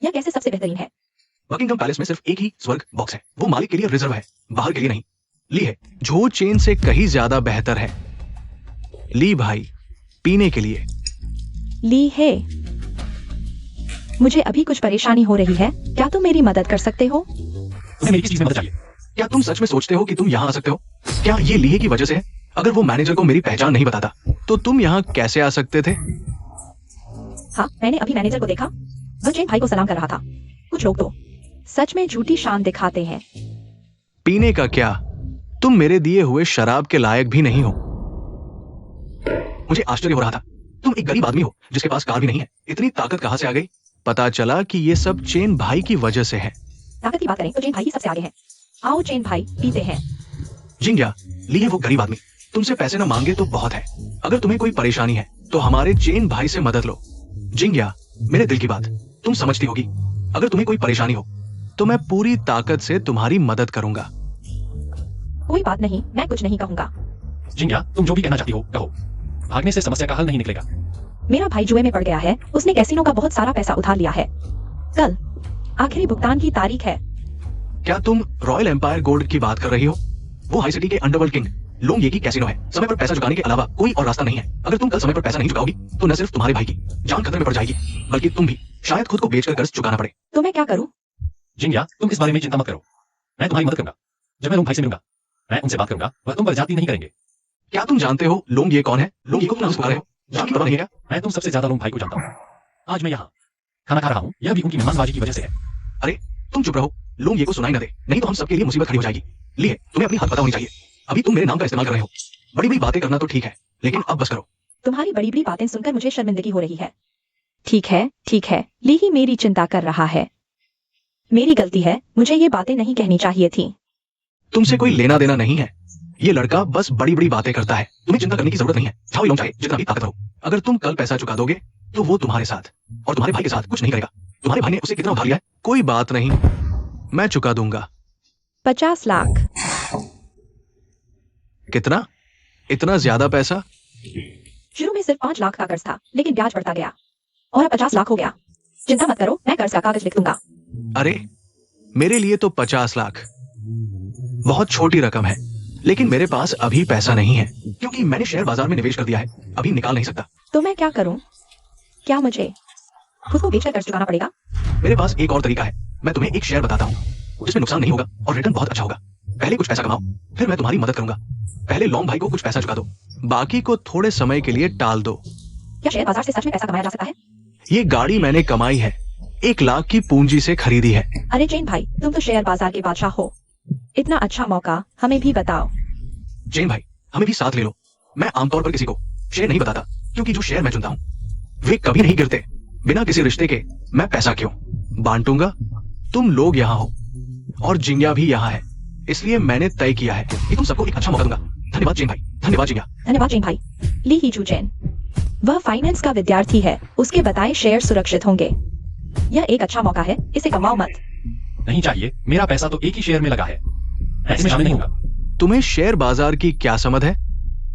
यह कैसे सबसे बेहतरीन है? बकिंगहम पैलेस में सिर्फ एक ही स्वर्ग बॉक्स है, वो मालिक के लिए रिजर्व है, बाहर के लिए नहीं। ली है? जो चेन से कहीं ज्यादा बेहतर है। ली भाई, पीने के लिए। ली है, मुझे अभी कुछ परेशानी हो रही है, क्या तुम मेरी मदद कर सकते हो? तुम्हें मेरी किस चीज में मदद चाहिए? क्या तुम सच में सोचते हो कि तुम यहाँ आ सकते हो? क्या ये लीहे की वजह से है? अगर वो मैनेजर को मेरी पहचान नहीं बताता तो तुम यहाँ कैसे आ सकते थे? हाँ, मैंने अभी मैनेजर को देखा, वह चेन भाई को सलाम कर रहा था। कुछ लोग तो सच में झूठी शान दिखाते हैं। पीने का क्या? तुम मेरे दिए हुए शराब के लायक भी नहीं हो। मुझे आश्चर्य हो रहा था, तुम एक गरीब आदमी हो जिसके पास कार भी नहीं है। इतनी ताकत कहां से आ गई? पता चला कि ये सब चेन भाई की वजह से है। ताकत की बात करें तो चेन भाई ही सबसे आगे है। आओ चेन भाई, पीते हैं। जिंग्या, लिए वो गरीब आदमी तुमसे पैसे ना मांगे तो बहुत है। अगर तुम्हें कोई परेशानी है तो हमारे चेन भाई से मदद लो। जिंग्या, मेरे दिल की बात तुम समझती होगी। अगर तुम्हें कोई परेशानी हो तो मैं पूरी ताकत से तुम्हारी मदद करूंगा। कोई बात नहीं, मैं कुछ नहीं कहूंगा। जिंग्या, तुम जो भी कहना चाहती हो कहो। भागने से समस्या का हल नहीं निकलेगा। मेरा भाई जुए में पड़ गया है। उसने कैसीनो का बहुत सारा पैसा उधार लिया है। कल आखिरी भुगतान की तारीख है। क्या तुम रॉयल एम्पायर गोल्ड की बात कर रही हो? वो हाई सिटी के अंडरवर्ल्ड किंग लोंग ये की कैसीनो है। समय पर पैसा चुकाने के अलावा कोई और रास्ता नहीं है। अगर तुम कल समय पर पैसा नहीं चुकाओगी तो न सिर्फ तुम्हारे भाई की जान खतरे में पड़ जाएगी, बल्कि तुम भी शायद खुद को बेचकर कर्ज चुकाना पड़े। तो मैं क्या करूं? जिंग्या, तुम इस बारे में चिंता मत करो। मैं तुम्हारी मदद करूंगा। जब मैं लोंग भाई से मिलूंगा, मैं उनसे बात करूंगा। वह तुम पर ज्यादती नहीं करेंगे। क्या तुम जानते हो लोंग ये कौन है? लोंग ये को तुम नाम से पुकारे हो, जान की परवाह नहीं है क्या? मैं तुम सबसे ज्यादा लोंग भाई को जानता हूँ। आज मैं यहाँ खाना खा रहा हूँ, यह भी उनकी मेहमानबाजी की वजह से है। अरे तुम चुप रहो, लोंग ये को सुनाई न दे, नहीं तो हम सबके लिए मुसीबत खड़ी हो जाएगी। लिए तुम्हें अपनी हद पता होनी चाहिए। अभी तुम मेरे नाम का इस्तेमाल कर रहे हो। बड़ी बड़ी बातें करना तो ठीक है, लेकिन अब बस करो। तुम्हारी बड़ी बड़ी बातें सुनकर मुझे शर्मिंदगी हो रही है। ठीक है, ठीक है। ली ही मेरी चिंता कर रहा है। मेरी गलती है, मुझे ये बातें नहीं कहनी चाहिए थी। तुमसे कोई लेना देना नहीं है। ये लड़का बस बड़ी बड़ी बातें करता है। तुम्हें चिंता करने की जरूरत नहीं है। चाहे लोग चाहे जितना भी ताकत हो, अगर तुम कल पैसा चुका दोगे तो वो तुम्हारे साथ और तुम्हारे भाई के साथ कुछ नहीं करेगा। तुम्हारे भाई ने उसे कितना उधार लिया है? कोई बात नहीं, मैं चुका दूंगा। 50 लाख। कितना? इतना ज्यादा पैसा? शुरू में सिर्फ 5 लाख का कर्ज था, लेकिन ब्याज बढ़ता गया और अब 50 लाख हो गया। चिंता मत करो, मैं कर्ज का कागज लिख दूंगा। अरे मेरे लिए तो 50 लाख बहुत छोटी रकम है, लेकिन मेरे पास अभी पैसा नहीं है क्योंकि मैंने शेयर बाजार में निवेश कर दिया है। अभी निकाल नहीं सकता। तो मैं क्या करूं? क्या मुझे खुद को बेचकर कर्ज चुकाना पड़ेगा? मेरे पास एक और तरीका है। मैं तुम्हें एक शेयर बताता हूँ जिसमें नुकसान नहीं होगा और रिटर्न बहुत अच्छा होगा। पहले कुछ पैसा कमाओ, फिर मैं तुम्हारी मदद करूंगा। पहले लॉन्ग भाई को कुछ पैसा चुका दो, बाकी को थोड़े समय के लिए टाल दो। क्या शेयर बाजार से सच में पैसा कमाया जा सकता है? ये गाड़ी मैंने कमाई है, 1 लाख की पूंजी से खरीदी है। अरे जैन भाई, तुम तो शेयर बाजार के बादशाह हो। इतना अच्छा मौका हमें भी बताओ। जैन भाई, हमें भी साथ ले लो। मैं आमतौर पर किसी को शेयर नहीं बताता क्योंकि जो शेयर मैं चुनता हूँ वे कभी नहीं गिरते। बिना किसी रिश्ते के मैं पैसा क्यों बांटूंगा? तुम लोग यहाँ हो और जिंग्या भी यहाँ है, इसलिए मैंने तय किया है कि तुम सबको एक अच्छा मौका दूंगा। धन्यवाद जैन भाई। धन्यवाद जिंग्या। धन्यवाद जैन भाई। ली ही जू जैन, वह फाइनेंस का विद्यार्थी है। उसके बताए शेयर सुरक्षित होंगे। यह एक अच्छा मौका है, इसे कमाओ मत। नहीं चाहिए, मेरा पैसा तो एक ही शेयर में लगा है। मैं इसमें शामिल नहीं होगा। तुम्हें शेयर बाजार की क्या समझ है?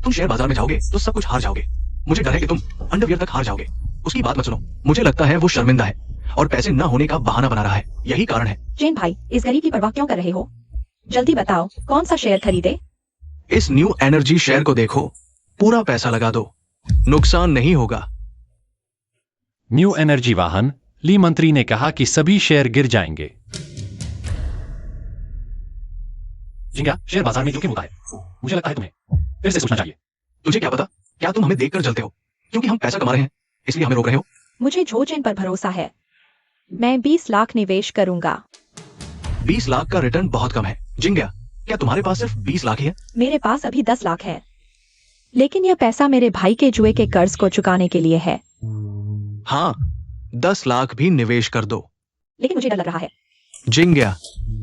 तुम शेयर बाजार में जाओगे तो सब कुछ हार जाओगे। मुझे डर है कि तुम अंडरवियर तक हार जाओगे। उसकी बात मत सुनो। मुझे लगता है वो शर्मिंदा है और पैसे न होने का बहाना बना रहा है। यही कारण है। जैन भाई, इस गरीब की परवाह क्यों कर रहे हो? जल्दी बताओ, कौन सा शेयर खरीदे? इस न्यू एनर्जी शेयर को देखो, पूरा पैसा लगा दो, नुकसान नहीं होगा। न्यू एनर्जी वाहन, ली मंत्री ने कहा कि सभी शेयर गिर जाएंगे। जिंग्या, शेयर बाजार में जोखिम होता है। मुझे लगता है तुम्हें फिर से सोचना चाहिए। तुझे क्या पता? क्या तुम हमें देखकर जलते हो क्योंकि हम पैसा कमा रहे हैं इसलिए हमें रोक रहे हो? मुझे जो जैन पर भरोसा है। मैं 20 लाख निवेश करूंगा। 20 लाख का रिटर्न बहुत कम है। जिंग्या, क्या तुम्हारे पास सिर्फ 20 लाख ही है? मेरे पास अभी 10 लाख है, लेकिन यह पैसा मेरे भाई के जुए के कर्ज को चुकाने के लिए है। हाँ, 10 लाख भी निवेश कर दो। लेकिन मुझे डर लग रहा है। जिंग्या,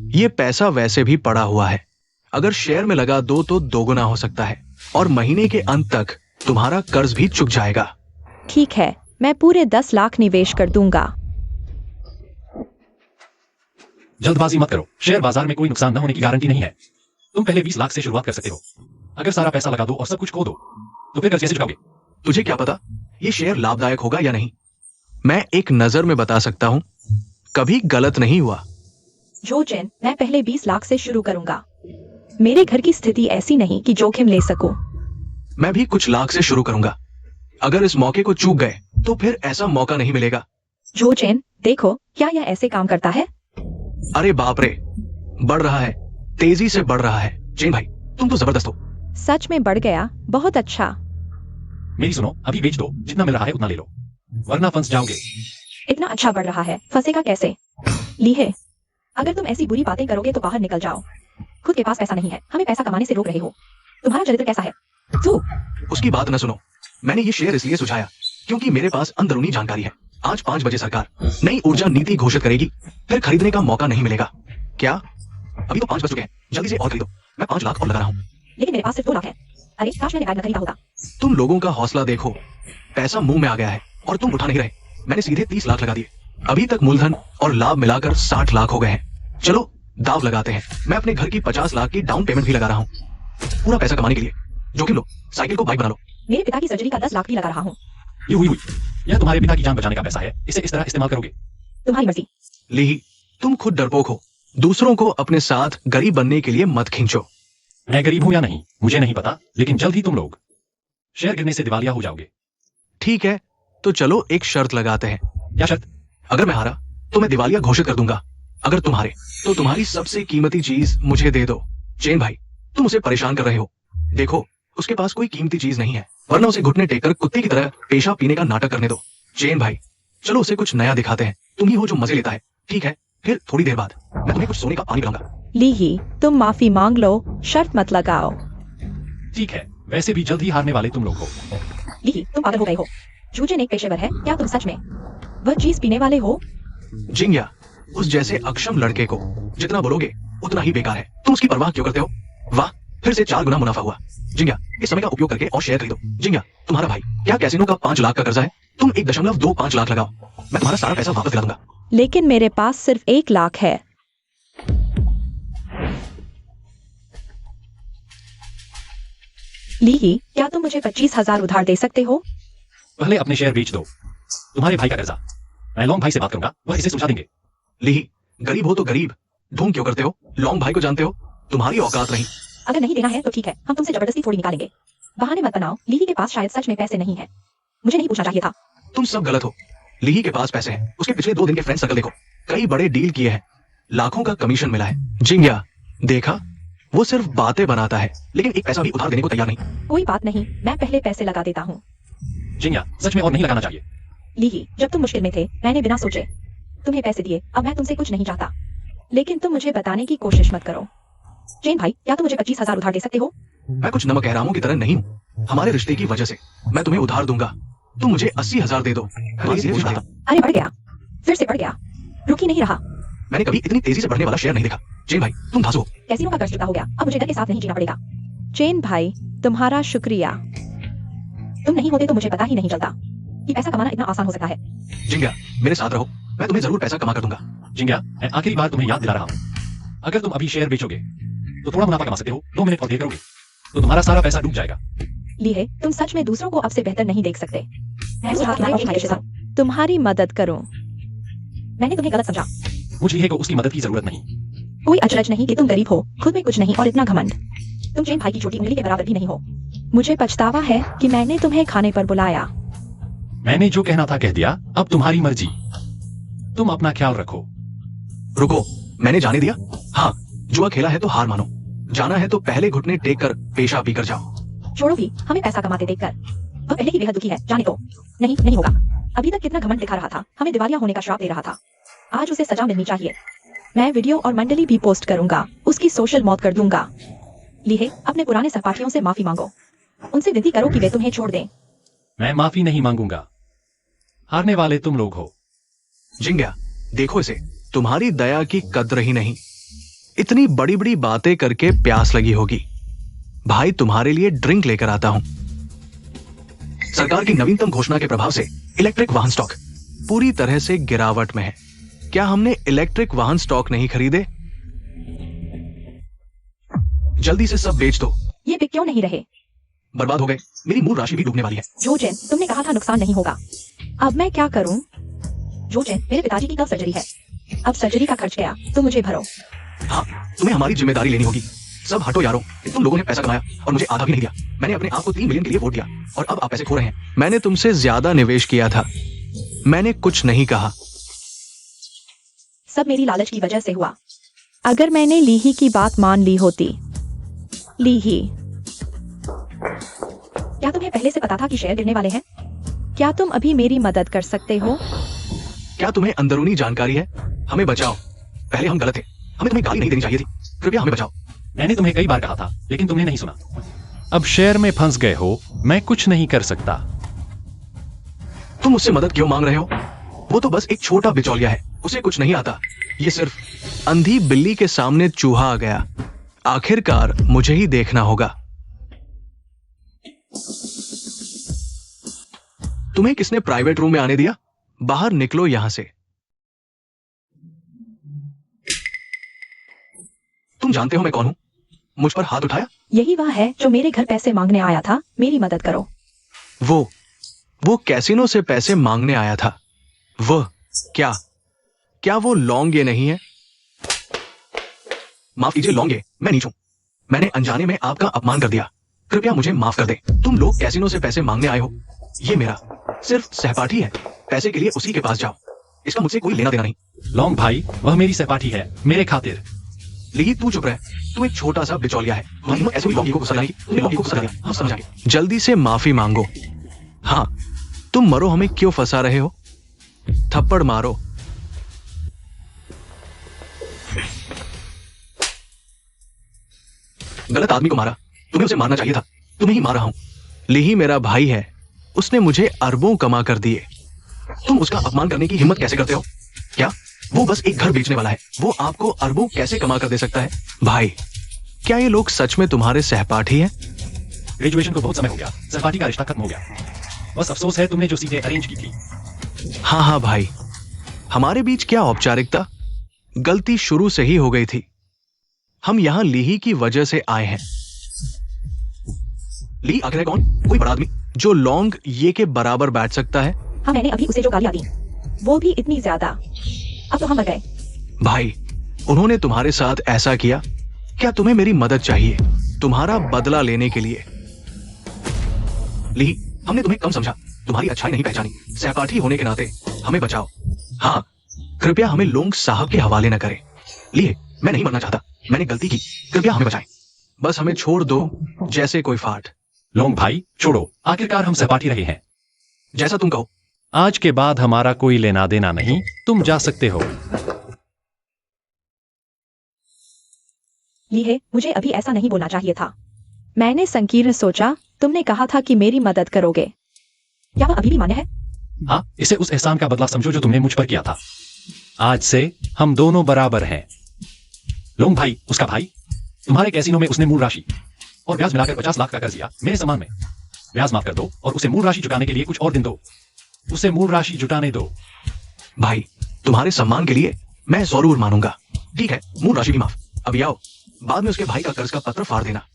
ये पैसा वैसे भी पड़ा हुआ है। अगर शेयर में लगा दो तो दोगुना हो सकता है और महीने के अंत तक तुम्हारा कर्ज भी चुक जाएगा। ठीक है, मैं पूरे 10 लाख निवेश कर दूंगा। जल्दबाजी मत करो। शेयर बाजार में कोई नुकसान न होने की गारंटी नहीं है। तुम पहले 20 लाख से शुरुआत कर सकते हो। अगर सारा पैसा लगा दो और सब कुछ खो दो तो फिर कर्ज कैसे चुकाओगे? तुझे क्या पता ये शेयर लाभदायक होगा या नहीं? मैं एक नजर में बता सकता हूँ, कभी गलत नहीं हुआ। जो जैन, मैं पहले 20 लाख से शुरू करूंगा। मेरे घर की स्थिति ऐसी नहीं कि जोखिम ले सकूं। मैं भी कुछ लाख से शुरू करूंगा। अगर इस मौके को चूक गए तो फिर ऐसा मौका नहीं मिलेगा। जो जैन, देखो, क्या यह ऐसे काम करता है? अरे बाप रे, बढ़ रहा है, तेजी से बढ़ रहा है। जैन भाई, तुम तो जबरदस्त हो। सच में बढ़ गया, बहुत अच्छा। मेरी सुनो, अभी बेच दो, जितना मिल रहा है उतना ले लो, वरना फंस जाओगे। इतना अच्छा बढ़ रहा है, फंसेगा कैसे? ली है, अगर तुम ऐसी बुरी बातें करोगे तो बाहर निकल जाओ। खुद के पास पैसा नहीं है, हमें पैसा कमाने से रोक रहे हो। तुम्हारा चरित्र कैसा है? तू उसकी बात न सुनो। मैंने ये शेयर इसलिए सुझाया क्योंकि मेरे पास अंदरूनी जानकारी है। आज 5 बजे सरकार नई ऊर्जा नीति घोषित करेगी, फिर खरीदने का मौका नहीं मिलेगा। क्या? अभी तो 5 बज चुके हैं, जल्दी से और खरीदो। मैं 5 लाख और लगा रहा हूँ। लेकिन मेरे पास सिर्फ 2 लाख है। अरे काश मैंने गाइड न खरीदा होता। तुम लोगों का हौसला देखो, पैसा मुंह में आ गया है और तुम उठा नहीं रहे। मैंने सीधे 30 लाख लगा दिए। अभी तक मूलधन और लाभ मिलाकर 60 लाख हो गए हैं। चलो दाव लगाते हैं। मैं अपने घर की 50 लाख की डाउन पेमेंट भी लगा रहा हूँ, पूरा पैसा कमाने के लिए। जोखिम लो, साइकिल को बाइक बना लो। मेरे पिता की सर्जरी का 10 लाख भी लगा रहा हूँ। ये हुई यह तुम्हारे पिता की जान बचाने का पैसा है, इसे इस तरह इस्तेमाल करोगे? तुम्हारी मर्जी। लीही, तुम खुद डरपोक हो। दूसरों को अपने साथ गरीब बनने के लिए मत खींचो। मैं गरीब हूं या नहीं मुझे नहीं पता, लेकिन जल्द ही तुम लोग शेयर गिरने से दिवालिया हो जाओगे। ठीक है, तो चलो एक शर्त लगाते हैं। क्या शर्त? अगर मैं हारा तो मैं दिवालिया घोषित कर दूंगा। अगर तुम हारे तो तुम्हारी सबसे कीमती चीज मुझे दे दो। चेन भाई, तुम उसे परेशान कर रहे हो। देखो, उसके पास कोई कीमती चीज नहीं है, वरना उसे घुटने टेक कर कुत्ते की तरह पेशाब पीने का नाटक करने दो। चेन भाई, चलो उसे कुछ नया दिखाते हैं। तुम ही हो जो मजे लेता है। ठीक है, फिर थोड़ी देर बाद मैं तुम्हें कुछ सोने का पानी पिलाऊंगा। लीही, तुम माफी मांग लो, शर्त मत लगाओ। ठीक है, वैसे भी जल्द ही हारने वाले तुम लोग हो। लीही, तुम पागल हो गए हो। जूजन एक पेशेवर है, क्या तुम सच में वह चीज पीने वाले हो? जिंग्या, उस जैसे अक्षम लड़के को जितना बोलोगे उतना ही बेकार है। तुम उसकी परवाह क्यों करते हो? वाह, फिर से 4 गुना मुनाफा हुआ। जिंग्या, इस समय का उपयोग करके और शेयर खरीदो। जिंग्या, तुम्हारा भाई क्या कैसीनो का 5 लाख का कर्जा है? तुम 1.25 लाख लगाओ, मैं तुम्हारा सारा पैसा वापस दिला दूंगा। लेकिन मेरे पास सिर्फ 1 लाख है। लीही, क्या तुम मुझे 25,000 उधार दे सकते हो? पहले अपने शेयर बेच दो। तुम्हारे भाई का कर्जा मैं लॉन्ग भाई से बात करूंगा, वह इसे सुलझा देंगे। लीही, गरीब हो तो गरीब ढूंढ क्यों करते हो? लॉन्ग भाई को जानते हो? तुम्हारी औकात नहीं। अगर नहीं देना है तो ठीक है, हम तुमसे जबरदस्ती थोड़ी निकालेंगे। बहाने मत बनाओ। लीही के पास शायद सच में पैसे नहीं है। मुझे नहीं पूछना चाहिए था। तुम सब गलत हो। लीही के पास पैसे हैं। उसके पिछले 2 दिन के फ्रेंड सर्कल देखो, कई बड़े डील किए हैं, लाखों का कमीशन मिला है। जिंग्या, देखा, वो सिर्फ बातें बनाता है, लेकिन एक पैसा भी उधार देने को तैयार नहीं। कोई बात नहीं, मैं पहले पैसे लगा देता हूँ। जिंग्या, सच में और नहीं लगाना चाहिए। लीही, जब तुम मुश्किल में थे मैंने बिना सोचे तुम्हें पैसे दिए। अब मैं तुमसे कुछ नहीं चाहता, लेकिन तुम मुझे बताने की कोशिश मत करो। चेन भाई, क्या तुम मुझे 25,000 उधार दे सकते हो? मैं कुछ नमक एहरामों की तरह नहीं हूँ। हमारे रिश्ते की वजह से मैं तुम्हें उधार दूंगा। तुम मुझे 80,000 दे दो। अरे बढ़ गया, फिर से बढ़ गया, रुक ही नहीं रहा। मैंने कभी इतनी तेजी से बढ़ने वाला शेयर नहीं देखा। चेन भाई, तुम धांसू हो। कैसीनो का कर्ज चुका हो गया, अब मुझे डर के साथ नहीं जीना पड़ेगा। चेन भाई, तुम्हारा शुक्रिया। तुम नहीं होते तो मुझे पता ही नहीं चलता कि पैसा कमाना इतना आसान हो सकता है। जिंग्या, मेरे साथ रहो, मैं तुम्हें जरूर पैसा कमा कर दूंगा। जिंग्या, मैं आखिरी बार तुम्हें याद दिला रहा हूँ, अगर तुम अभी शेयर बेचोगे तो थोड़ा मुनाफा कमा सकते हो। 2 मिनट और देर करोगे तो तुम्हारा सारा पैसा डूब जाएगा। लीहे, तुम सच में दूसरों को अब से बेहतर नहीं देख सकते। मैं सुझाव तुम्हारे और भाई के साथ तुम्हारी मदद करूं। मैंने तुम्हें गलत समझा। मुझे लीहे को उसकी मदद की जरूरत नहीं। कोई अचरज नहीं कि तुम गरीब हो, खुद में कुछ नहीं और इतना घमंड। तुम चेन भाई की छोटी उंगली के बराबर भी नहीं हो। मुझे पछतावा है कि मैंने तुम्हें खाने पर बुलाया। मैंने जो कहना था कह दिया, अब तुम्हारी मर्जी। तुम अपना ख्याल रखो। रुको, मैंने जाने दिया? हाँ, जुआ खेला है तो हार मानो। जाना है तो पहले घुटने टेक कर पेशाब पी कर जाओ। छोड़ो भी, हमें पैसा कमाते देखकर अब पहले ही बेहद दुखी है, जाने दो। नहीं, नहीं होगा। अभी तक कितना घमंड दिखा रहा था, हमें दिवालिया होने का श्राप दे रहा था। आज उसे सजा मिलनी चाहिए। मैं वीडियो और मंडली भी पोस्ट करूंगा, उसकी सोशल मौत कर दूंगा। लीहे, अपने पुराने सहपाठियों से माफी मांगो, उनसे विनती करो कि वे तुम्हें छोड़ दें। मैं माफी नहीं मांगूंगा, हारने वाले तुम लोग हो। जिंग्या, देखो इसे, तुम्हारी दया की कद्र ही नहीं। इतनी बड़ी बड़ी बातें करके प्यास लगी होगी। भाई, तुम्हारे लिए ड्रिंक लेकर आता हूं। सरकार की नवीनतम घोषणा के प्रभाव से इलेक्ट्रिक वाहन स्टॉक पूरी तरह से गिरावट में है। क्या हमने इलेक्ट्रिक वाहन स्टॉक नहीं खरीदे? जल्दी से सब बेच दो। ये बिक क्यों नहीं रहे? बर्बाद हो गए, मेरी मूल राशि भी डूबने वाली है। जोजेन, तुमने कहा था नुकसान नहीं होगा। अब मैं क्या करूं? जोजेन, मेरे पिताजी की कल सर्जरी है, अब सर्जरी का खर्च गया तो मुझे भरो। हाँ, तुम्हें हमारी जिम्मेदारी लेनी होगी। सब हटो यारों, तुम लोगों ने पैसा कमाया और मुझे आधा भी नहीं दिया। मैंने अपने आप को 3 मिलियन के लिए वोट दिया और अब आप पैसे खो रहे हैं। मैंने तुमसे ज्यादा निवेश किया था, मैंने कुछ नहीं कहा। सब मेरी लालच की वजह से हुआ। अगर मैंने लीही की बात मान ली होती। लीही, क्या तुम्हें पहले से पता था कि शेयर गिरने वाले हैं? क्या तुम अभी मेरी मदद कर सकते हो? क्या तुम्हें अंदरूनी जानकारी है? हमें बचाओ। पहले हम गलत थे, हमें तुम्हें गाली नहीं देनी चाहिए थी। कृपया हमें बचाओ। मैंने तुम्हें कई बार कहा था, लेकिन तुमने नहीं सुना। अब शेयर में फंस गए हो, मैं कुछ नहीं कर सकता। तुम मुझसे मदद क्यों मांग रहे हो? वो तो बस एक छोटा बिचौलिया है, उसे कुछ नहीं आता। ये सिर्फ अंधी बिल्ली के सामने चूहा आ गया। आखिरकार मुझे ही देखना होगा। तुम्हें किसने प्राइवेट रूम में आने दिया? बाहर निकलो यहां से। तुम जानते हो मैं कौन हूं? मुझ पर हाथ उठाया? यही वह है जो मेरे घर पैसे मांगने आया था। मेरी मदद करो। वो कैसीनो से पैसे मांगने आया था। वह क्या वो लौंगे नहीं है? माफ कीजिए लौंगे, मैं नीच हूं। मैंने अनजाने में आपका अपमान कर दिया। कृपया मुझे माफ कर दें। तुम लोग कैसीनो से पैसे मांगने आए हो। ये मेरा सिर्फ सहपाठी है। पैसे के लिए उसी के पास जाओ। इसका मुझसे कोई लेना देना नहीं। लॉन्ग भाई, वह मेरी सहपाठी है, मेरे खातिर। ली तू चुप रह। तू एक छोटा सा बिचौलिया है। तुम्हारी हिम्मत ऐसे भी लौंगी को गुस्सा दिलाने की। तुमने लौंगी को गुस्सा दिया। हम समझाएंगे। जल्दी से माफी मांगो। हाँ, तुम मरो, हमें क्यों फंसा रहे हो? थप्पड़ मारो। गलत आदमी को मारा। तुम्हें उसे मारना चाहिए था। तुम्हें ही मार रहा हूं। लीही मेरा भाई है। उसने मुझे अरबों कमा कर दिए। तुम उसका अपमान करने की हिम्मत कैसे करते हो? क्या वो बस एक घर बेचने वाला है? वो आपको अरबों कैसे कमा कर दे सकता है? भाई, क्या ये लोग सच में तुम्हारे सहपाठी हैं? ग्रेजुएशन को बहुत समय हो गया, सहपाठी का रिश्ता खत्म हो गया। बस अफसोस है तुमने जो चीजें अरेंज की थी। हाँ भाई, हमारे बीच क्या औपचारिकता? गलती शुरू से ही हो गई थी। हम यहां लीही की वजह से आए हैं। ली आखिर है कौन? कोई बड़ा आदमी जो लौंग ये के बराबर बैठ सकता है? हाँ, मैंने अभी उसे जो गालियां दी वो भी इतनी ज्यादा। अब तो हम मर गए। भाई, उन्होंने तुम्हारे साथ ऐसा किया। क्या तुम्हें मेरी मदद चाहिए तुम्हारा बदला लेने के लिए? ली, हमने तुम्हें कम समझा, तुम्हारी अच्छाई नहीं पहचानी। सहपाठी होने के नाते हमें बचाओ। हाँ, कृपया हमें लोंग साहब के हवाले न करें। लिए, मैं नहीं मरना चाहता। मैंने गलती की। कृपया हमें बचाएं। बस हमें छोड़ दो जैसे कोई फाट। लॉन्ग भाई, छोड़ो, आखिरकार हम सहपाठी रहे हैं। जैसा तुम कहो। आज के बाद हमारा कोई लेना देना नहीं, तुम जा सकते हो। लीहे, मुझे अभी ऐसा नहीं बोलना चाहिए था। मैंने संकीर्ण सोचा। तुमने कहा था कि मेरी मदद करोगे। क्या वह अभी भी मान्य है? हाँ, इसे उस एहसान का बदला समझो जो तुमने मुझ पर किया था। आज से हम दोनों बराबर हैं। लोंग भाई, उसका भाई, तुम्हारे कैसीनो में उसने मूल राशि और ब्याज मिलाकर 50 लाख का कर्ज लिया मेरे सम्मान में। ब्याज माफ कर दो और उसे मूल राशि चुकाने के लिए कुछ और दिन दो। उसे मूल राशि जुटाने दो। भाई, तुम्हारे सम्मान के लिए मैं जरूर मानूंगा। ठीक है, मूल राशि भी माफ। अभी आओ, बाद में उसके भाई का कर्ज का पत्र फाड़ देना।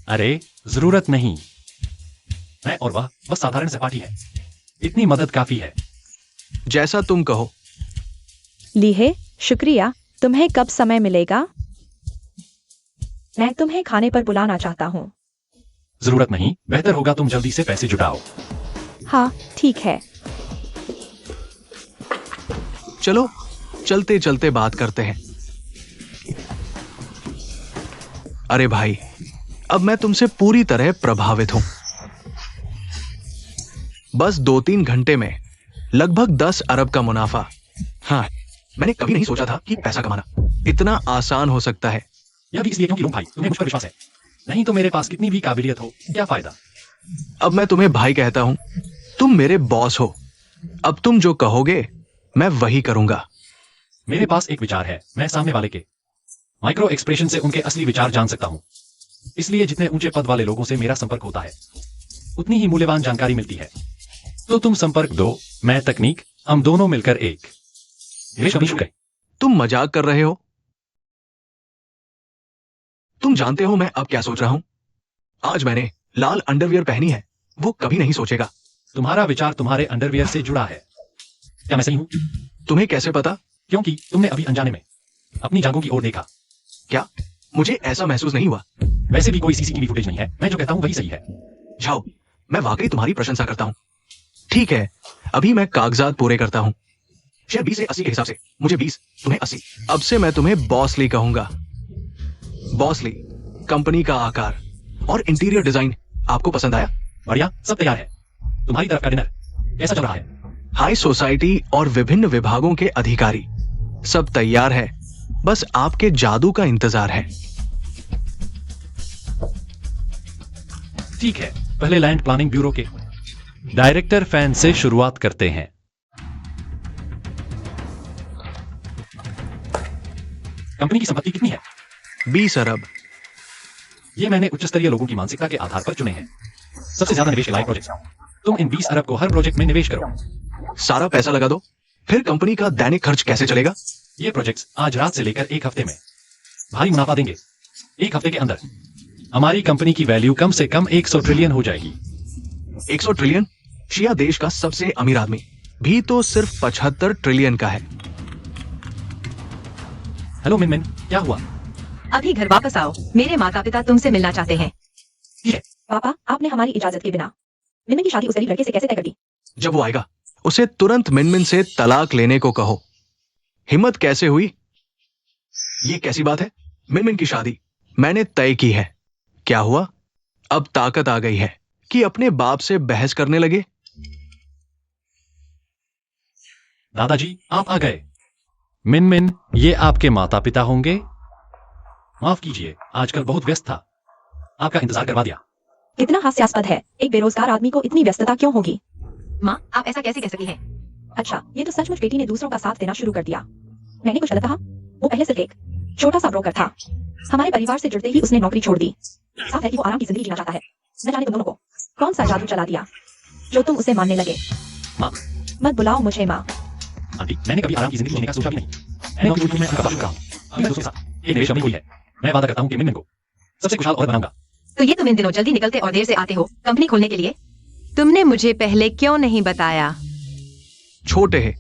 अरे, जरूरत नहीं। मैं और वह बस साधारण सहपाठी है। इतनी मदद काफी है। जैसा तुम कहो। लीहे, शुक्रिया। तुम्हें कब समय मिलेगा? मैं तुम्हें खाने पर बुलाना चाहता हूँ। जरूरत नहीं, बेहतर होगा तुम जल्दी से पैसे जुटाओ। हाँ, ठीक है। चलो, चलते चलते बात करते हैं। अरे भाई, अब मैं तुमसे पूरी तरह प्रभावित हूं। बस 2-3 घंटे में लगभग 10 अरब का मुनाफा। हाँ, मैंने कभी नहीं सोचा था कि पैसा कमाना इतना आसान हो सकता है। यह भी इसलिए क्योंकि लोग भाई, तुम्हें मुझ पर विश्वास है। नहीं तो मेरे पास कितनी भी काबिलियत हो, क्या फायदा? अब मैं तुम्हें भाई कहता हूं। तुम मेरे बॉस हो। अब तुम जो कहोगे मैं वही करूंगा। मेरे पास एक विचार है। मैं सामने वाले के माइक्रो एक्सप्रेशन से उनके असली विचार जान सकता हूं। इसलिए जितने ऊंचे पद वाले लोगों से मेरा संपर्क होता है, उतनी ही मूल्यवान जानकारी मिलती है। तो तुम संपर्क दो, मैं तकनीक, हम दोनों मिलकर एक। तुम मजाक कर रहे हो? तुम जानते हो मैं अब क्या सोच रहा हूं? आज मैंने लाल अंडरवियर पहनी है। वो कभी नहीं सोचेगा। तुम्हारा विचार तुम्हारे अंडरवियर से जुड़ा है। क्या मैं सही हूं? तुम्हें कैसे पता? क्योंकि तुमने अभी अनजाने में अपनी जांघों की ओर देखा। क्या मुझे ऐसा महसूस नहीं हुआ? वैसे भी कोई सीसीटीवी फुटेज नहीं है। मैं जो कहता हूं वही सही है। जाओ, मैं वाकई तुम्हारी प्रशंसा करता हूं। ठीक है, अभी मैं कागजात पूरे करता हूं। शेयर 20 से 80 के हिसाब से। मुझे 20, तुम्हें 80। अब से मैं तुम्हें बॉसली कहूंगा। बॉसली, कंपनी का आकार और इंटीरियर डिजाइन आपको पसंद आया? बढ़िया, सब तैयार है। तुम्हारी तरफ का डिनर कैसा चल रहा है? हाई सोसाइटी और विभिन्न विभागों के अधिकारी सब तैयार है। बस आपके जादू का इंतजार है। ठीक है, पहले लैंड प्लानिंग ब्यूरो के डायरेक्टर फैन से शुरुआत करते हैं। कंपनी की संपत्ति कितनी है? 20 अरब। ये मैंने उच्च स्तरीय लोगों की मानसिकता के आधार पर चुने हैं। सबसे ज्यादा निवेश के लायक प्रोजेक्ट। तुम इन 20 अरब को हर प्रोजेक्ट में निवेश करो। सारा पैसा लगा दो, फिर कंपनी का दैनिक खर्च कैसे चलेगा? ये प्रोजेक्ट्स आज रात से लेकर 1 हफ्ते में भारी मुनाफा देंगे। 1 हफ्ते के अंदर हमारी कंपनी की वैल्यू कम से कम 100 ट्रिलियन हो जाएगी। 100 ट्रिलियन? शिया देश का सबसे अमीर आदमी भी तो सिर्फ 75 ट्रिलियन का है। हेलो मिनमिन, क्या हुआ? अभी घर वापस आओ, मेरे माता पिता तुमसे मिलना चाहते हैं। ठीक है। पापा, आपने हमारी इजाजत के बिना मिनमिन की शादी उस गरीब लड़के से कैसे तय कर दी? जब वो आएगा उसे तुरंत मिनमिन से तलाक लेने को कहो। हिम्मत कैसे हुई? ये कैसी बात है? मिनमिन की शादी मैंने तय की है। क्या हुआ? अब ताकत आ गई है कि अपने बाप से बहस करने लगे? दादाजी, आप आ गए। मिनमिन, ये आपके माता पिता होंगे? माफ कीजिए, आजकल बहुत व्यस्त था, आपका इंतजार करवा दिया। कितना हास्यास्पद है, एक बेरोजगार आदमी को इतनी व्यस्तता क्यों होगी? माँ, आप ऐसा कैसे कह सकती हैं? अच्छा, ये तो सचमुच बेटी ने दूसरों का साथ देना शुरू कर दिया। मैंने कुछ गलत कहा? वो पहले सिर्फ एक छोटा सा ब्रोकर था। हमारे परिवार से जुड़ते ही उसने नौकरी छोड़ दी। साफ है कि वो आराम की जिंदगी जीना चाहता है। न जाने तुम दोनों को कौन सा जादू चला दिया जो तुम उसे मानने लगे। माँ। मत बुलाओ मुझे माँ। आंटी, मैंने कभी आराम की जिंदगी जीने का सोचा भी नहीं। मैंने नौकरी छोड़ी, मैं उनका बाप रहा हूँ। अभी मैं दोस्तों के साथ एक निवेश करने हुई है। मैं वादा करता हूँ कि मिनमिन को सबसे खुशहाल और बनाऊंगा। तो ये तुम इन दिनों जल्दी निकलते और देर से आते हो कंपनी खोलने के लिए। तुमने मुझे पहले क्यों नहीं बताया? छोटे है,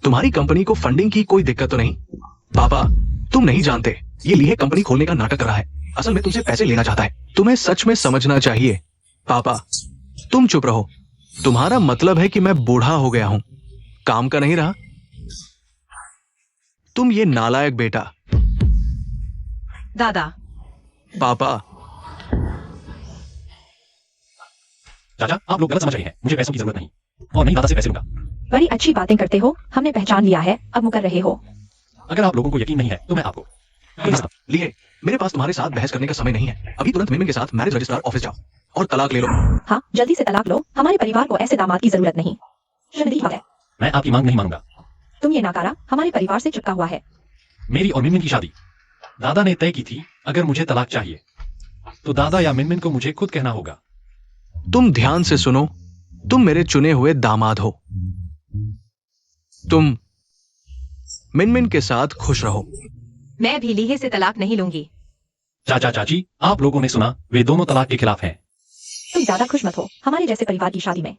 तुम्हारी कंपनी को फंडिंग की कोई दिक्कत तो नहीं? पापा, तुम नहीं जानते, ये लीहे कंपनी खोलने का नाटक कर रहा है। असल में तुमसे पैसे लेना चाहता है। तुम्हें सच में समझना चाहिए। पापा, तुम चुप रहो। तुम्हारा मतलब है कि मैं बूढ़ा हो गया हूं, काम का नहीं रहा? तुम ये नालायक बेटा। दादा, पापा, चाचा, आप लोग गलत समझ रहे हैं। मुझे पैसों की जरूरत नहीं और नहीं दादा से पैसे लूंगा। बड़ी अच्छी बातें करते हो, हमने पहचान लिया है, अब मुकर रहे हो। अगर आप लोगों को यकीन नहीं है तो मैं आपको लिए मेरे पास तुम्हारे साथ बहस करने का समय नहीं है। अभी तुरंत मिनमिन के साथ मैरिज रजिस्ट्रार ऑफिस जाओ और तलाक ले लो। हाँ, जल्दी से तलाक लो। हमारे परिवार को ऐसे दामाद की जरूरत नहीं। शर्मिंदगी बात है। मैं आपकी मांग नहीं मानूंगा। तुम ये नाकारा हमारे परिवार से चिपका हुआ है। मेरी और मिनमिन की शादी दादा ने तय की थी। अगर मुझे तलाक चाहिए तो दादा या मिनमिन को मुझे खुद कहना होगा। तुम ध्यान से सुनो, तुम मेरे चुने हुए दामाद हो। तुम मिनमिन के साथ खुश रहो। मैं भी लीहे से तलाक नहीं लूंगी। चाचा चाची, आप लोगों ने सुना, वे दोनों तलाक के खिलाफ हैं। तुम ज्यादा खुश मत हो हमारे जैसे परिवार की शादी में।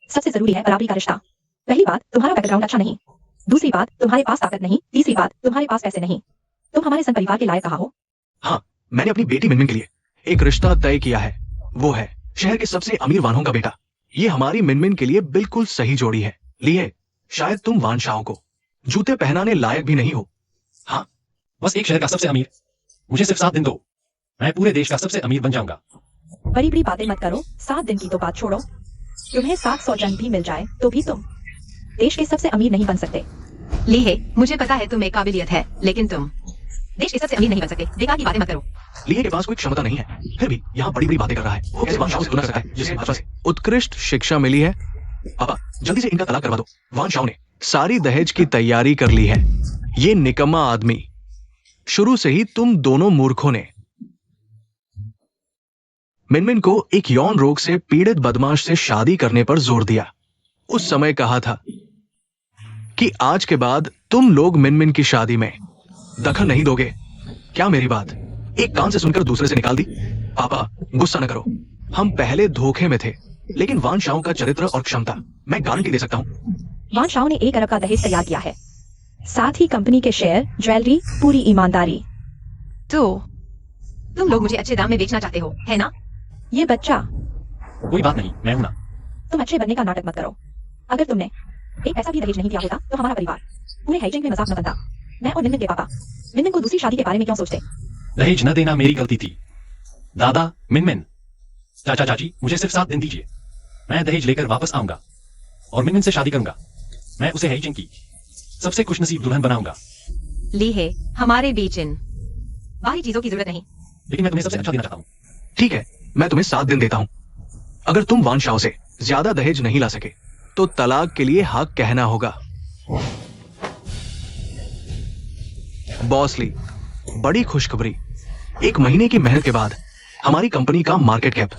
सबसे जरूरी है बराबरी का रिश्ता। पहली बात, तुम्हारा बैकग्राउंड अच्छा नहीं। दूसरी बात, तुम्हारे पास ताकत नहीं। तीसरी बात, तुम्हारे पास पैसे नहीं। तुम हमारे संग परिवार के लायक कहाँ हो? हाँ, मैंने अपनी बेटी मिनमिन के लिए एक रिश्ता तय किया है। वो है शहर के सबसे अमीर वानों का बेटा। ये हमारी मिनमिन के लिए बिल्कुल सही जोड़ी है। लिए, शायद तुम वानशाओं को जूते पहनाने लायक भी नहीं हो। हाँ, बस एक शहर का सबसे अमीर। मुझे सिर्फ 7 दिन दो, मैं पूरे देश का सबसे अमीर बन जाऊंगा। बड़ी बड़ी बातें मत करो। 7 दिन की तो बात छोड़ो, तुम्हें 700 जन भी मिल जाए तो भी तुम देश के सबसे अमीर नहीं बन सकते। लीहे, मुझे पता है तुम्हें काबिलियत है, लेकिन तुम देश के सबसे अमीर नहीं बन सकते। बेकार की बातें मत करो। लिए के पास कोई क्षमता नहीं है, फिर भी यहाँ बड़ी बड़ी बातें कर रहा है। वो कैसे वानशाओं से तुलना करता है जिसे भाषा से उत्कृष्ट शिक्षा मिली है? पापा, जल्दी से इनका तलाक करवा दो। वानशाओं ने सारी दहेज की तैयारी कर ली है। ये निकम्मा आदमी, शुरू से ही तुम दोनों मूर्खों ने मिनमिन को एक यौन रोग से पीड़ित बदमाश से शादी करने पर जोर दिया। उस समय कहा था कि आज के बाद तुम लोग मिनमिन की शादी में दखल नहीं दोगे। क्या मेरी बात एक कान से सुनकर दूसरे से निकाल दी? पापा, गुस्सा न करो। हम पहले धोखे में थे, लेकिन वानशाओं का चरित्र और क्षमता मैं गारंटी दे सकता हूँ। वानशाओं ने 1 अरब का दहेज तैयार किया है, साथ ही कंपनी के शेयर, ज्वेलरी, पूरी ईमानदारी। तो तुम लोग मुझे अच्छे दाम में बेचना चाहते हो, है ना? ये बच्चा, कोई बात नहीं, मैं हूं ना। तुम अच्छे बनने का नाटक मत करो। अगर तुमने एक पैसा भी दहेज नहीं दिया होता तो हमारा परिवार पूरे हाईजैक में मजाक न बनता। मैं और मिनमिन के पापा मिनमिन को दूसरी शादी के बारे में क्यों सोचते? दहेज न देना मेरी गलती थी। दादा, मिनमिन, चाचा चाची, मुझे सिर्फ 7 दिन दीजिए। मैं दहेज लेकर वापस आऊंगा और मिनमिन से शादी करूंगा। मैं उसे हाईजैक की सबसे खुशनसीब दुल्हन बनाऊंगा। लीहे, हमारे बीच इन बाहरी चीजों की जरूरत नहीं। लेकिन मैं तुम्हें सबसे अच्छा देना चाहता हूँ। ठीक है, मैं तुम्हें 7 दिन देता हूं। अगर तुम वानशाओं से ज्यादा दहेज नहीं ला सके तो तलाक के लिए हाँ कहना होगा। बॉस ली, बड़ी खुशखबरी। 1 महीने की मेहनत के बाद हमारी कंपनी का मार्केट कैप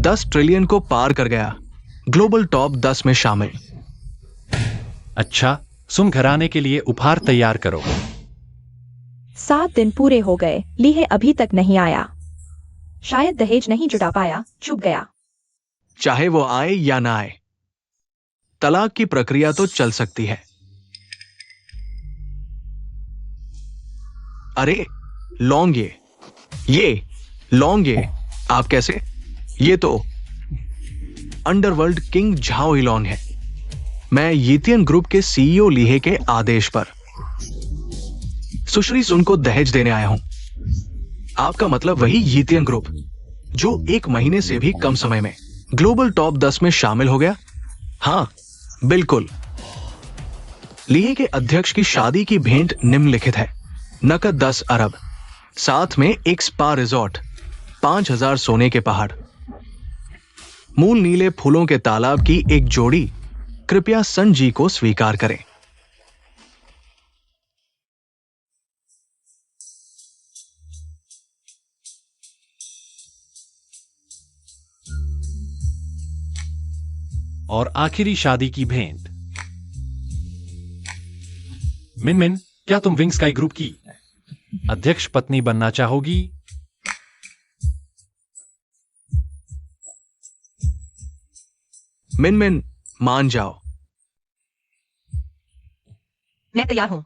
10 ट्रिलियन को पार कर गया। ग्लोबल टॉप 10 में शामिल। अच्छा, सुम घराने के लिए उपहार तैयार करो। 7 दिन पूरे हो गए, लीहे अभी तक नहीं आया। शायद दहेज नहीं जुटा पाया, चुप गया। चाहे वो आए या ना आए, तलाक की प्रक्रिया तो चल सकती है। अरे लौंग, ये लौंग, ये आप कैसे? ये तो अंडरवर्ल्ड किंग झाओ इलॉन है। मैं यीतियन ग्रुप के सीईओ लीहे के आदेश पर सुश्री सुन को दहेज देने आया हूं। आपका मतलब वही यीतियन ग्रुप जो 1 महीने से भी कम समय में ग्लोबल टॉप 10 में शामिल हो गया? हाँ बिल्कुल। लीहे के अध्यक्ष की शादी की भेंट निम्नलिखित है: नकद 10 अरब, साथ में एक स्पा रिजॉर्ट, 5000 सोने के पहाड़, मूल नीले फूलों के तालाब की एक जोड़ी। कृपया सन जी को स्वीकार करें। और आखिरी शादी की भेंट। मिनमिन, क्या तुम विंग स्काई ग्रुप की अध्यक्ष पत्नी बनना चाहोगी? मिनमिन मान जाओ। मैं तैयार हूं।